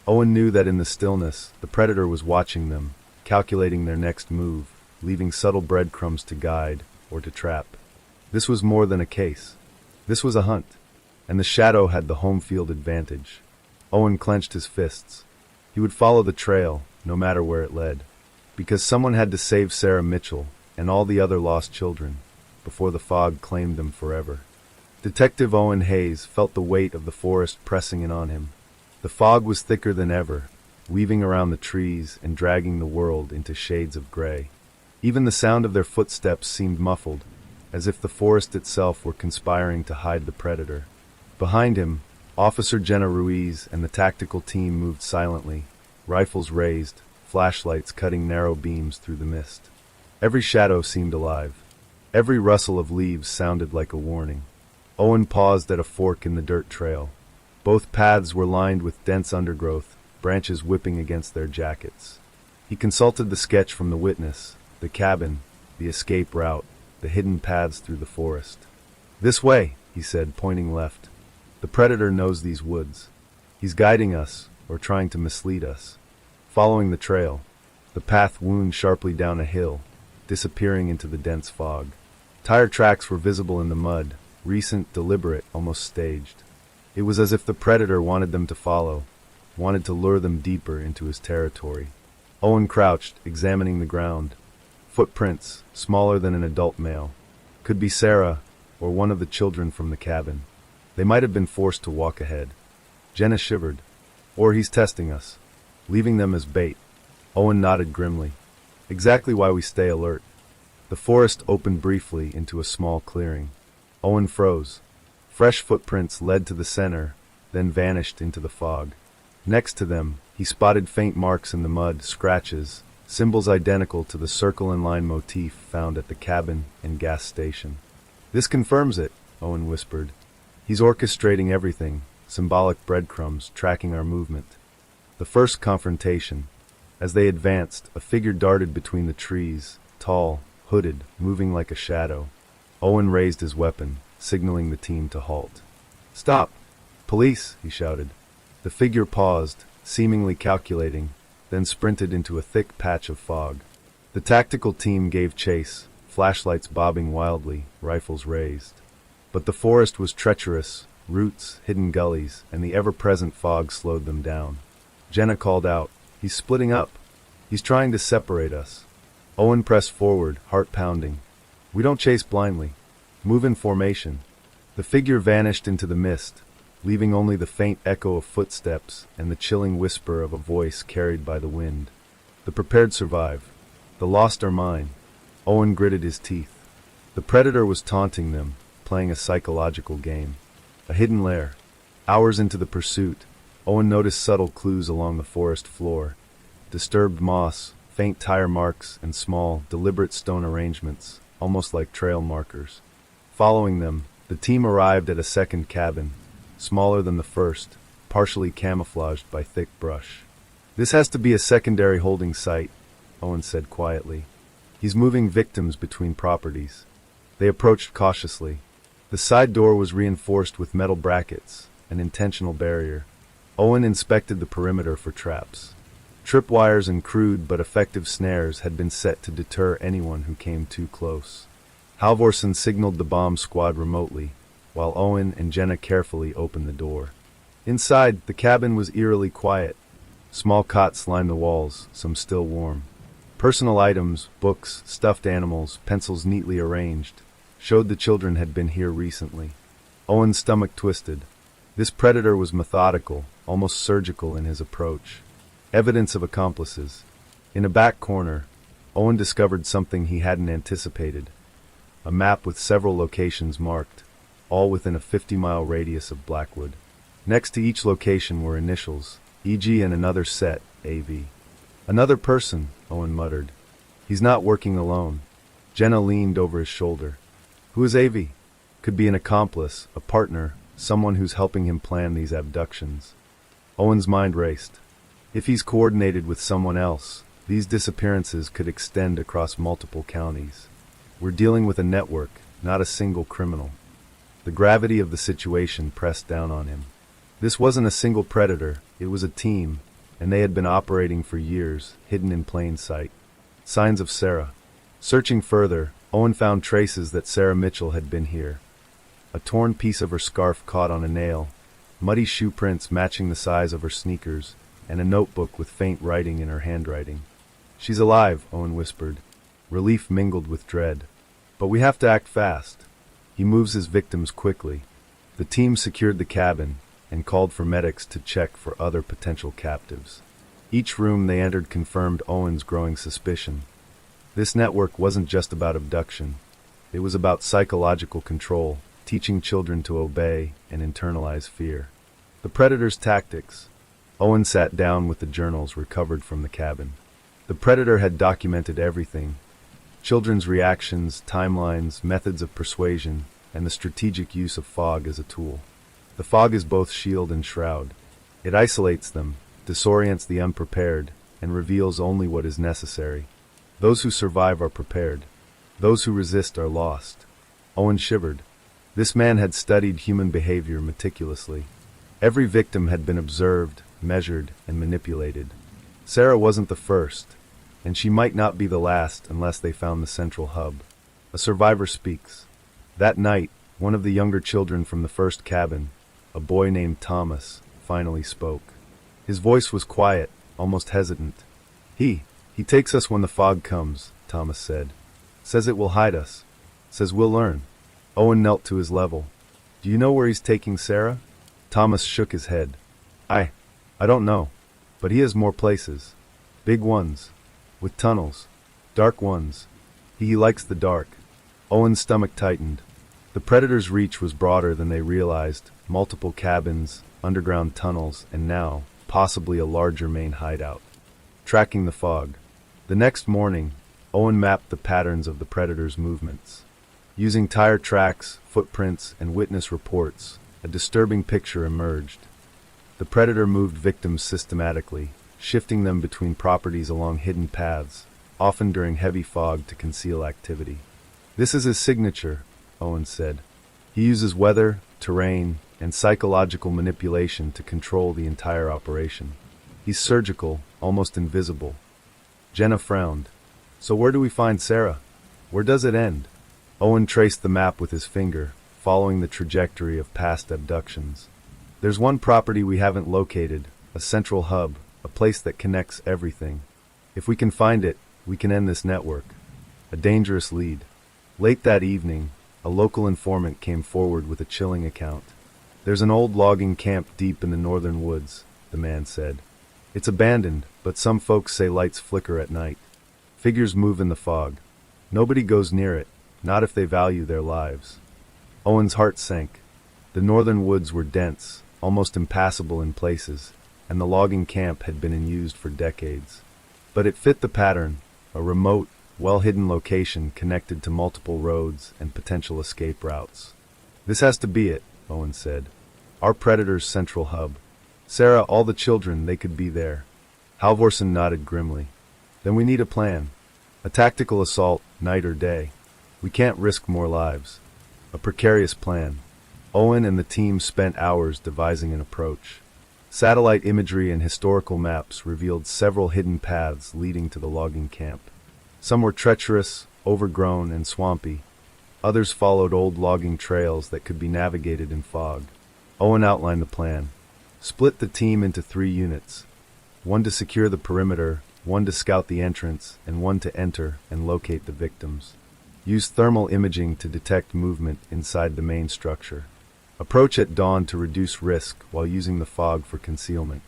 Owen knew that in the stillness, the predator was watching them, calculating their next move, leaving subtle breadcrumbs to guide or to trap. This was more than a case. This was a hunt, and the shadow had the home field advantage. Owen clenched his fists. He would follow the trail, no matter where it led, because someone had to save Sarah Mitchell and all the other lost children before the fog claimed them forever. Detective Owen Hayes felt the weight of the forest pressing in on him. The fog was thicker than ever, weaving around the trees and dragging the world into shades of gray. Even the sound of their footsteps seemed muffled, as if the forest itself were conspiring to hide the predator. Behind him, Officer Jenna Ruiz and the tactical team moved silently, rifles raised, flashlights cutting narrow beams through the mist. Every shadow seemed alive. Every rustle of leaves sounded like a warning. Owen paused at a fork in the dirt trail. Both paths were lined with dense undergrowth, branches whipping against their jackets. He consulted the sketch from the witness, the cabin, the escape route, the hidden paths through the forest. "This way," he said, pointing left. "The predator knows these woods. He's guiding us, or trying to mislead us." Following the trail, the path wound sharply down a hill, disappearing into the dense fog. Tire tracks were visible in the mud, recent, deliberate, almost staged. It was as if the predator wanted them to follow, wanted to lure them deeper into his territory. Owen crouched, examining the ground. Footprints, smaller than an adult male. Could be Sarah, or one of the children from the cabin. They might have been forced to walk ahead. Jenna shivered. "Or he's testing us, leaving them as bait." Owen nodded grimly. "Exactly why we stay alert." The forest opened briefly into a small clearing. Owen froze. Fresh footprints led to the center, then vanished into the fog. Next to them, he spotted faint marks in the mud, scratches, symbols identical to the circle and line motif found at the cabin and gas station. "This confirms it," Owen whispered. "He's orchestrating everything, symbolic breadcrumbs tracking our movement." The first confrontation. As they advanced, a figure darted between the trees, tall, hooded, moving like a shadow. Owen raised his weapon, signaling the team to halt. "Stop! Police!" he shouted. The figure paused, seemingly calculating, then sprinted into a thick patch of fog. The tactical team gave chase, flashlights bobbing wildly, rifles raised. But the forest was treacherous, roots, hidden gullies, and the ever-present fog slowed them down. Jenna called out, "He's splitting up. He's trying to separate us." Owen pressed forward, heart pounding. "We don't chase blindly. Move in formation. The figure vanished into the mist, leaving only the faint echo of footsteps and the chilling whisper of a voice carried by the wind. The prepared survive. The lost are mine. Owen gritted his teeth. The predator was taunting them, playing a psychological game. A hidden lair. Hours into the pursuit, Owen noticed subtle clues along the forest floor. Disturbed moss, faint tire marks, and small, deliberate stone arrangements, almost like trail markers. Following them, the team arrived at a second cabin, smaller than the first, partially camouflaged by thick brush. "This has to be a secondary holding site," Owen said quietly. "He's moving victims between properties." They approached cautiously. The side door was reinforced with metal brackets, an intentional barrier. Owen inspected the perimeter for traps. Tripwires and crude but effective snares had been set to deter anyone who came too close. Halvorsen signaled the bomb squad remotely, while Owen and Jenna carefully opened the door. Inside, the cabin was eerily quiet. Small cots lined the walls, some still warm. Personal items, books, stuffed animals, pencils neatly arranged, showed the children had been here recently. Owen's stomach twisted. This predator was methodical, almost surgical in his approach. Evidence of accomplices. In a back corner, Owen discovered something he hadn't anticipated. A map with several locations marked, all within a 50-mile radius of Blackwood. Next to each location were initials, E.G. and another set, A.V. "Another person," Owen muttered. "He's not working alone." Jenna leaned over his shoulder. "Who is A.V.? Could be an accomplice, a partner, someone who's helping him plan these abductions." Owen's mind raced. If he's coordinated with someone else, these disappearances could extend across multiple counties. We're dealing with a network, not a single criminal. The gravity of the situation pressed down on him. This wasn't a single predator, it was a team, and they had been operating for years, hidden in plain sight. Signs of Sarah. Searching further, Owen found traces that Sarah Mitchell had been here. A torn piece of her scarf caught on a nail, muddy shoe prints matching the size of her sneakers, and a notebook with faint writing in her handwriting. "She's alive," Owen whispered. Relief mingled with dread. "But we have to act fast." He moves his victims quickly. The team secured the cabin and called for medics to check for other potential captives. Each room they entered confirmed Owen's growing suspicion. This network wasn't just about abduction. It was about psychological control, teaching children to obey and internalize fear. The predator's tactics. Owen sat down with the journals recovered from the cabin. The predator had documented everything: children's reactions, timelines, methods of persuasion, and the strategic use of fog as a tool. The fog is both shield and shroud. It isolates them, disorients the unprepared, and reveals only what is necessary. Those who survive are prepared. Those who resist are lost. Owen shivered. This man had studied human behavior meticulously. Every victim had been observed, measured, and manipulated. Sarah wasn't the first, and she might not be the last unless they found the central hub. A survivor speaks. That night, one of the younger children from the first cabin, a boy named Thomas, finally spoke. His voice was quiet, almost hesitant. He takes us when the fog comes," Thomas said. "Says it will hide us. Says we'll learn." Owen knelt to his level. "Do you know where he's taking Sarah?" Thomas shook his head. I don't know. But he has more places. Big ones. With tunnels. Dark ones. He likes the dark." Owen's stomach tightened. The predator's reach was broader than they realized. Multiple cabins, underground tunnels, and now, possibly a larger main hideout. Tracking the fog. The next morning, Owen mapped the patterns of the predator's movements. Using tire tracks, footprints, and witness reports, a disturbing picture emerged. The predator moved victims systematically, shifting them between properties along hidden paths, often during heavy fog to conceal activity. "This is his signature," Owen said. "He uses weather, terrain, and psychological manipulation to control the entire operation. He's surgical, almost invisible." Jenna frowned. "So where do we find Sarah? Where does it end?" Owen traced the map with his finger, following the trajectory of past abductions. "There's one property we haven't located, a central hub, a place that connects everything. If we can find it, we can end this network." A dangerous lead. Late that evening, a local informant came forward with a chilling account. "There's an old logging camp deep in the northern woods," the man said. "It's abandoned, but some folks say lights flicker at night. Figures move in the fog. Nobody goes near it, not if they value their lives." Owen's heart sank. The northern woods were dense, almost impassable in places, and the logging camp had been in use for decades. But it fit the pattern, a remote, well-hidden location connected to multiple roads and potential escape routes. "This has to be it," Owen said. "Our predator's central hub. Sarah, all the children, they could be there." Halvorsen nodded grimly. "Then we need a plan. A tactical assault, night or day. We can't risk more lives." A precarious plan. Owen and the team spent hours devising an approach. Satellite imagery and historical maps revealed several hidden paths leading to the logging camp. Some were treacherous, overgrown, and swampy. Others followed old logging trails that could be navigated in fog. Owen outlined the plan. Split the team into 3 units. One to secure the perimeter, one to scout the entrance, and one to enter and locate the victims. Use thermal imaging to detect movement inside the main structure. Approach at dawn to reduce risk while using the fog for concealment.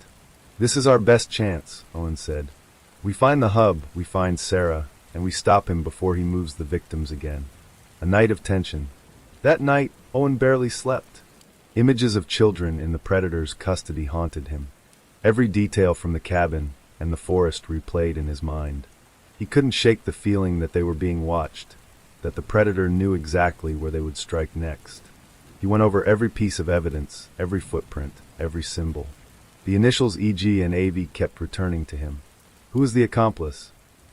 "This is our best chance," Owen said. "We find the hub, we find Sarah, and we stop him before he moves the victims again." A night of tension. That night, Owen barely slept. Images of children in the predator's custody haunted him. Every detail from the cabin and the forest replayed in his mind. He couldn't shake the feeling that they were being watched, that the predator knew exactly where they would strike next. He went over every piece of evidence, every footprint, every symbol. The initials EG and AV kept returning to him. Who was the accomplice?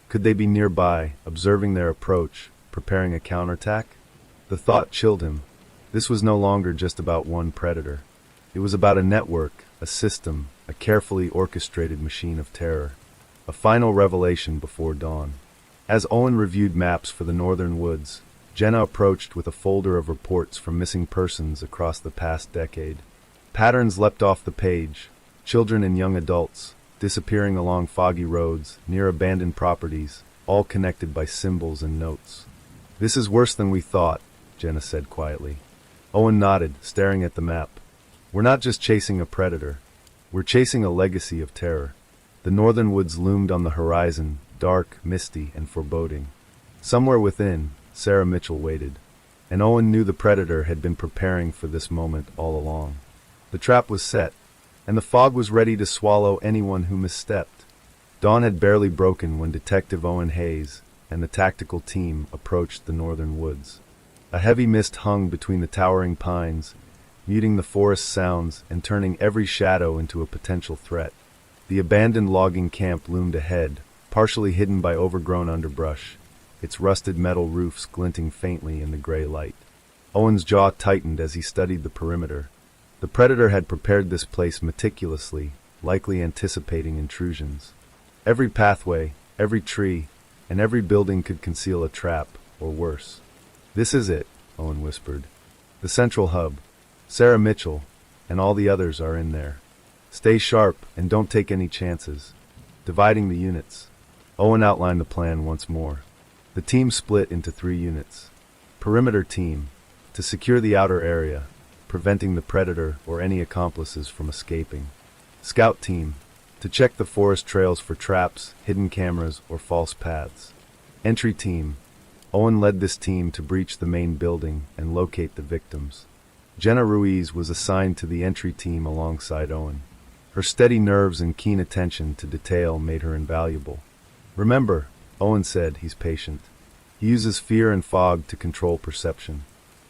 Could they be nearby, observing their approach, preparing a counterattack? The thought chilled him. This was no longer just about one predator. It was about a network, a system, a carefully orchestrated machine of terror. A final revelation before dawn. As Owen reviewed maps for the northern woods, Jenna approached with a folder of reports from missing persons across the past decade. Patterns leapt off the page. Children and young adults, disappearing along foggy roads, near abandoned properties, all connected by symbols and notes. "This is worse than we thought," Jenna said quietly. Owen nodded, staring at the map. "We're not just chasing a predator. We're chasing a legacy of terror." The northern woods loomed on the horizon, dark, misty, and foreboding. Somewhere within, Sarah Mitchell waited, and Owen knew the predator had been preparing for this moment all along. The trap was set, and the fog was ready to swallow anyone who misstepped. Dawn had barely broken when Detective Owen Hayes and the tactical team approached the northern woods. A heavy mist hung between the towering pines, muting the forest sounds and turning every shadow into a potential threat. The abandoned logging camp loomed ahead, partially hidden by overgrown underbrush, its rusted metal roofs glinting faintly in the gray light. Owen's jaw tightened as he studied the perimeter. The predator had prepared this place meticulously, likely anticipating intrusions. Every pathway, every tree, and every building could conceal a trap, or worse. "This is it," Owen whispered. "The central hub. Sarah Mitchell, and all the others are in there. Stay sharp and don't take any chances." Dividing the units. Owen outlined the plan once more. The team split into 3 units. Perimeter team, to secure the outer area, preventing the predator or any accomplices from escaping. Scout team, to check the forest trails for traps, hidden cameras, or false paths. Entry team. Owen led this team to breach the main building and locate the victims. Jenna Ruiz was assigned to the entry team alongside Owen. Her steady nerves and keen attention to detail made her invaluable. "Remember," Owen said, "he's patient. He uses fear and fog to control perception.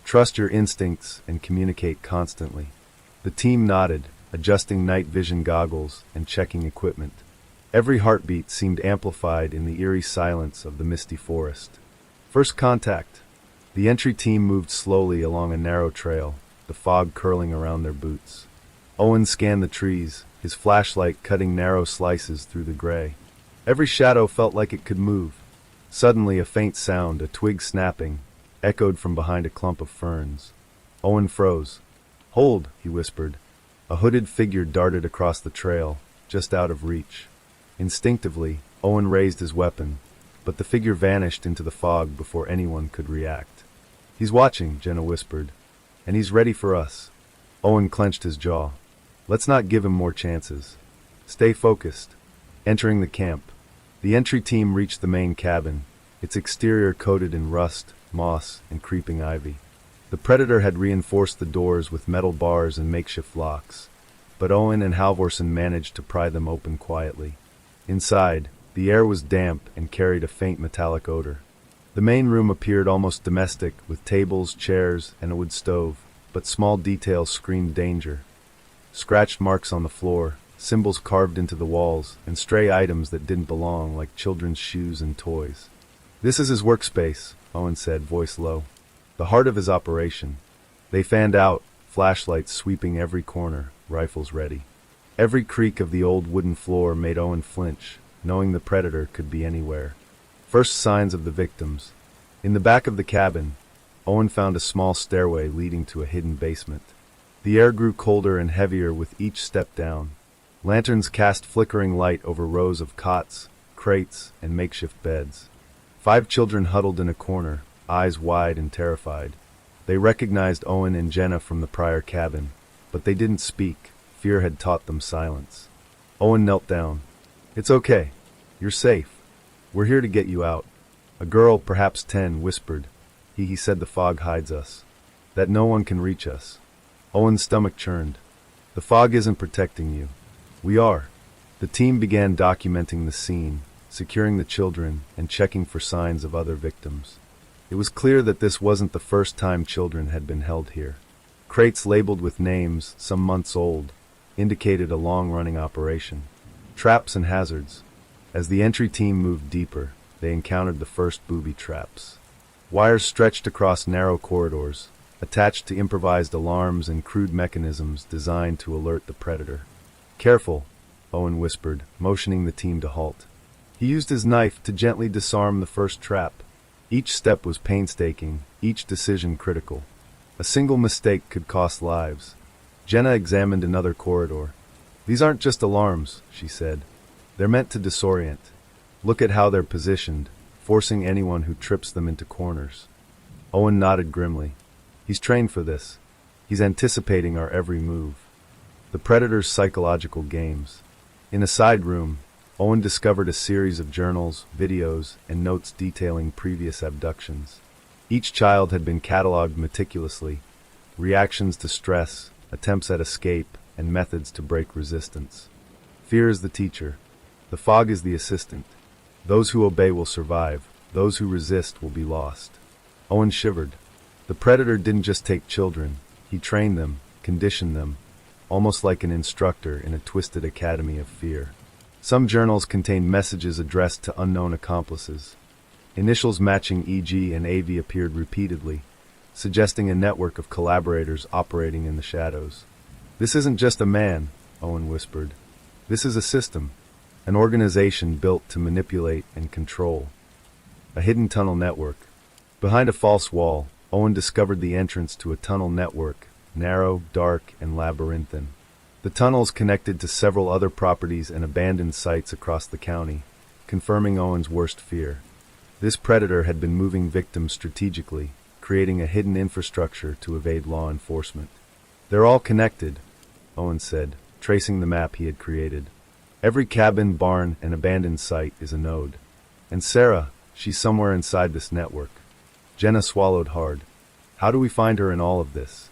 Trust your instincts and communicate constantly." The team nodded, adjusting night vision goggles and checking equipment. Every heartbeat seemed amplified in the eerie silence of the misty forest. First contact. The entry team moved slowly along a narrow trail, the fog curling around their boots. Owen scanned the trees, his flashlight cutting narrow slices through the gray. Every shadow felt like it could move. Suddenly a faint sound, a twig snapping, echoed from behind a clump of ferns. Owen froze. "Hold," he whispered. A hooded figure darted across the trail, just out of reach. Instinctively, Owen raised his weapon, but the figure vanished into the fog before anyone could react. He's watching, Jenna whispered. And he's ready for us. Owen clenched his jaw. Let's not give him more chances. Stay focused. Entering the camp. The entry team reached the main cabin, its exterior coated in rust, moss, and creeping ivy. The predator had reinforced the doors with metal bars and makeshift locks, but Owen and Halvorsen managed to pry them open quietly. Inside, the air was damp and carried a faint metallic odor. The main room appeared almost domestic, with tables, chairs, and a wood stove, but small details screamed danger. Scratched marks on the floor, symbols carved into the walls, and stray items that didn't belong, like children's shoes and toys. This is his workspace, Owen said, voice low. The heart of his operation. They fanned out, flashlights sweeping every corner, rifles ready. Every creak of the old wooden floor made Owen flinch, knowing the predator could be anywhere. First signs of the victims. In the back of the cabin, Owen found a small stairway leading to a hidden basement. The air grew colder and heavier with each step down. Lanterns cast flickering light over rows of cots, crates, and makeshift beds. 5 children huddled in a corner, eyes wide and terrified. They recognized Owen and Jenna from the prior cabin, but they didn't speak. Fear had taught them silence. Owen knelt down. It's okay. You're safe. We're here to get you out. A girl, perhaps 10, whispered. He said the fog hides us. That no one can reach us. Owen's stomach churned. The fog isn't protecting you. We are. The team began documenting the scene, securing the children, and checking for signs of other victims. It was clear that this wasn't the first time children had been held here. Crates labeled with names, some months old, indicated a long-running operation. Traps and hazards. As the entry team moved deeper, they encountered the first booby traps. Wires stretched across narrow corridors, attached to improvised alarms and crude mechanisms designed to alert the predator. Careful, Owen whispered, motioning the team to halt. He used his knife to gently disarm the first trap. Each step was painstaking, each decision critical. A single mistake could cost lives. Jenna examined another corridor. These aren't just alarms, she said. They're meant to disorient. Look at how they're positioned, forcing anyone who trips them into corners. Owen nodded grimly. He's trained for this. He's anticipating our every move. The predator's psychological games. In a side room, Owen discovered a series of journals, videos, and notes detailing previous abductions. Each child had been cataloged meticulously. Reactions to stress, attempts at escape, and methods to break resistance. Fear is the teacher. The fog is the assistant. Those who obey will survive. Those who resist will be lost. Owen shivered. The predator didn't just take children. He trained them, conditioned them, almost like an instructor in a twisted academy of fear. Some journals contained messages addressed to unknown accomplices. Initials matching EG and AV appeared repeatedly, suggesting a network of collaborators operating in the shadows. This isn't just a man, Owen whispered. This is a system. An organization built to manipulate and control. A hidden tunnel network. Behind a false wall, Owen discovered the entrance to a tunnel network, narrow, dark, and labyrinthine. The tunnels connected to several other properties and abandoned sites across the county, confirming Owen's worst fear. This predator had been moving victims strategically, creating a hidden infrastructure to evade law enforcement. They're all connected, Owen said, tracing the map he had created. Every cabin, barn, and abandoned site is a node. And Sarah, she's somewhere inside this network. Jenna swallowed hard. How do we find her in all of this?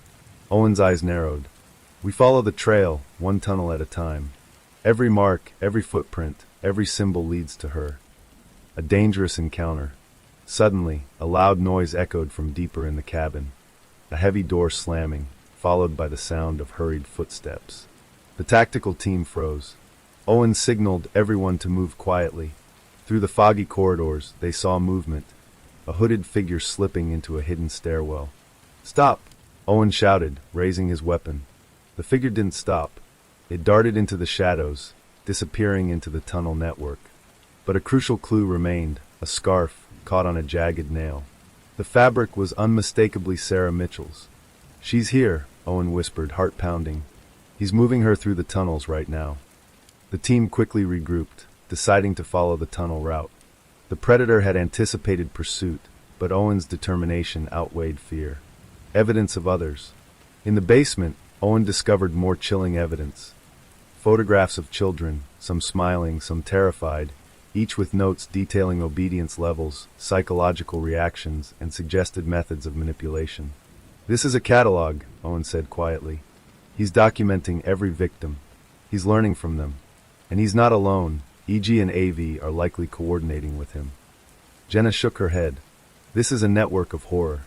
Owen's eyes narrowed. We follow the trail, one tunnel at a time. Every mark, every footprint, every symbol leads to her. A dangerous encounter. Suddenly, a loud noise echoed from deeper in the cabin. A heavy door slamming, followed by the sound of hurried footsteps. The tactical team froze. Owen signaled everyone to move quietly. Through the foggy corridors, they saw movement, a hooded figure slipping into a hidden stairwell. Stop! Owen shouted, raising his weapon. The figure didn't stop. It darted into the shadows, disappearing into the tunnel network. But a crucial clue remained, a scarf caught on a jagged nail. The fabric was unmistakably Sarah Mitchell's. She's here, Owen whispered, heart pounding. He's moving her through the tunnels right now. The team quickly regrouped, deciding to follow the tunnel route. The predator had anticipated pursuit, but Owen's determination outweighed fear. Evidence of others. In the basement, Owen discovered more chilling evidence. Photographs of children, some smiling, some terrified, each with notes detailing obedience levels, psychological reactions, and suggested methods of manipulation. "This is a catalog," Owen said quietly. "He's documenting every victim. He's learning from them. And he's not alone. EG and AV are likely coordinating with him." Jenna shook her head. "This is a network of horror.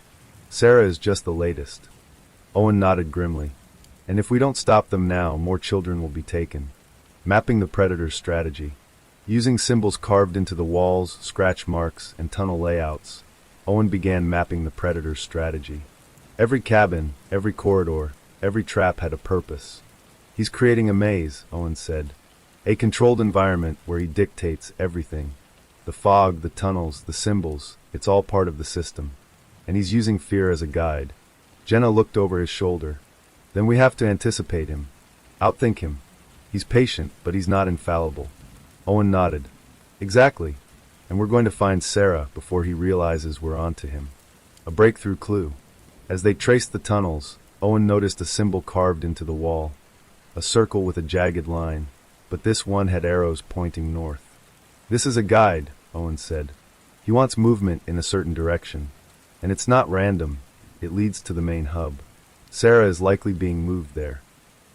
Sarah is just the latest." Owen nodded grimly. "And if we don't stop them now, more children will be taken." Mapping the predator's strategy. Using symbols carved into the walls, scratch marks, and tunnel layouts, Owen began mapping the predator's strategy. Every cabin, every corridor, every trap had a purpose. "He's creating a maze," Owen said. "A controlled environment where he dictates everything. The fog, the tunnels, the symbols, it's all part of the system. And he's using fear as a guide." Jenna looked over his shoulder. "Then we have to anticipate him. Outthink him. He's patient, but he's not infallible." Owen nodded. "Exactly. And we're going to find Sarah before he realizes we're onto him." A breakthrough clue. As they traced the tunnels, Owen noticed a symbol carved into the wall. A circle with a jagged line, but this one had arrows pointing north. "This is a guide," Owen said. "He wants movement in a certain direction. And it's not random. It leads to the main hub. Sarah is likely being moved there."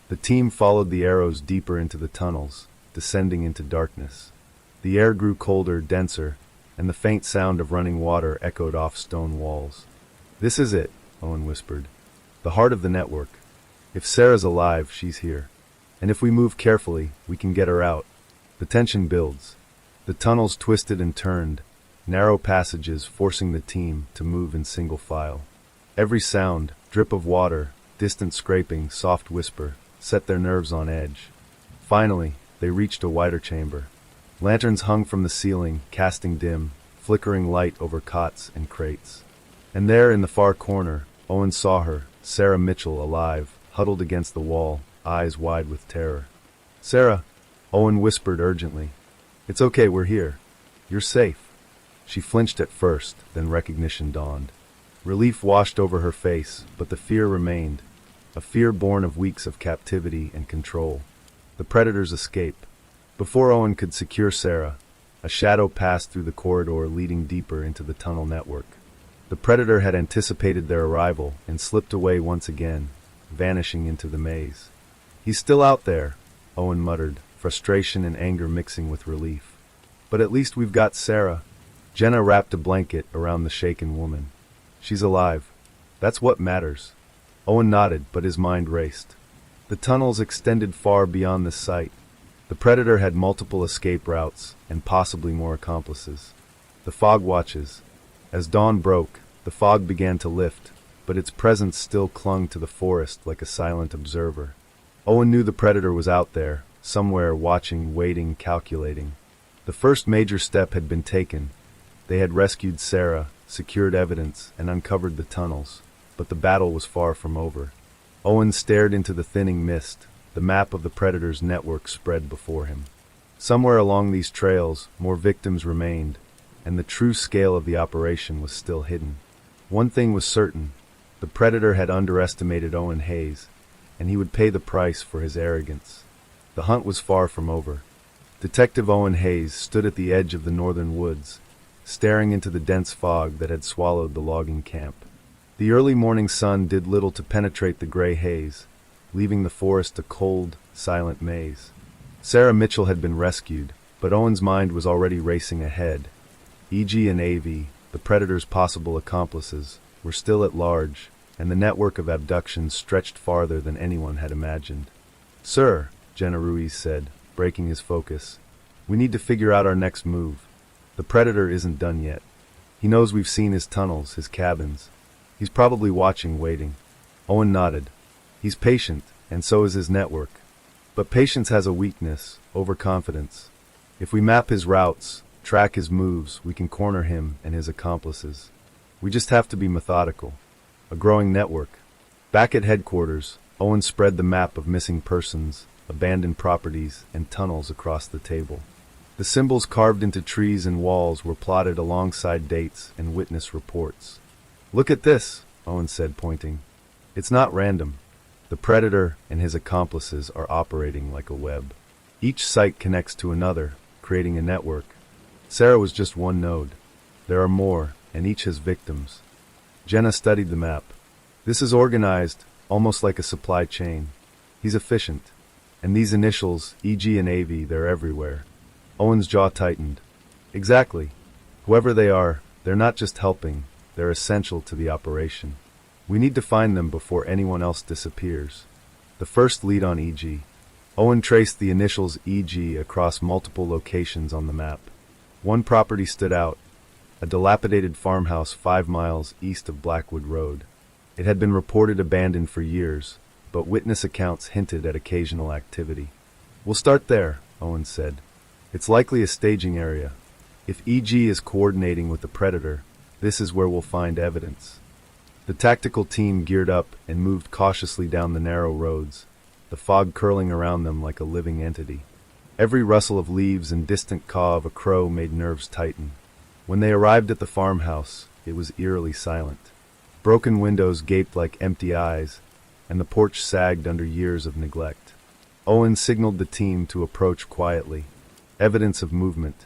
The team followed the arrows deeper into the tunnels, descending into darkness. The air grew colder, denser, and the faint sound of running water echoed off stone walls. "This is it," Owen whispered. "The heart of the network. If Sarah's alive, she's here. And if we move carefully, we can get her out." The tension builds. The tunnels twisted and turned, narrow passages forcing the team to move in single file. Every sound, drip of water, distant scraping, soft whisper, set their nerves on edge. Finally, they reached a wider chamber. Lanterns hung from the ceiling, casting dim, flickering light over cots and crates. And there, in the far corner, Owen saw her, Sarah Mitchell, alive, huddled against the wall, eyes wide with terror. "Sarah," Owen whispered urgently. "It's okay, we're here. You're safe." She flinched at first, then recognition dawned. Relief washed over her face, but the fear remained, a fear born of weeks of captivity and control. The predator's escape. Before Owen could secure Sarah, a shadow passed through the corridor leading deeper into the tunnel network. The predator had anticipated their arrival and slipped away once again, vanishing into the maze. "He's still out there," Owen muttered, frustration and anger mixing with relief. "But at least we've got Sarah." Jenna wrapped a blanket around the shaken woman. "She's alive. That's what matters." Owen nodded, but his mind raced. The tunnels extended far beyond the site. The predator had multiple escape routes, and possibly more accomplices. The fog watches. As dawn broke, the fog began to lift, but its presence still clung to the forest like a silent observer. Owen knew the predator was out there, somewhere, watching, waiting, calculating. The first major step had been taken. They had rescued Sarah, secured evidence, and uncovered the tunnels, but the battle was far from over. Owen stared into the thinning mist. The map of the predator's network spread before him. Somewhere along these trails, more victims remained, and the true scale of the operation was still hidden. One thing was certain: the predator had underestimated Owen Hayes, and he would pay the price for his arrogance. The hunt was far from over. Detective Owen Hayes stood at the edge of the northern woods, staring into the dense fog that had swallowed the logging camp. The early morning sun did little to penetrate the gray haze, leaving the forest a cold, silent maze. Sarah Mitchell had been rescued, but Owen's mind was already racing ahead. EG and AV, the predator's possible accomplices, were still at large, and the network of abductions stretched farther than anyone had imagined. "Sir," Jenna Ruiz said, breaking his focus, "we need to figure out our next move. The predator isn't done yet. He knows we've seen his tunnels, his cabins. He's probably watching, waiting." Owen nodded. "He's patient, and so is his network. But patience has a weakness: overconfidence. If we map his routes, track his moves, we can corner him and his accomplices. We just have to be methodical." A growing network. Back at headquarters, Owen spread the map of missing persons, abandoned properties, and tunnels across the table. The symbols carved into trees and walls were plotted alongside dates and witness reports. "Look at this," Owen said, pointing. "It's not random. The predator and his accomplices are operating like a web. Each site connects to another, creating a network. Sarah was just one node. There are more, and each has victims." Jenna studied the map. "This is organized, almost like a supply chain. He's efficient. And these initials, EG and AV, they're everywhere." Owen's jaw tightened. "Exactly. Whoever they are, they're not just helping, they're essential to the operation. We need to find them before anyone else disappears." The first lead on EG. Owen traced the initials EG across multiple locations on the map. One property stood out, a dilapidated farmhouse 5 miles east of Blackwood Road. It had been reported abandoned for years, but witness accounts hinted at occasional activity. "We'll start there," Owen said. "It's likely a staging area. If EG is coordinating with the predator, this is where we'll find evidence." The tactical team geared up and moved cautiously down the narrow roads, the fog curling around them like a living entity. Every rustle of leaves and distant caw of a crow made nerves tighten. When they arrived at the farmhouse, it was eerily silent. Broken windows gaped like empty eyes, and the porch sagged under years of neglect. Owen signaled the team to approach quietly. Evidence of movement.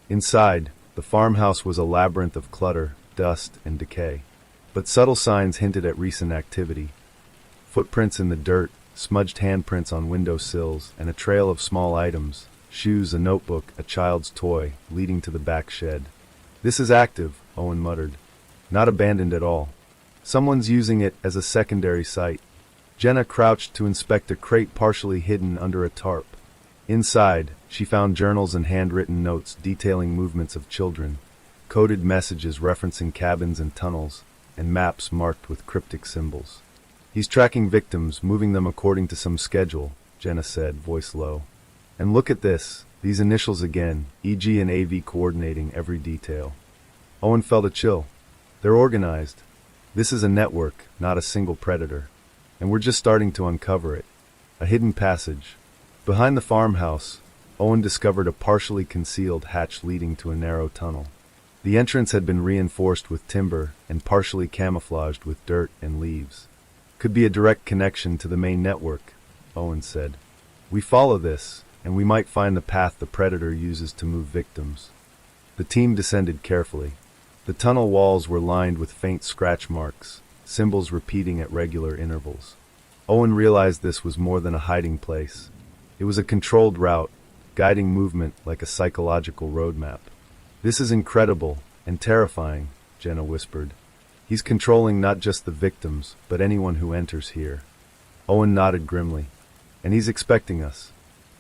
Inside, the farmhouse was a labyrinth of clutter, dust, and decay. But subtle signs hinted at recent activity. Footprints in the dirt, smudged handprints on window sills, and a trail of small items, shoes, a notebook, a child's toy, leading to the back shed. "This is active," Owen muttered. "Not abandoned at all. Someone's using it as a secondary site." Jenna crouched to inspect a crate partially hidden under a tarp. Inside, she found journals and handwritten notes detailing movements of children, coded messages referencing cabins and tunnels, and maps marked with cryptic symbols. "He's tracking victims, moving them according to some schedule," Jenna said, voice low. "And look at this, these initials again, EG and AV coordinating every detail." Owen felt a chill. "They're organized. This is a network, not a single predator. And we're just starting to uncover it." A hidden passage. Behind the farmhouse, Owen discovered a partially concealed hatch leading to a narrow tunnel. The entrance had been reinforced with timber and partially camouflaged with dirt and leaves. "Could be a direct connection to the main network," Owen said. "We follow this, and we might find the path the predator uses to move victims." The team descended carefully. The tunnel walls were lined with faint scratch marks, symbols repeating at regular intervals. Owen realized this was more than a hiding place. It was a controlled route, guiding movement like a psychological roadmap. "This is incredible and terrifying," Jenna whispered. "He's controlling not just the victims, but anyone who enters here." Owen nodded grimly. "And he's expecting us.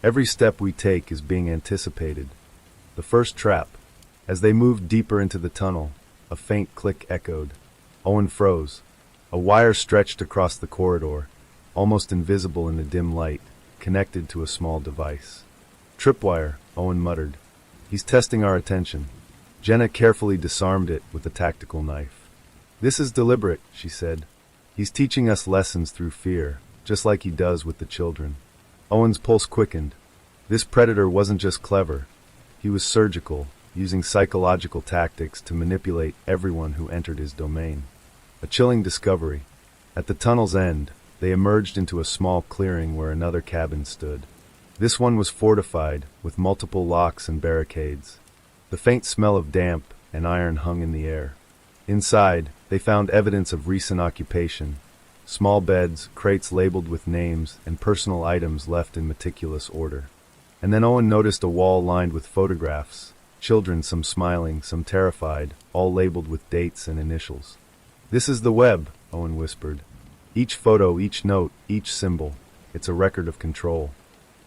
Every step we take is being anticipated." The first trap. As they moved deeper into the tunnel, a faint click echoed. Owen froze. A wire stretched across the corridor, almost invisible in the dim light, connected to a small device. "Tripwire," Owen muttered. "He's testing our attention." Jenna carefully disarmed it with a tactical knife. "This is deliberate," she said. "He's teaching us lessons through fear, just like he does with the children." Owen's pulse quickened. This predator wasn't just clever. He was surgical, using psychological tactics to manipulate everyone who entered his domain. A chilling discovery. At the tunnel's end, they emerged into a small clearing where another cabin stood. This one was fortified, with multiple locks and barricades. The faint smell of damp and iron hung in the air. Inside, they found evidence of recent occupation. Small beds, crates labeled with names, and personal items left in meticulous order. And then Owen noticed a wall lined with photographs. Children, some smiling, some terrified, all labeled with dates and initials. "This is the web," Owen whispered. "Each photo, each note, each symbol. It's a record of control.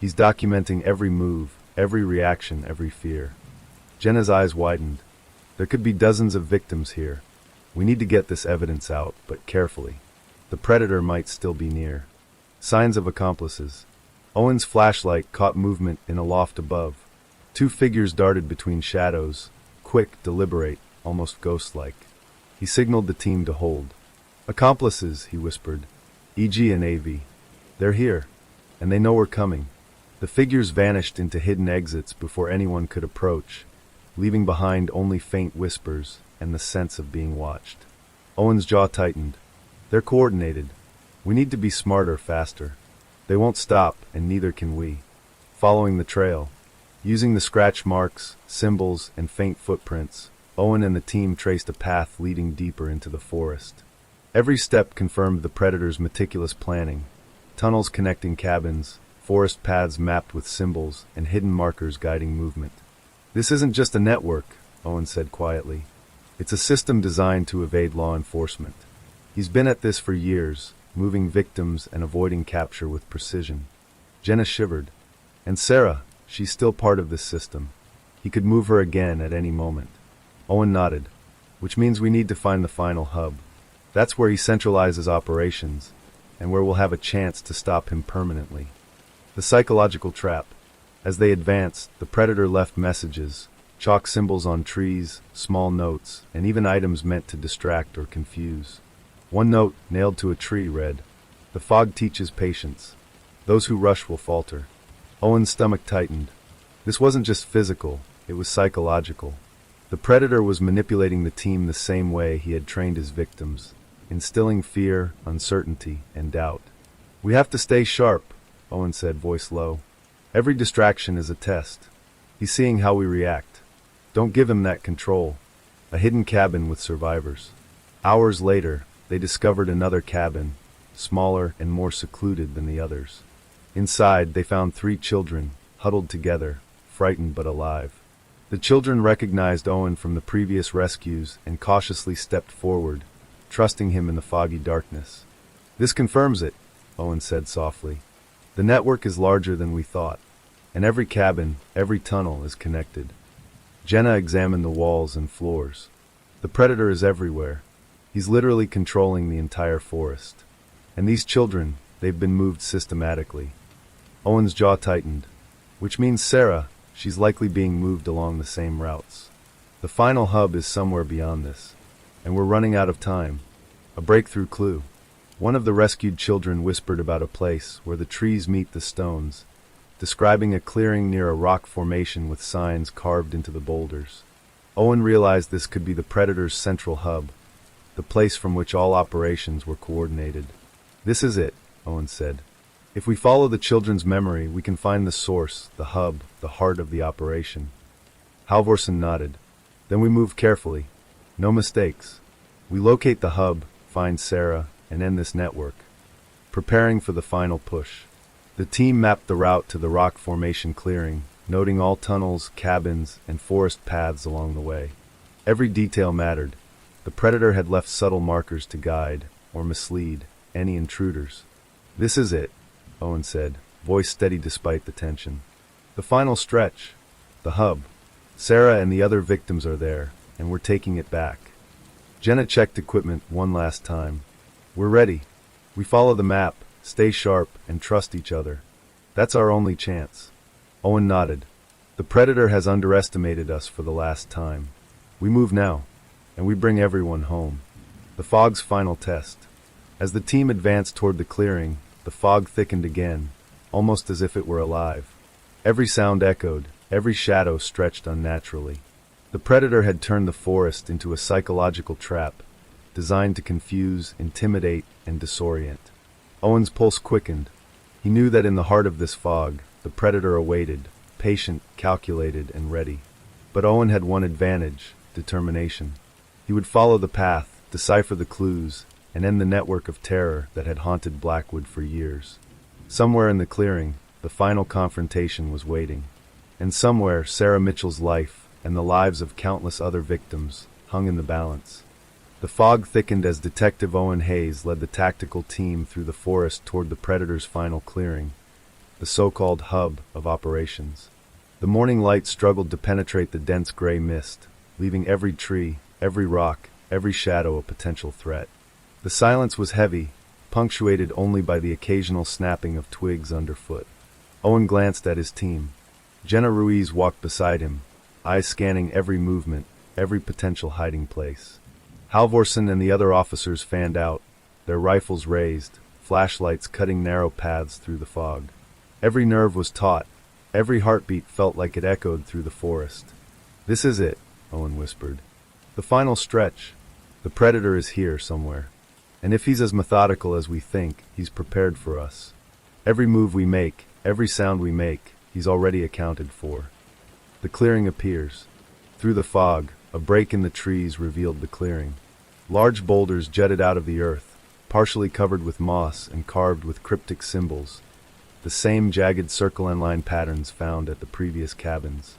He's documenting every move, every reaction, every fear." Jenna's eyes widened. "There could be dozens of victims here. We need to get this evidence out, but carefully. The predator might still be near." Signs of accomplices. Owen's flashlight caught movement in a loft above. 2 figures darted between shadows, quick, deliberate, almost ghost-like. He signaled the team to hold. "Accomplices," he whispered. "EG and AV. They're here, and they know we're coming." The figures vanished into hidden exits before anyone could approach, leaving behind only faint whispers and the sense of being watched. Owen's jaw tightened. They're coordinated. We need to be smarter, faster. They won't stop, and neither can we. Following the trail, using the scratch marks, symbols, and faint footprints, Owen and the team traced a path leading deeper into the forest. Every step confirmed the predator's meticulous planning. Tunnels connecting cabins, forest paths mapped with symbols, and hidden markers guiding movement. This isn't just a network, Owen said quietly. It's a system designed to evade law enforcement. He's been at this for years, moving victims and avoiding capture with precision. Jenna shivered. And Sarah, she's still part of this system. He could move her again at any moment. Owen nodded. Which means we need to find the final hub. That's where he centralizes operations, and where we'll have a chance to stop him permanently. The psychological trap. As they advanced, the predator left messages, chalk symbols on trees, small notes, and even items meant to distract or confuse. One note, nailed to a tree, read, "The fog teaches patience. Those who rush will falter." Owen's stomach tightened. This wasn't just physical, it was psychological. The predator was manipulating the team the same way he had trained his victims, instilling fear, uncertainty, and doubt. "We have to stay sharp," Owen said, voice low. "Every distraction is a test. He's seeing how we react. Don't give him that control." A hidden cabin with survivors. Hours later, they discovered another cabin, smaller and more secluded than the others. Inside, they found 3 children, huddled together, frightened but alive. The children recognized Owen from the previous rescues and cautiously stepped forward, trusting him in the foggy darkness. "This confirms it," Owen said softly. "The network is larger than we thought, and every cabin, every tunnel is connected." Jenna examined the walls and floors. "The predator is everywhere. He's literally controlling the entire forest. And these children, they've been moved systematically." Owen's jaw tightened. "Which means Sarah, she's likely being moved along the same routes. The final hub is somewhere beyond this. And we're running out of time." A breakthrough clue. One of the rescued children whispered about a place where the trees meet the stones, describing a clearing near a rock formation with signs carved into the boulders. Owen realized this could be the predator's central hub, the place from which all operations were coordinated. "This is it," Owen said. "If we follow the children's memory, we can find the source, the hub, the heart of the operation." Halvorsen nodded. "Then we move carefully. No mistakes. We locate the hub, find Sarah, and end this network." Preparing for the final push. The team mapped the route to the rock formation clearing, noting all tunnels, cabins, and forest paths along the way. Every detail mattered. The predator had left subtle markers to guide, or mislead, any intruders. "This is it," Owen said, voice steady despite the tension. "The final stretch. The hub. Sarah and the other victims are there, and we're taking it back." Jenna checked equipment one last time. "We're ready. We follow the map, stay sharp, and trust each other. That's our only chance." Owen nodded. "The predator has underestimated us for the last time. We move now, and we bring everyone home." The fog's final test. As the team advanced toward the clearing, the fog thickened again, almost as if it were alive. Every sound echoed, every shadow stretched unnaturally. The predator had turned the forest into a psychological trap, designed to confuse, intimidate, and disorient. Owen's pulse quickened. He knew that in the heart of this fog, the predator awaited, patient, calculated, and ready. But Owen had one advantage: determination. He would follow the path, decipher the clues, and end the network of terror that had haunted Blackwood for years. Somewhere in the clearing, the final confrontation was waiting. And somewhere, Sarah Mitchell's life, and the lives of countless other victims, hung in the balance. The fog thickened as Detective Owen Hayes led the tactical team through the forest toward the predator's final clearing, the so-called hub of operations. The morning light struggled to penetrate the dense gray mist, leaving every tree, every rock, every shadow a potential threat. The silence was heavy, punctuated only by the occasional snapping of twigs underfoot. Owen glanced at his team. Jenna Ruiz walked beside him, eyes scanning every movement, every potential hiding place. Halvorsen and the other officers fanned out, their rifles raised, flashlights cutting narrow paths through the fog. Every nerve was taut. Every heartbeat felt like it echoed through the forest. "This is it," Owen whispered. "The final stretch. The predator is here somewhere. And if he's as methodical as we think, he's prepared for us. Every move we make, every sound we make, he's already accounted for." The clearing appears. Through the fog, a break in the trees revealed the clearing. Large boulders jutted out of the earth, partially covered with moss and carved with cryptic symbols, the same jagged circle and line patterns found at the previous cabins.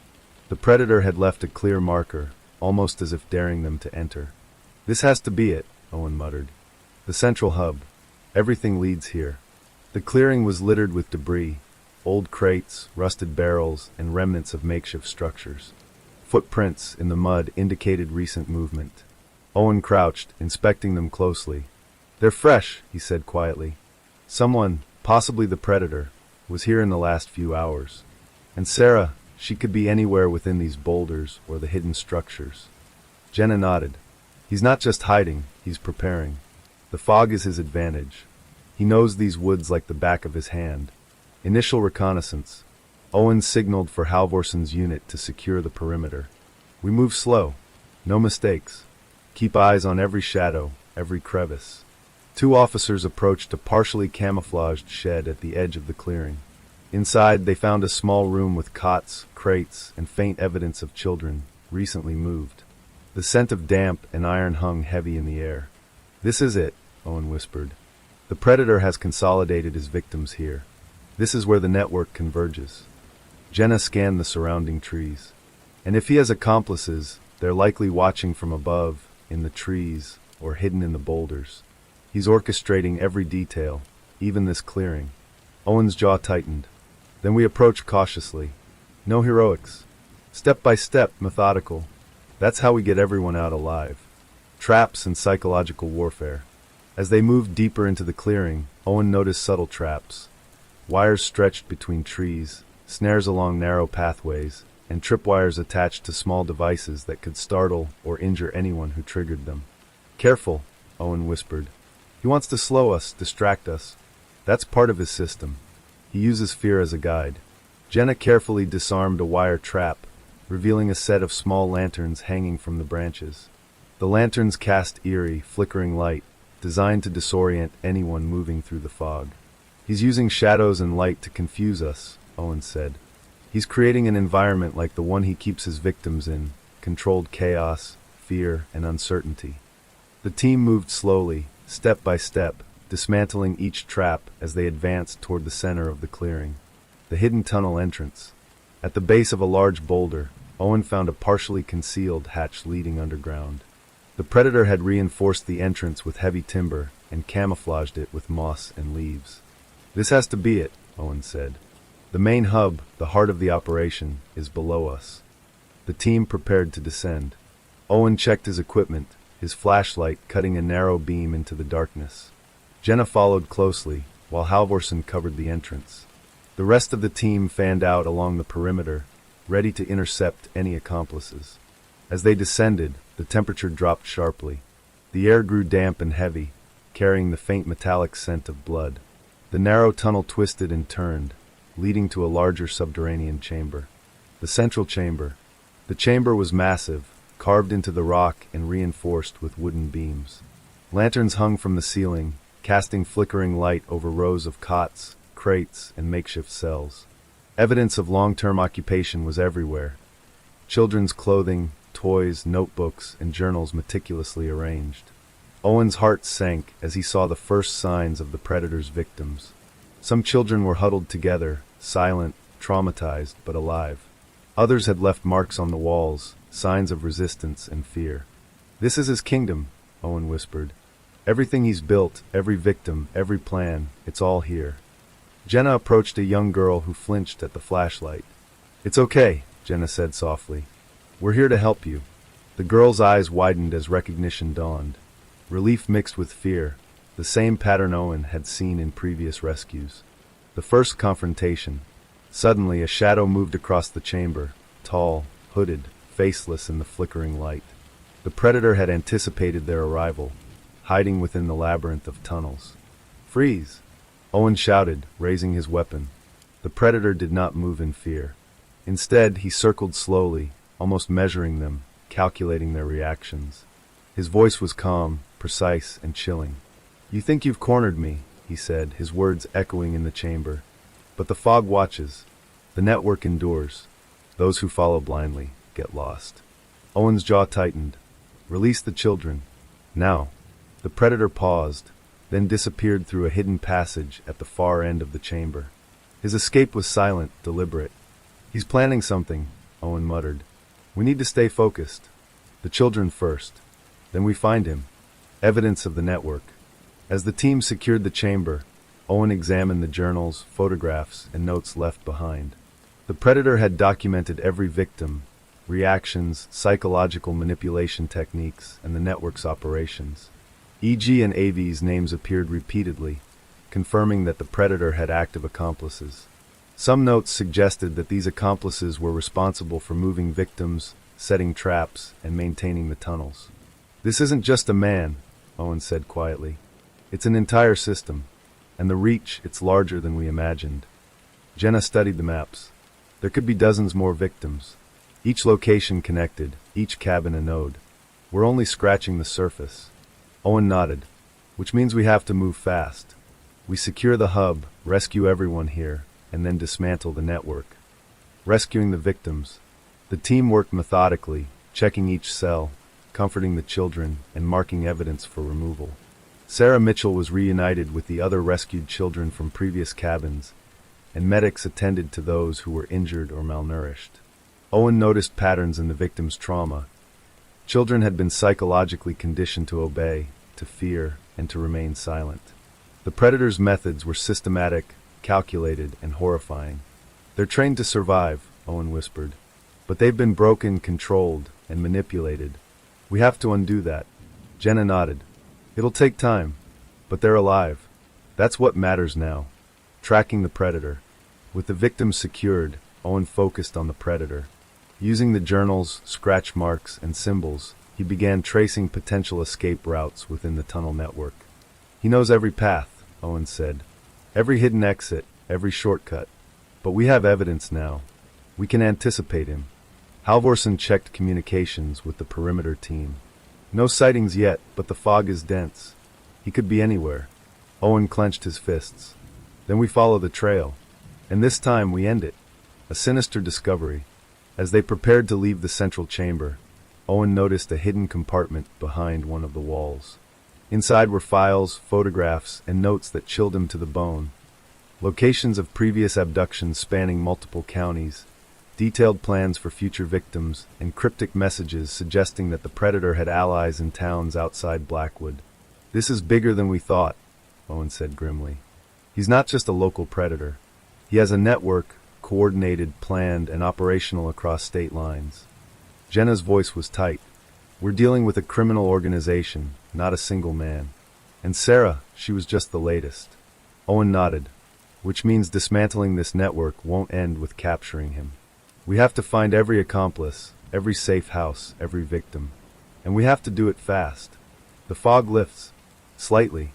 The predator had left a clear marker, almost as if daring them to enter. "This has to be it," Owen muttered. "The central hub. Everything leads here." The clearing was littered with debris, old crates, rusted barrels, and remnants of makeshift structures. Footprints in the mud indicated recent movement. Owen crouched, inspecting them closely. "They're fresh," he said quietly. "Someone, possibly the predator, was here in the last few hours. And Sarah, she could be anywhere within these boulders or the hidden structures." Jenna nodded. "He's not just hiding, he's preparing. The fog is his advantage. He knows these woods like the back of his hand." Initial reconnaissance. Owen signaled for Halvorson's unit to secure the perimeter. "We move slow. No mistakes. Keep eyes on every shadow, every crevice." Two officers approached a partially camouflaged shed at the edge of the clearing. Inside, they found a small room with cots, crates, and faint evidence of children, recently moved. The scent of damp and iron hung heavy in the air. "This is it," Owen whispered. "The predator has consolidated his victims here. This is where the network converges." Jenna scanned the surrounding trees. "And if he has accomplices, they're likely watching from above, in the trees, or hidden in the boulders. He's orchestrating every detail, even this clearing." Owen's jaw tightened. "Then we approach cautiously. No heroics. Step by step, methodical. That's how we get everyone out alive. Traps and psychological warfare." As they moved deeper into the clearing, Owen noticed subtle traps. Wires stretched between trees, snares along narrow pathways, and tripwires attached to small devices that could startle or injure anyone who triggered them. "Careful," Owen whispered. "He wants to slow us, distract us. That's part of his system. He uses fear as a guide." Jenna carefully disarmed a wire trap, revealing a set of small lanterns hanging from the branches. The lanterns cast eerie, flickering light, designed to disorient anyone moving through the fog. "He's using shadows and light to confuse us," Owen said. "He's creating an environment like the one he keeps his victims in, controlled chaos, fear, and uncertainty." The team moved slowly, step by step, dismantling each trap as they advanced toward the center of the clearing. The hidden tunnel entrance. At the base of a large boulder, Owen found a partially concealed hatch leading underground. The predator had reinforced the entrance with heavy timber and camouflaged it with moss and leaves. "This has to be it," Owen said. "The main hub, the heart of the operation, is below us." The team prepared to descend. Owen checked his equipment, his flashlight cutting a narrow beam into the darkness. Jenna followed closely, while Halvorson covered the entrance. The rest of the team fanned out along the perimeter, ready to intercept any accomplices. As they descended, the temperature dropped sharply. The air grew damp and heavy, carrying the faint metallic scent of blood. The narrow tunnel twisted and turned, leading to a larger subterranean chamber. The central chamber. The chamber was massive, carved into the rock and reinforced with wooden beams. Lanterns hung from the ceiling, casting flickering light over rows of cots, crates, and makeshift cells. Evidence of long-term occupation was everywhere. Children's clothing, toys, notebooks, and journals meticulously arranged. Owen's heart sank as he saw the first signs of the predator's victims. Some children were huddled together, silent, traumatized, but alive. Others had left marks on the walls, signs of resistance and fear. "This is his kingdom," Owen whispered. "Everything he's built, every victim, every plan, it's all here." Jenna approached a young girl who flinched at the flashlight. "It's okay," Jenna said softly. "We're here to help you." The girl's eyes widened as recognition dawned. Relief mixed with fear, the same pattern Owen had seen in previous rescues. The first confrontation. Suddenly, a shadow moved across the chamber, tall, hooded, faceless in the flickering light. The predator had anticipated their arrival, hiding within the labyrinth of tunnels. "Freeze!" Owen shouted, raising his weapon. The The predator did not move in fear. Instead, he circled slowly, almost measuring them, calculating their reactions. His voice was calm, precise, and chilling. "You think you've cornered me," he said, his words echoing in the chamber. "But the fog watches. The network endures. Those who follow blindly get lost." Owen's jaw tightened. "Release the children. Now." The predator paused, then disappeared through a hidden passage at the far end of the chamber. His escape was silent, deliberate. "He's planning something," Owen muttered. "We need to stay focused. The children first. Then we find him." Evidence of the network. As the team secured the chamber, Owen examined the journals, photographs, and notes left behind. The predator had documented every victim, reactions, psychological manipulation techniques, and the network's operations. EG and AV's names appeared repeatedly, confirming that the predator had active accomplices. Some notes suggested that these accomplices were responsible for moving victims, setting traps, and maintaining the tunnels. "This isn't just a man," Owen said quietly. "It's an entire system, and the reach, it's larger than we imagined." Jenna studied the maps. There could be dozens more victims. Each location connected, each cabin a node. "We're only scratching the surface." Owen nodded. "Which means we have to move fast. We secure the hub, rescue everyone here, and then dismantle the network." Rescuing the victims. The team worked methodically, checking each cell, comforting the children, and marking evidence for removal. Sarah Mitchell was reunited with the other rescued children from previous cabins, and medics attended to those who were injured or malnourished. Owen noticed patterns in the victims' trauma. Children had been psychologically conditioned to obey, to fear, and to remain silent. The predator's methods were systematic, calculated, and horrifying. "They're trained to survive," Owen whispered. "But they've been broken, controlled, and manipulated. We have to undo that." Jenna nodded. "It'll take time, but they're alive. That's what matters now." Tracking the predator. With the victims secured, Owen focused on the predator. Using the journals, scratch marks, and symbols, he began tracing potential escape routes within the tunnel network. "He knows every path," Owen said. "Every hidden exit, every shortcut. But we have evidence now. We can anticipate him." Halvorsen checked communications with the perimeter team. "No sightings yet, but the fog is dense. He could be anywhere." Owen clenched his fists. "Then we follow the trail. And this time we end it." A sinister discovery. As they prepared to leave the central chamber, Owen noticed a hidden compartment behind one of the walls. Inside were files, photographs, and notes that chilled him to the bone. Locations of previous abductions spanning multiple counties, detailed plans for future victims, and cryptic messages suggesting that the predator had allies in towns outside Blackwood. "This is bigger than we thought," Owen said grimly. "He's not just a local predator. He has a network, coordinated, planned, and operational across state lines." Jenna's voice was tight. "We're dealing with a criminal organization, not a single man." And Sarah, she was just the latest. Owen nodded. "Which means dismantling this network won't end with capturing him. We have to find every accomplice, every safe house, every victim. And we have to do it fast." The fog lifts. Slightly.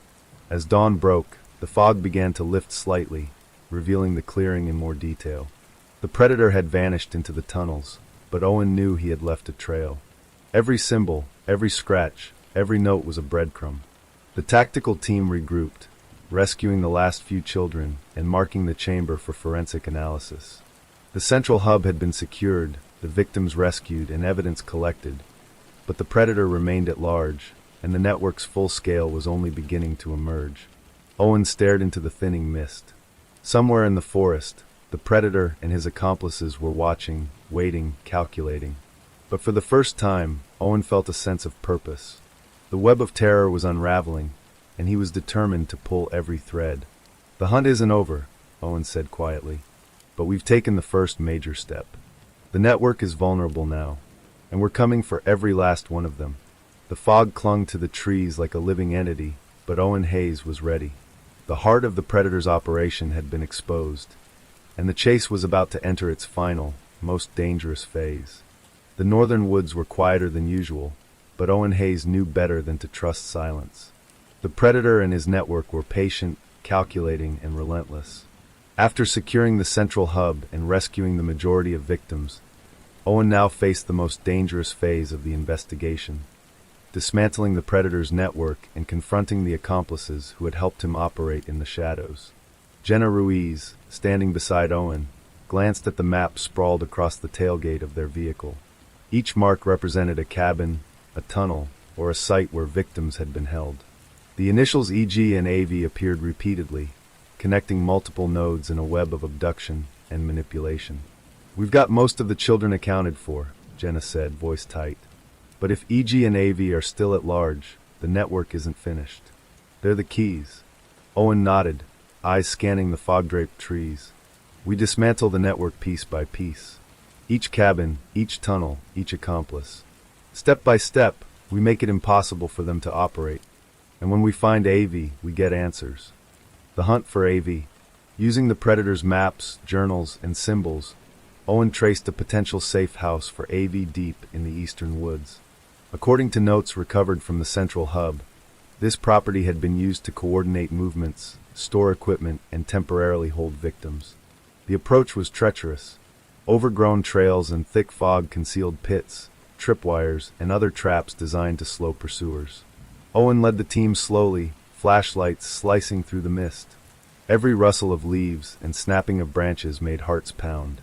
As dawn broke, the fog began to lift slightly, revealing the clearing in more detail. The predator had vanished into the tunnels, but Owen knew he had left a trail. Every symbol, every scratch, every note was a breadcrumb. The tactical team regrouped, rescuing the last few children and marking the chamber for forensic analysis. The central hub had been secured, the victims rescued, and evidence collected, but the predator remained at large, and the network's full scale was only beginning to emerge. Owen stared into the thinning mist. Somewhere in the forest, the predator and his accomplices were watching, waiting, calculating. But for the first time, Owen felt a sense of purpose. The web of terror was unraveling, and he was determined to pull every thread. "The hunt isn't over," Owen said quietly, "but we've taken the first major step. The network is vulnerable now, and we're coming for every last one of them." The fog clung to the trees like a living entity, but Owen Hayes was ready. The heart of the predator's operation had been exposed, and the chase was about to enter its final, most dangerous phase. The northern woods were quieter than usual, but Owen Hayes knew better than to trust silence. The predator and his network were patient, calculating, and relentless. After securing the central hub and rescuing the majority of victims, Owen now faced the most dangerous phase of the investigation, dismantling the predator's network and confronting the accomplices who had helped him operate in the shadows. Jenna Ruiz, standing beside Owen, glanced at the map sprawled across the tailgate of their vehicle. Each mark represented a cabin, a tunnel, or a site where victims had been held. The initials EG and AV appeared repeatedly, connecting multiple nodes in a web of abduction and manipulation. "We've got most of the children accounted for," Jenna said, voice tight. "But if EG and AV are still at large, the network isn't finished. They're the keys." Owen nodded, eyes scanning the fog-draped trees. "We dismantle the network piece by piece. Each cabin, each tunnel, each accomplice. Step by step, we make it impossible for them to operate. And when we find AV, we get answers." The hunt for AV. Using the predator's maps, journals, and symbols, Owen traced a potential safe house for AV deep in the eastern woods. According to notes recovered from the central hub, this property had been used to coordinate movements, store equipment, and temporarily hold victims. The approach was treacherous. Overgrown trails and thick fog concealed pits, tripwires, and other traps designed to slow pursuers. Owen led the team slowly, flashlights slicing through the mist. Every rustle of leaves and snapping of branches made hearts pound.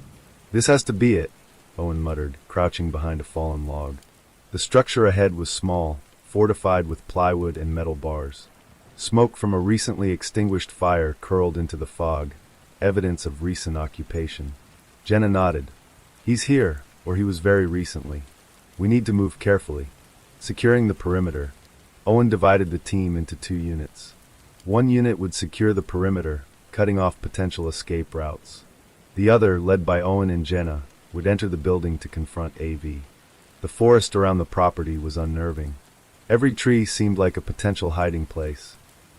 "This has to be it," Owen muttered, crouching behind a fallen log. The structure ahead was small, fortified with plywood and metal bars. Smoke from a recently extinguished fire curled into the fog, evidence of recent occupation. Jenna nodded. "He's here, or he was very recently. We need to move carefully." Securing the perimeter, Owen divided the team into 2 units. One unit would secure the perimeter, cutting off potential escape routes. The other, led by Owen and Jenna, would enter the building to confront AV. The forest around the property was unnerving. Every tree seemed like a potential hiding place.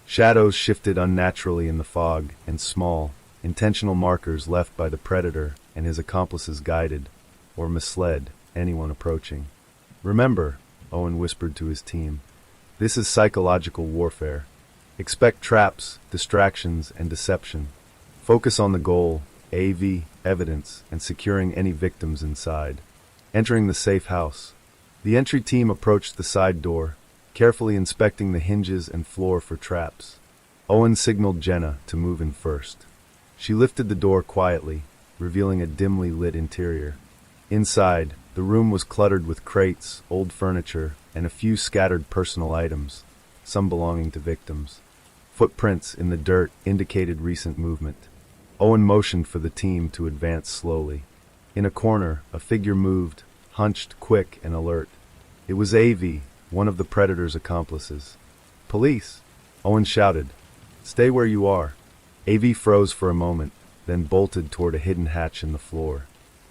Shadows shifted unnaturally in the fog, and small, intentional markers left by the predator and his accomplices guided, or misled, anyone approaching. "Remember," Owen whispered to his team, "this is psychological warfare. Expect traps, distractions, and deception. Focus on the goal, AV, evidence, and securing any victims inside." Entering the safe house, the entry team approached the side door, carefully inspecting the hinges and floor for traps. Owen signaled Jenna to move in first. She lifted the door quietly, revealing a dimly lit interior. Inside, the room was cluttered with crates, old furniture, and a few scattered personal items, some belonging to victims. Footprints in the dirt indicated recent movement. Owen motioned for the team to advance slowly. In a corner, a figure moved, hunched, quick, and alert. It was AV, one of the predator's accomplices. "Police!" Owen shouted. "Stay where you are." AV froze for a moment, then bolted toward a hidden hatch in the floor.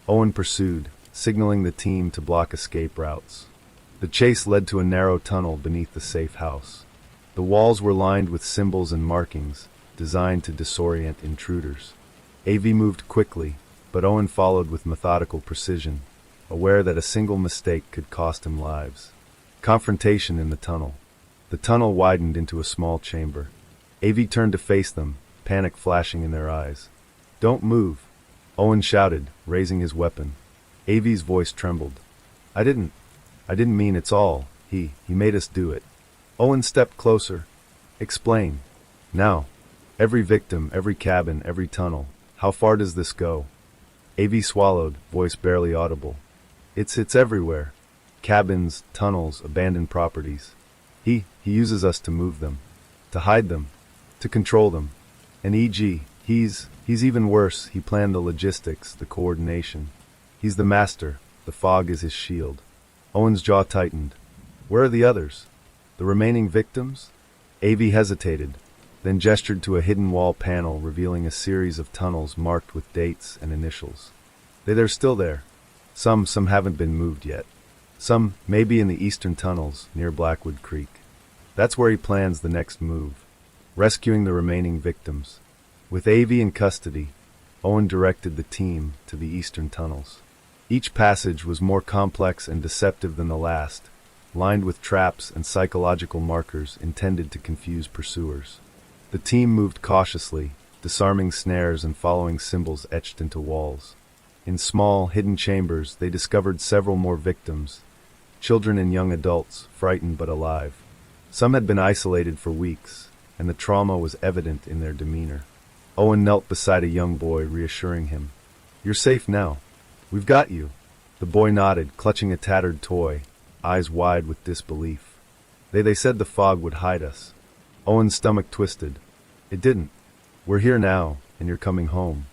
Owen pursued, signaling the team to block escape routes. The chase led to a narrow tunnel beneath the safe house. The walls were lined with symbols and markings, designed to disorient intruders. AV moved quickly, but Owen followed with methodical precision, aware that a single mistake could cost him lives. Confrontation in the tunnel. The tunnel widened into a small chamber. AV turned to face them, panic flashing in their eyes. "Don't move," Owen shouted, raising his weapon. AV's voice trembled. I didn't mean it's all. He made us do it." Owen stepped closer. "Explain. Now. Every victim, every cabin, every tunnel. How far does this go?" AV swallowed, voice barely audible. It's everywhere. Cabins, tunnels, abandoned properties. He uses us to move them, to hide them, to control them. And E.G., he's even worse. He planned the logistics, the coordination. He's the master. The fog is his shield." Owen's jaw tightened. "Where are the others? The remaining victims?" AV hesitated, then gestured to a hidden wall panel revealing a series of tunnels marked with dates and initials. They're still there. Some haven't been moved yet. Some may be in the eastern tunnels near Blackwood Creek. That's where he plans the next move, rescuing the remaining victims. With AV in custody, Owen directed the team to the eastern tunnels. Each passage was more complex and deceptive than the last, lined with traps and psychological markers intended to confuse pursuers. The team moved cautiously, disarming snares and following symbols etched into walls. In small, hidden chambers, they discovered several more victims, children and young adults, frightened but alive. Some had been isolated for weeks, and the trauma was evident in their demeanor. Owen knelt beside a young boy, reassuring him. "You're safe now. We've got you." The boy nodded, clutching a tattered toy, eyes wide with disbelief. They said the fog would hide us. Owen's stomach twisted. It didn't. We're here now, and you're coming home.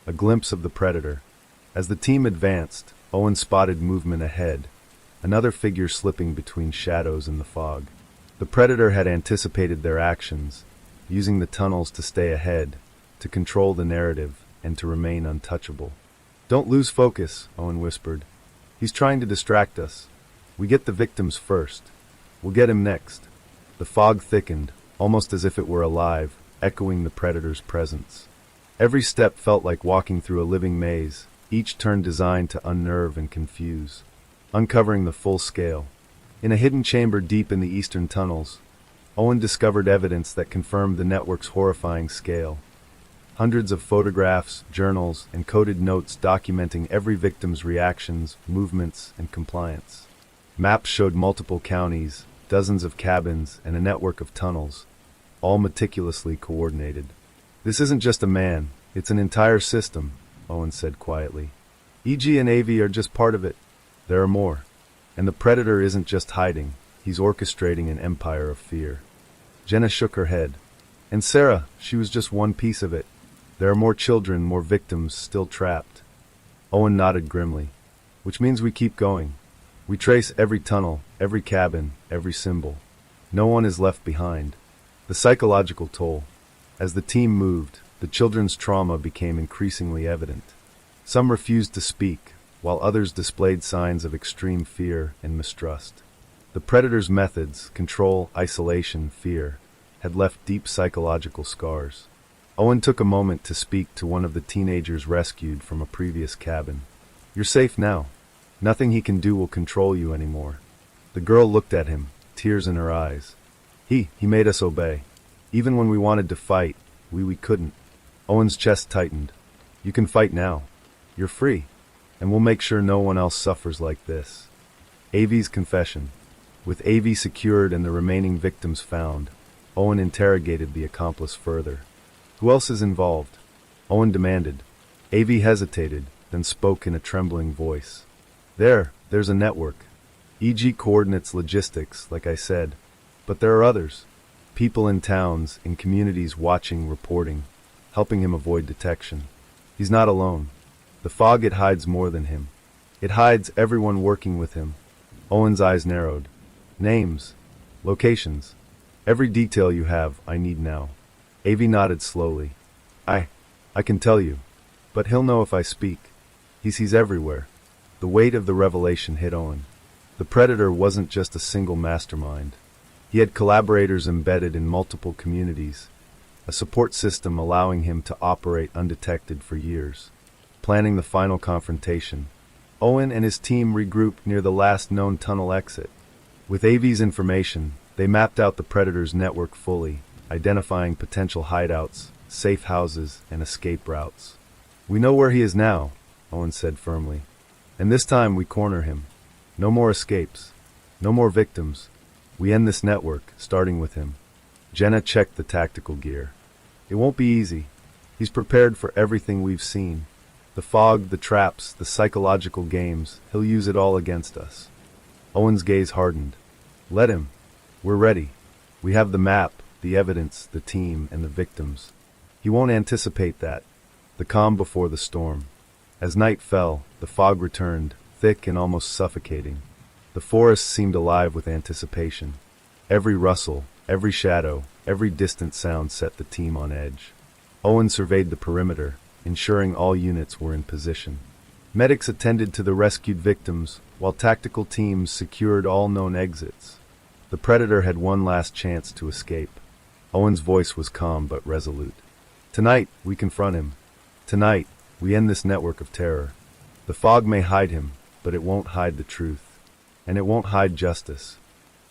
A glimpse of the predator. As the team advanced, Owen spotted movement ahead, another figure slipping between shadows in the fog. The predator had anticipated their actions, using the tunnels to stay ahead, to control the narrative, and to remain untouchable. "Don't lose focus," Owen whispered. "He's trying to distract us. We get the victims first. We'll get him next." The fog thickened, almost as if it were alive, echoing the predator's presence. Every step felt like walking through a living maze, each turn designed to unnerve and confuse. Uncovering the full scale. In a hidden chamber deep in the eastern tunnels, Owen discovered evidence that confirmed the network's horrifying scale. Hundreds of photographs, journals, and coded notes documenting every victim's reactions, movements, and compliance. Maps showed multiple counties, dozens of cabins, and a network of tunnels, all meticulously coordinated. "This isn't just a man, it's an entire system," Owen said quietly. "EG and AV are just part of it. There are more. And the predator isn't just hiding, he's orchestrating an empire of fear." Jenna shook her head. "And Sarah, she was just one piece of it. There are more children, more victims still trapped." Owen nodded grimly. "Which means we keep going. We trace every tunnel, every cabin, every symbol. No one is left behind." The psychological toll. As the team moved, the children's trauma became increasingly evident. Some refused to speak, while others displayed signs of extreme fear and mistrust. The predator's methods, control, isolation, fear, had left deep psychological scars. Owen took a moment to speak to one of the teenagers rescued from a previous cabin. "You're safe now. Nothing he can do will control you anymore." The girl looked at him, tears in her eyes. He made us obey. Even when we wanted to fight, we couldn't." Owen's chest tightened. "You can fight now. You're free. And we'll make sure no one else suffers like this." AV's confession. With AV secured and the remaining victims found, Owen interrogated the accomplice further. "Who else is involved?" Owen demanded. AV hesitated, then spoke in a trembling voice. There's a network. EG coordinates logistics, like I said. But there are others. People in towns, in communities watching, reporting, helping him avoid detection. He's not alone. The fog, it hides more than him. It hides everyone working with him. Owen's eyes narrowed. "Names. Locations. Every detail you have, I need now." AV nodded slowly. I can tell you. But he'll know if I speak. He sees everywhere." The weight of the revelation hit Owen. The predator wasn't just a single mastermind. He had collaborators embedded in multiple communities, a support system allowing him to operate undetected for years. Planning the final confrontation, Owen and his team regrouped near the last known tunnel exit. With AV's information, they mapped out the predator's network fully, identifying potential hideouts, safe houses, and escape routes. "We know where he is now," Owen said firmly. "And this time we corner him. No more escapes. No more victims. We end this network, starting with him." Jenna checked the tactical gear. "It won't be easy. He's prepared for everything we've seen. The fog, the traps, the psychological games, he'll use it all against us." Owen's gaze hardened. "Let him. We're ready. We have the map, the evidence, the team, and the victims. He won't anticipate that." The calm before the storm. As night fell, the fog returned, thick and almost suffocating. The forest seemed alive with anticipation. Every rustle, every shadow, every distant sound set the team on edge. Owen surveyed the perimeter, ensuring all units were in position. Medics attended to the rescued victims, while tactical teams secured all known exits. The predator had one last chance to escape. Owen's voice was calm but resolute. "Tonight, we confront him. Tonight, we end this network of terror. The fog may hide him, but it won't hide the truth. And it won't hide justice."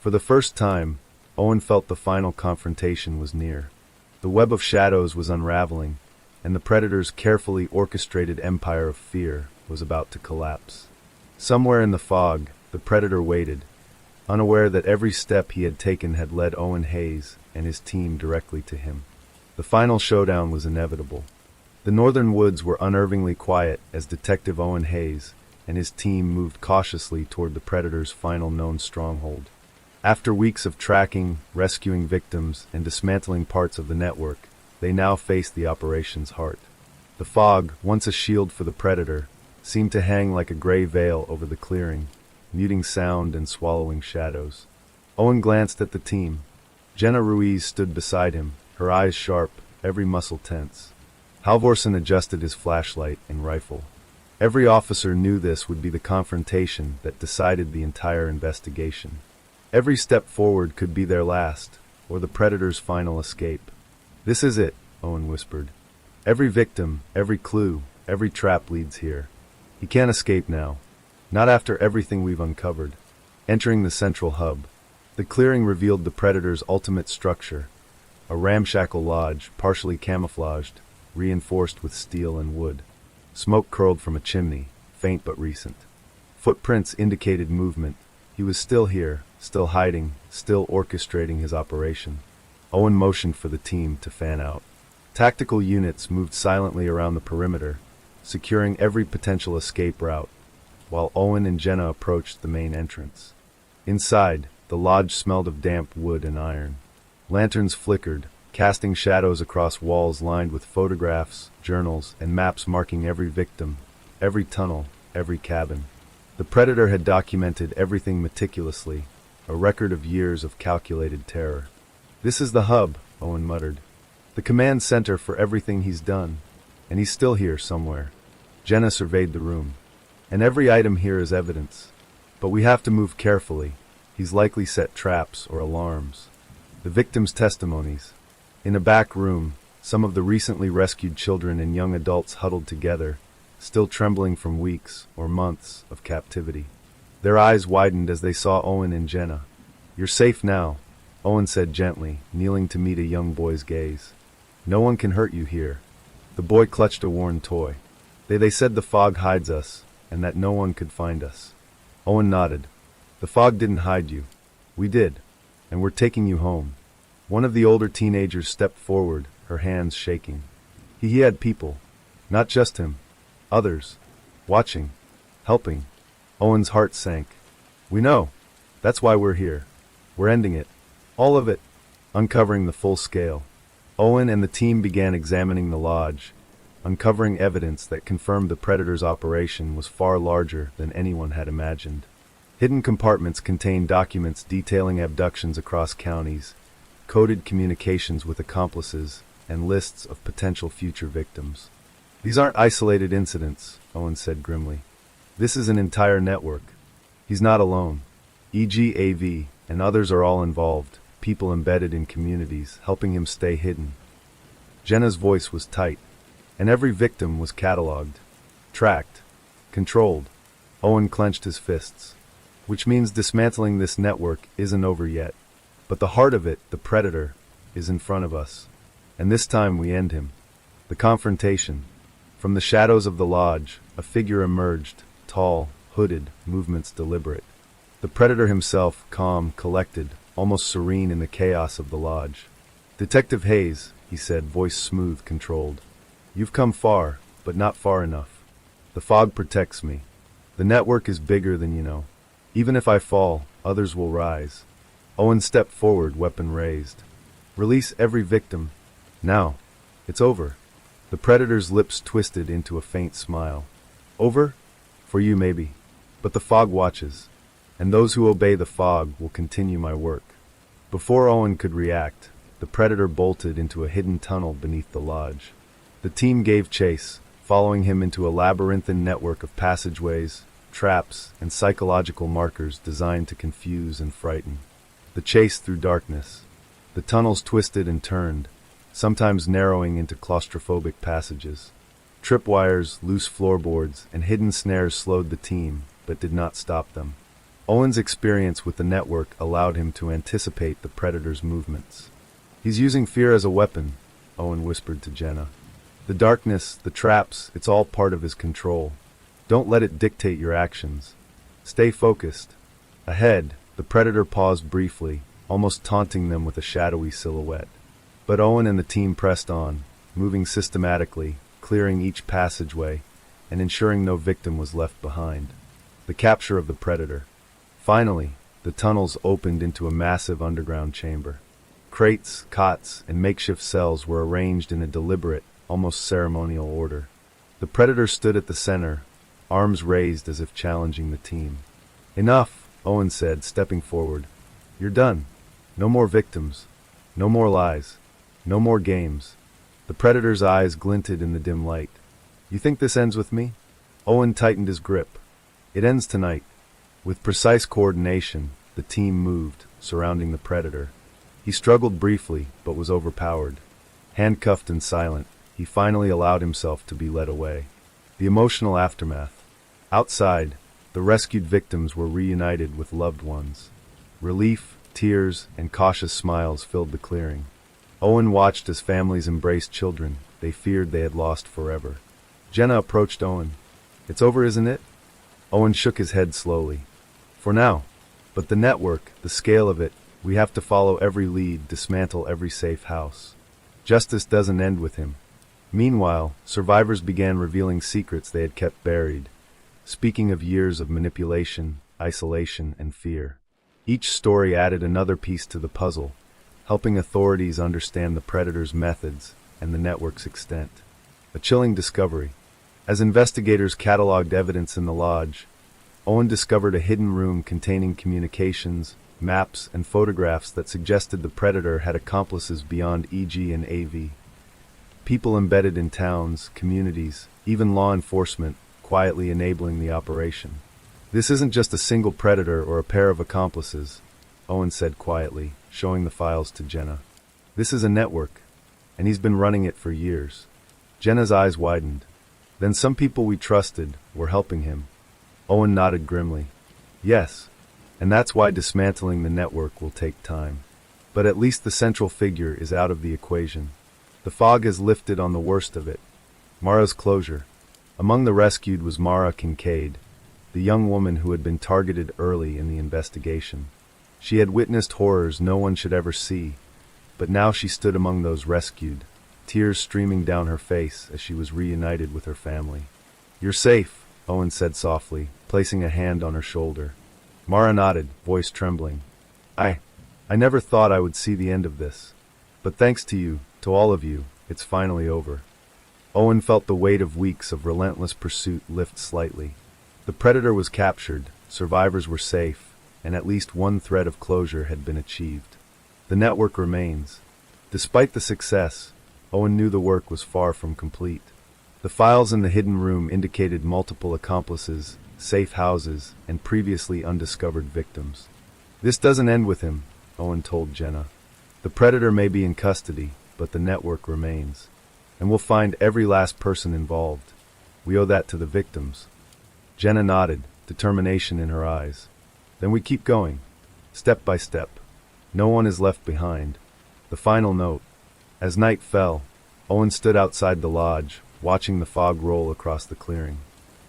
For the first time, Owen felt the final confrontation was near. The web of shadows was unraveling, and the predator's carefully orchestrated empire of fear was about to collapse. Somewhere in the fog, the predator waited, unaware that every step he had taken had led Owen Hayes and his team directly to him. The final showdown was inevitable. The northern woods were unnervingly quiet as Detective Owen Hayes and his team moved cautiously toward the predator's final known stronghold. After weeks of tracking, rescuing victims, and dismantling parts of the network, they now faced the operation's heart. The fog, once a shield for the predator, seemed to hang like a gray veil over the clearing, muting sound and swallowing shadows. Owen glanced at the team. Jenna Ruiz stood beside him, her eyes sharp, every muscle tense. Halvorsen adjusted his flashlight and rifle. Every officer knew this would be the confrontation that decided the entire investigation. Every step forward could be their last, or the predator's final escape. "This is it," Owen whispered. "Every victim, every clue, every trap leads here. He can't escape now. Not after everything we've uncovered." Entering the central hub, the clearing revealed the predator's ultimate structure, a ramshackle lodge, partially camouflaged, reinforced with steel and wood. Smoke curled from a chimney, faint but recent. Footprints indicated movement. He was still here, still hiding, still orchestrating his operation. Owen motioned for the team to fan out. Tactical units moved silently around the perimeter, securing every potential escape route, while Owen and Jenna approached the main entrance. Inside, the lodge smelled of damp wood and iron. Lanterns flickered, casting shadows across walls lined with photographs, journals, and maps marking every victim, every tunnel, every cabin. The predator had documented everything meticulously, a record of years of calculated terror. "This is the hub," Owen muttered. "The command center for everything he's done. And he's still here somewhere." Jenna surveyed the room. "And every item here is evidence. But we have to move carefully. He's likely set traps or alarms." The victims' testimonies. In a back room, some of the recently rescued children and young adults huddled together, still trembling from weeks or months of captivity. Their eyes widened as they saw Owen and Jenna. "You're safe now," Owen said gently, kneeling to meet a young boy's gaze. "No one can hurt you here." The boy clutched a worn toy. They said the fog hides us, and that no one could find us." Owen nodded. "The fog didn't hide you. We did. And we're taking you home." One of the older teenagers stepped forward, her hands shaking. He had people. Not just him. Others. Watching. Helping. Owen's heart sank. "We know. That's why we're here. We're ending it. All of it." Uncovering the full scale. Owen and the team began examining the lodge, uncovering evidence that confirmed the predator's operation was far larger than anyone had imagined. Hidden compartments contained documents detailing abductions across counties, coded communications with accomplices, and lists of potential future victims. "These aren't isolated incidents," Owen said grimly. "This is an entire network. He's not alone. E.g. AV and others are all involved, people embedded in communities, helping him stay hidden." Jenna's voice was tight, and every victim was catalogued, tracked, controlled. Owen clenched his fists. "Which means dismantling this network isn't over yet. But the heart of it, the predator, is in front of us. And this time we end him." The confrontation. From the shadows of the lodge, a figure emerged, tall, hooded, movements deliberate. The predator himself, calm, collected, almost serene in the chaos of the lodge. "Detective Hayes," he said, voice smooth, controlled. "You've come far, but not far enough. The fog protects me. The network is bigger than you know. Even if I fall, others will rise." Owen stepped forward, weapon raised. "Release every victim. Now. It's over." The predator's lips twisted into a faint smile. "Over? For you, maybe. But the fog watches. And those who obey the fog will continue my work." Before Owen could react, the predator bolted into a hidden tunnel beneath the lodge. The team gave chase, following him into a labyrinthine network of passageways, traps, and psychological markers designed to confuse and frighten. The chase through darkness. The tunnels twisted and turned, sometimes narrowing into claustrophobic passages. Tripwires, loose floorboards, and hidden snares slowed the team, but did not stop them. Owen's experience with the network allowed him to anticipate the predator's movements. "He's using fear as a weapon," Owen whispered to Jenna. The darkness, the traps, it's all part of his control. Don't let it dictate your actions. Stay focused. Ahead, the predator paused briefly, almost taunting them with a shadowy silhouette. But Owen and the team pressed on, moving systematically, clearing each passageway, and ensuring no victim was left behind. The capture of the predator. Finally, the tunnels opened into a massive underground chamber. Crates, cots, and makeshift cells were arranged in a deliberate, almost ceremonial order. The predator stood at the center, arms raised as if challenging the team. Enough, Owen said, stepping forward. You're done. No more victims. No more lies. No more games. The predator's eyes glinted in the dim light. You think this ends with me? Owen tightened his grip. It ends tonight. With precise coordination, the team moved, surrounding the predator. He struggled briefly, but was overpowered. Handcuffed and silent, he finally allowed himself to be led away. The emotional aftermath. Outside, the rescued victims were reunited with loved ones. Relief, tears, and cautious smiles filled the clearing. Owen watched as families embraced children they feared they had lost forever. Jenna approached Owen. It's over, isn't it? Owen shook his head slowly. For now. But the network, the scale of it, we have to follow every lead, dismantle every safe house. Justice doesn't end with him. Meanwhile, survivors began revealing secrets they had kept buried, speaking of years of manipulation, isolation, and fear. Each story added another piece to the puzzle, helping authorities understand the predator's methods and the network's extent. A chilling discovery. As investigators cataloged evidence in the lodge, Owen discovered a hidden room containing communications, maps, and photographs that suggested the predator had accomplices beyond EG and AV. People embedded in towns, communities, even law enforcement, quietly enabling the operation. This isn't just a single predator or a pair of accomplices, Owen said quietly, showing the files to Jenna. This is a network, and he's been running it for years. Jenna's eyes widened. Then some people we trusted were helping him. Owen nodded grimly. Yes, and that's why dismantling the network will take time. But at least the central figure is out of the equation. The fog has lifted on the worst of it. Mara's closure. Among the rescued was Mara Kincaid, the young woman who had been targeted early in the investigation. She had witnessed horrors no one should ever see, but now she stood among those rescued, tears streaming down her face as she was reunited with her family. You're safe, Owen said softly, placing a hand on her shoulder. Mara nodded, voice trembling. I never thought I would see the end of this. But thanks to you, to all of you, it's finally over. Owen felt the weight of weeks of relentless pursuit lift slightly. The predator was captured, survivors were safe, and at least one thread of closure had been achieved. The network remains. Despite the success, Owen knew the work was far from complete. The files in the hidden room indicated multiple accomplices, safe houses, and previously undiscovered victims. This doesn't end with him, Owen told Jenna. The predator may be in custody, but the network remains. And we'll find every last person involved. We owe that to the victims. Jenna nodded, determination in her eyes. Then we keep going, step by step. No one is left behind. The final note. As night fell, Owen stood outside the lodge, watching the fog roll across the clearing.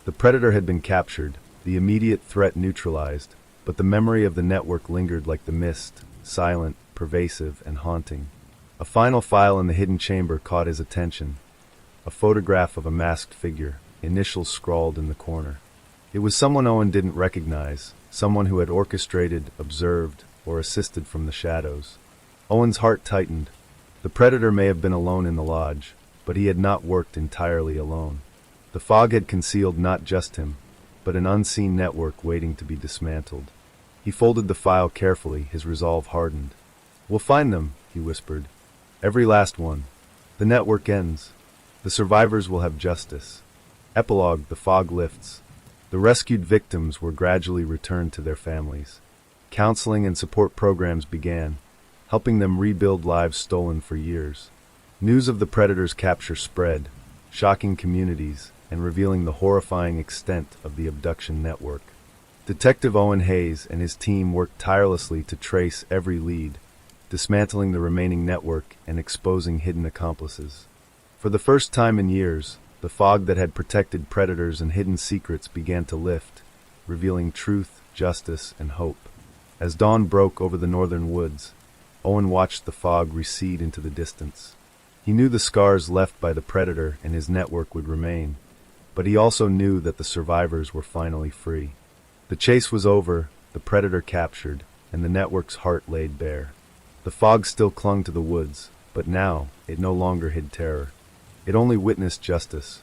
The predator had been captured, the immediate threat neutralized, but the memory of the network lingered like the mist, silent, pervasive, and haunting. A final file in the hidden chamber caught his attention. A photograph of a masked figure, initials scrawled in the corner. It was someone Owen didn't recognize, someone who had orchestrated, observed, or assisted from the shadows. Owen's heart tightened. The predator may have been alone in the lodge, but he had not worked entirely alone. The fog had concealed not just him, but an unseen network waiting to be dismantled. He folded the file carefully, his resolve hardened. We'll find them, he whispered. Every last one. The network ends. The survivors will have justice. Epilogue, the fog lifts. The rescued victims were gradually returned to their families. Counseling and support programs began, helping them rebuild lives stolen for years. News of the predator's capture spread, shocking communities and revealing the horrifying extent of the abduction network. Detective Owen Hayes and his team worked tirelessly to trace every lead, dismantling the remaining network and exposing hidden accomplices. For the first time in years, the fog that had protected predators and hidden secrets began to lift, revealing truth, justice, and hope. As dawn broke over the northern woods, Owen watched the fog recede into the distance. He knew the scars left by the predator and his network would remain, but he also knew that the survivors were finally free. The chase was over, the predator captured, and the network's heart laid bare. The fog still clung to the woods, but now it no longer hid terror. It only witnessed justice,